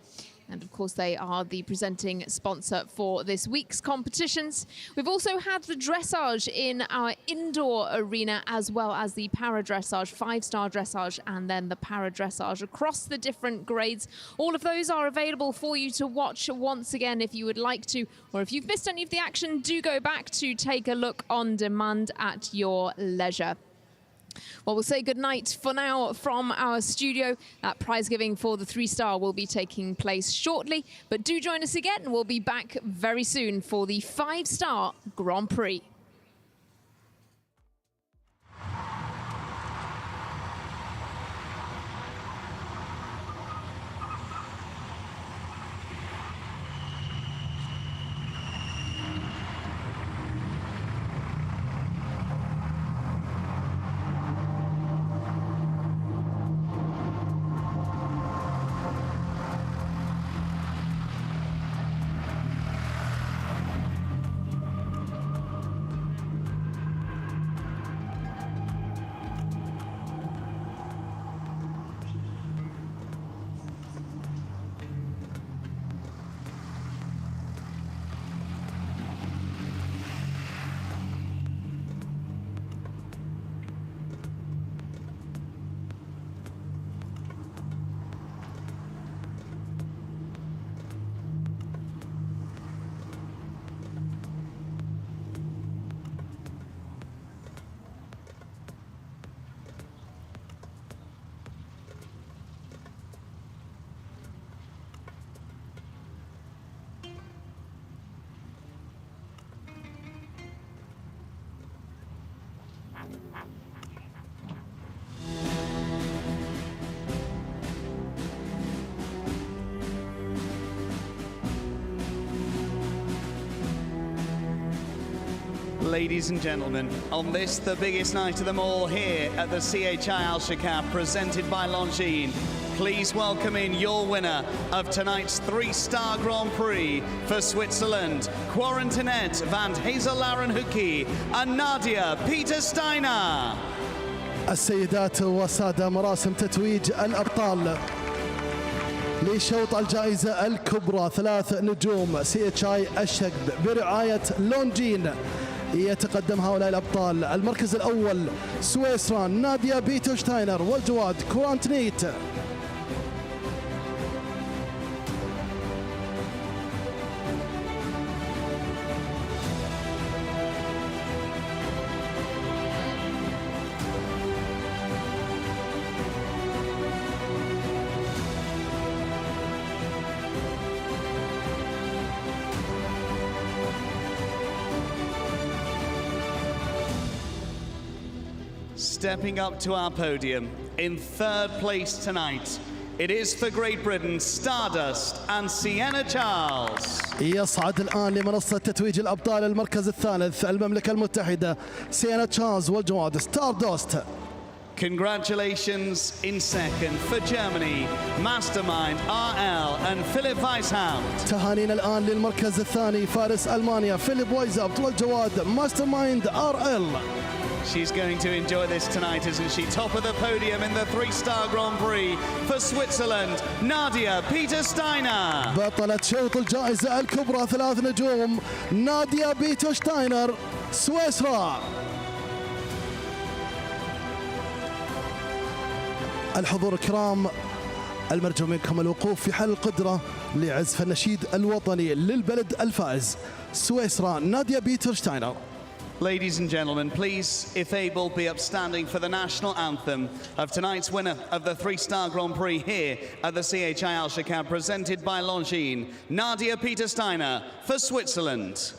[SPEAKER 8] And of course, they are the presenting sponsor for this week's competitions. We've also had the dressage in our indoor arena, as well as the para dressage, 5-star dressage, and then the para dressage across the different grades. All of those are available for you to watch once again if you would like to, or if you've missed any of the action, do go back to take a look on demand at your leisure. Well, we'll say goodnight for now from our studio. That prize giving for the 3-star will be taking place shortly, but do join us again. We'll be back very soon for the 5-star Grand Prix.
[SPEAKER 14] Ladies and gentlemen, on this, the biggest night of them all here at the CHI Alshaqab, presented by Longines, please welcome in your winner of tonight's 3-star Grand Prix for Switzerland, Quarantinette van Hazel-Larenhoeki and Nadia Peter-Steiner.
[SPEAKER 19] السيدات والسادة، مراسم تتويج الأبطال لشوط الجائزة الكبرى 3 نجوم CHI الشقب برعاية لونجين. يتقدم هؤلاء الأبطال: المركز الأول سويسرا ناديا بيتوشتاينر والجواد كورانتنيت.
[SPEAKER 14] Stepping up to our podium in 3rd place tonight, it is for Great Britain, Stardust and Sienna Charles.
[SPEAKER 19] يصعد الآن لمنصة تتويج الأبطال المركز الثالث المملكة المتحدة سيانا تشارلز والجواد ستاردوست.
[SPEAKER 14] Congratulations in 2nd for Germany, Mastermind RL and Philipp Weishaupt.
[SPEAKER 19] تهانينا الآن للمركز الثاني فارس ألمانيا فيليب وايزهاوت والجواد ماسترمايند RL.
[SPEAKER 14] She's going to enjoy this tonight, isn't she? Top of the podium in the 3-star Grand Prix for Switzerland, Nadia Peter-Steiner.
[SPEAKER 19] بطلة شوط الجائزة الكبرى 3 نجوم ناديا بيتوشتاينر سويسرا. الحضور الكرام، المرجو منكم الوقوف في حال القدرة لعزف النشيد الوطني للبلد الفائز سويسرا ناديا بيتوشتاينر.
[SPEAKER 14] Ladies and gentlemen, please, if able, be upstanding for the national anthem of tonight's winner of the 3-star Grand Prix here at the CHI Alshaqab, presented by Longines, Nadia Peter-Steiner for Switzerland.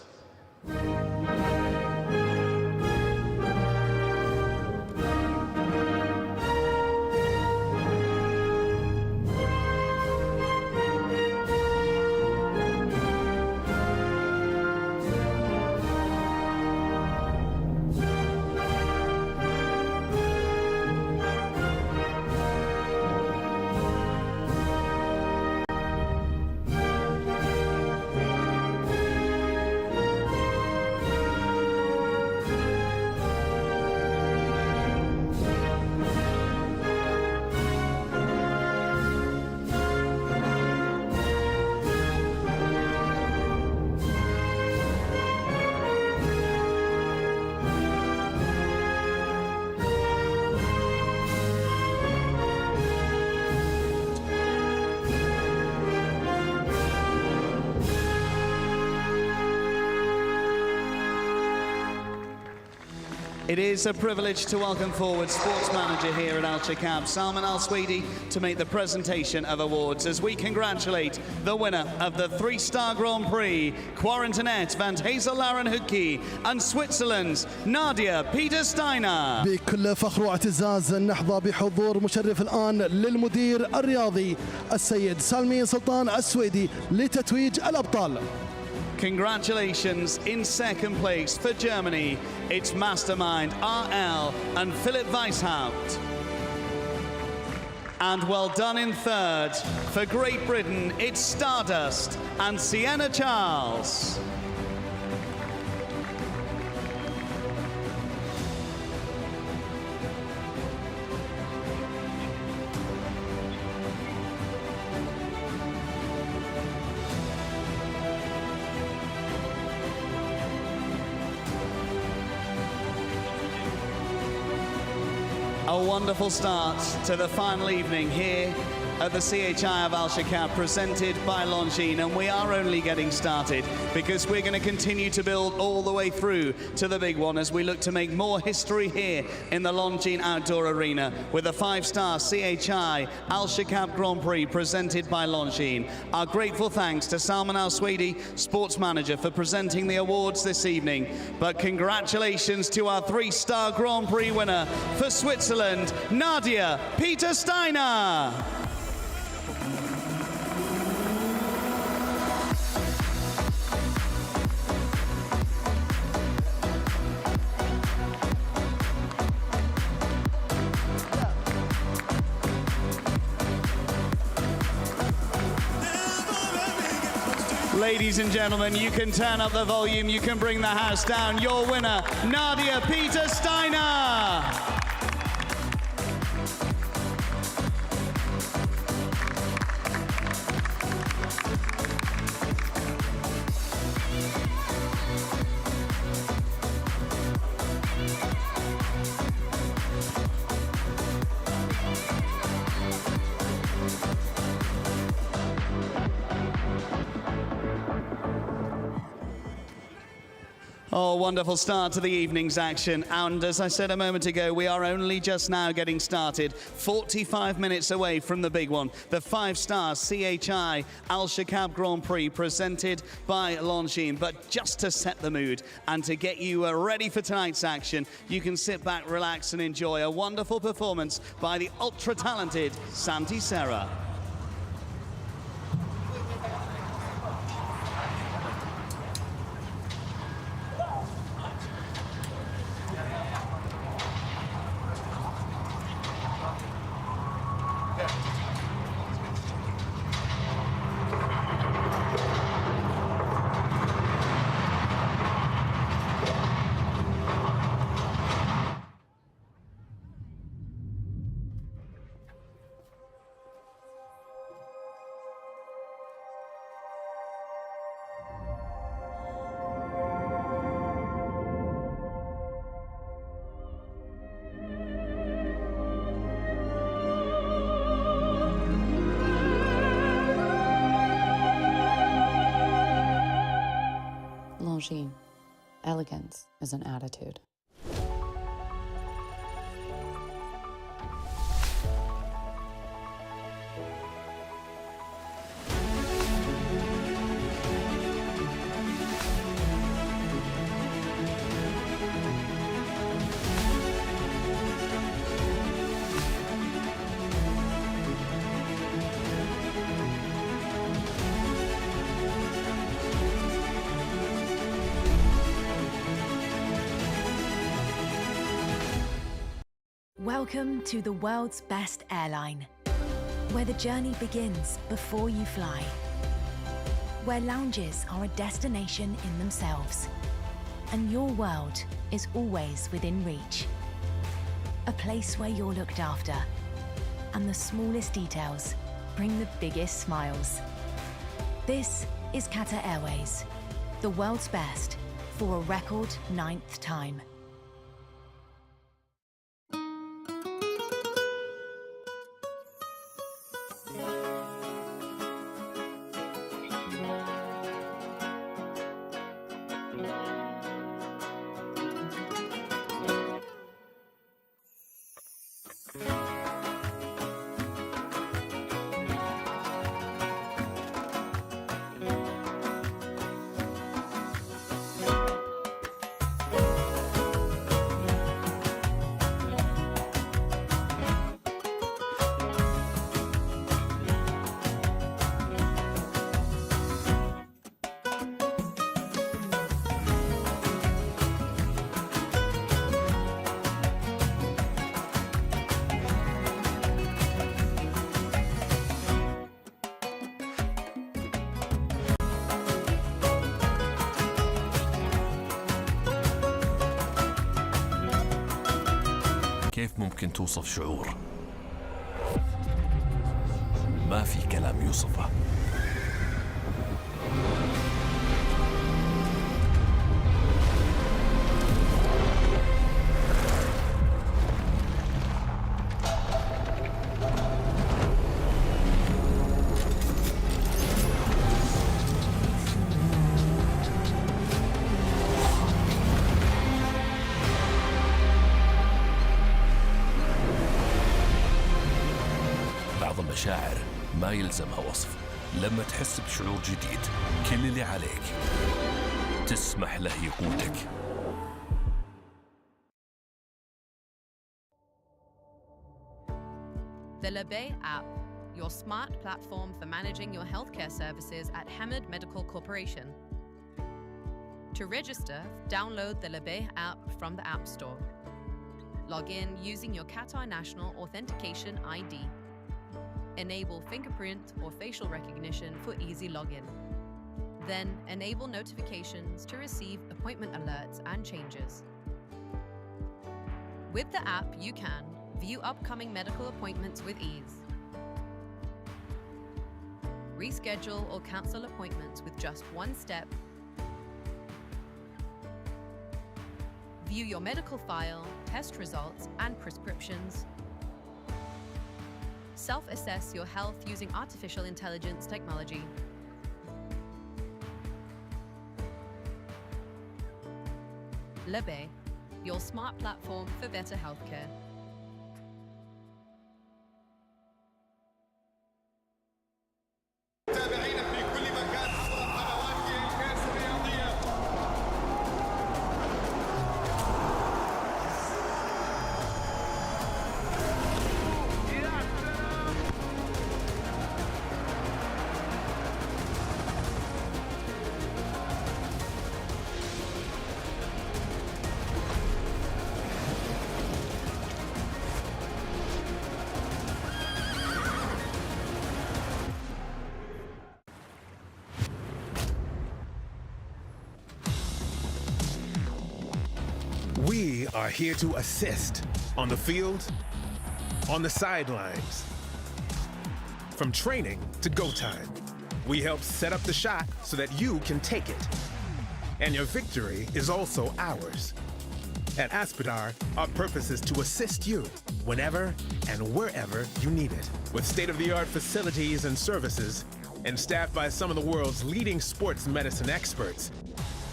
[SPEAKER 14] It is a privilege to welcome forward sports manager here at Alshaqab, Salman Al-Swedi, to make the presentation of awards as we congratulate the winner of the 3-star Grand Prix, Quarantinette van Hazel-Larenhoeki, and Switzerland's Nadia Peter-Steiner.
[SPEAKER 19] بكل فخر واعتزاز نحظى بحضور مشرف الآن للمدير الرياضي السيد سالمين سلطان السويدي لتتويج الأبطال.
[SPEAKER 14] Congratulations in 2nd place for Germany. It's Mastermind RL and Philipp Weishaupt. And well done in 3rd for Great Britain. It's Stardust and Sienna Charles. A wonderful start to the final evening here at the CHI of Alshaqab, presented by Longines, and we are only getting started because we're going to continue to build all the way through to the big one as we look to make more history here in the Longines Outdoor Arena with a 5-star CHI Alshaqab Grand Prix presented by Longines. Our grateful thanks to Salman Al-Swedi, sports manager, for presenting the awards this evening. But congratulations to our 3-star Grand Prix winner for Switzerland, Nadia Peter-Steiner. Ladies and gentlemen, you can turn up the volume, you can bring the house down. Your winner, Nadia Peter Steiner. Oh, wonderful start to the evening's action. And as I said a moment ago, we are only just now getting started. 45 minutes away from the big one. The 5-star CHI Alshaqab Grand Prix presented by Longines. But just to set the mood and to get you ready for tonight's action, you can sit back, relax and enjoy a wonderful performance by the ultra-talented Santi Serra.
[SPEAKER 20] Longines, elegance is an attitude.
[SPEAKER 21] Welcome to the world's best airline, where the journey begins before you fly, where lounges are a destination in themselves, and your world is always within reach. A place where you're looked after, and the smallest details bring the biggest smiles. This is Qatar Airways, the world's best for a record 9th time.
[SPEAKER 1] كيف ممكن توصف شعور؟ ما في كلام يوصفه. مشاعر ما يلزمها وصف. لما تحس بشعور جديد كل اللي عليك تسمح له يقودك.
[SPEAKER 2] The Labay app, your smart platform for managing your healthcare services at Hamad Medical Corporation. To register, download the Labay app from the App Store. Log in using your Qatar National Authentication ID. Enable fingerprint or facial recognition for easy login. Then enable notifications to receive appointment alerts and changes. With the app, you can view upcoming medical appointments with ease, reschedule or cancel appointments with just one step, view your medical file, test results, and prescriptions, self-assess your health using artificial intelligence technology, Lebe, your smart platform for better healthcare.
[SPEAKER 3] We are here to assist on the field, on the sidelines. From training to go time, we help set up the shot so that you can take it. And your victory is also ours. At Aspetar, our purpose is to assist you whenever and wherever you need it. With state-of-the-art facilities and services, and staffed by some of the world's leading sports medicine experts,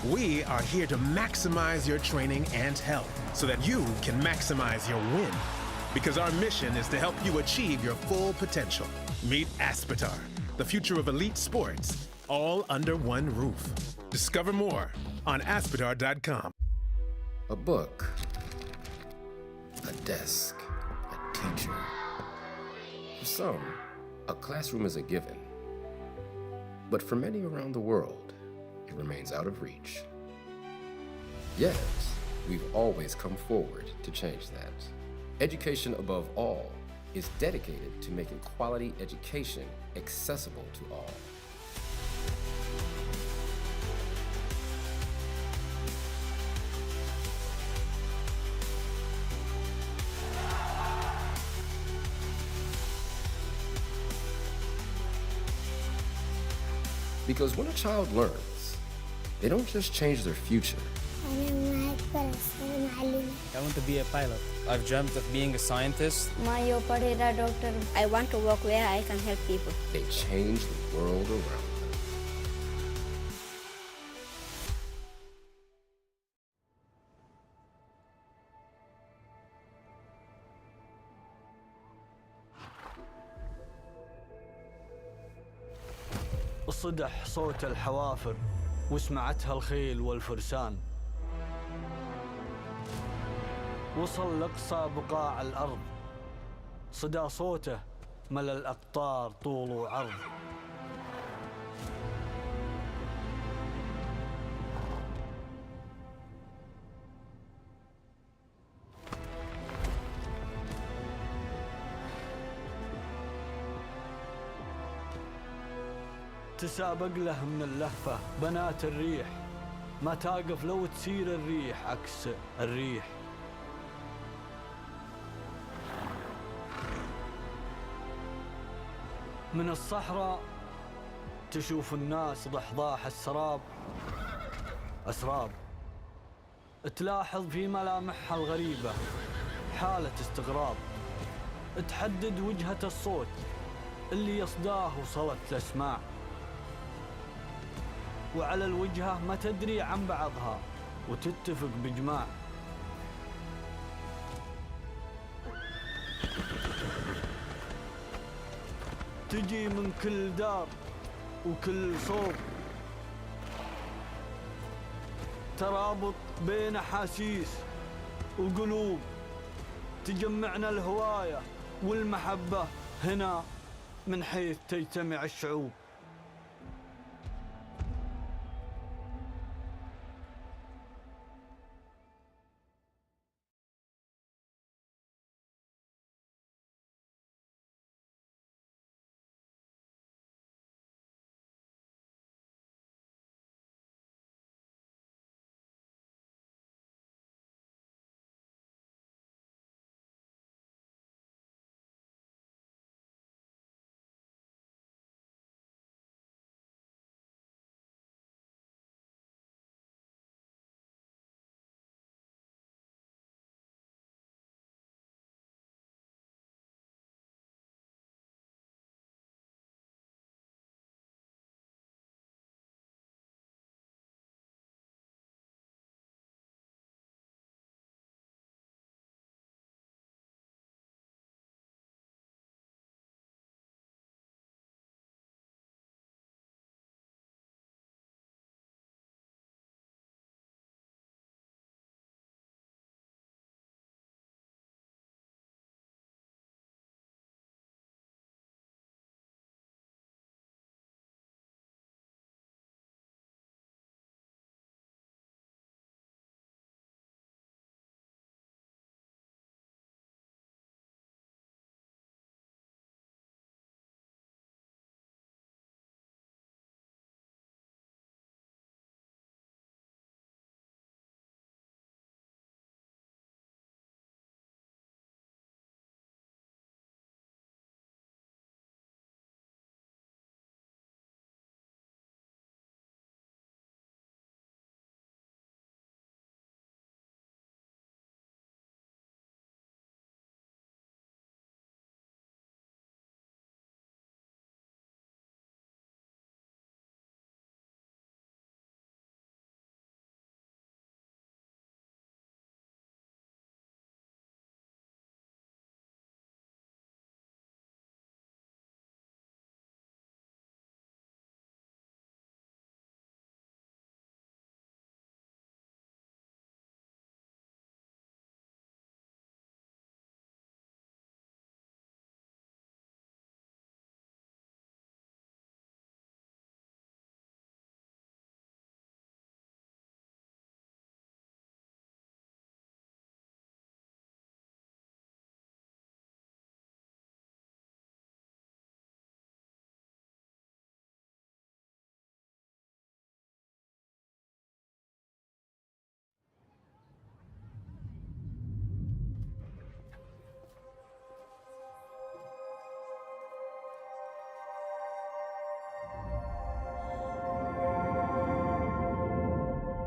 [SPEAKER 3] we are here to maximize your training and health so that you can maximize your win. Because our mission is to help you achieve your full potential. Meet Aspetar, the future of elite sports, all under one roof. Discover more on aspetar.com.
[SPEAKER 4] A book, a desk, a teacher. For some, a classroom is a given. But for many around the world, it remains out of reach. Yet, we've always come forward to change that. Education above all is dedicated to making quality education accessible to all. Because when a child learns, they don't just change their future.
[SPEAKER 5] I want to be a pilot. I've dreamt of being a scientist.
[SPEAKER 6] I want to work where I can help people.
[SPEAKER 4] They change the world around them.
[SPEAKER 7] صدح صوت الحوافر وسمعتها الخيل والفرسان. وصل لأقصى بقاع الأرض، صدى صوته ملا الأقطار طول وعرض. تسابق له من اللهفة بنات الريح، ما تقف لو تسير الريح عكس الريح. من الصحراء تشوف الناس ضحضاح السراب أسراب، تلاحظ في ملامحها الغريبة حالة استغراب، تحدد وجهة الصوت اللي يصداه وصلت الأسماع، وعلى الوجهة ما تدري عن بعضها وتتفق بإجماع. تجي من كل دار وكل صوب، ترابط بين أحاسيس وقلوب، تجمعنا الهواية والمحبة هنا من حيث تجتمع الشعوب.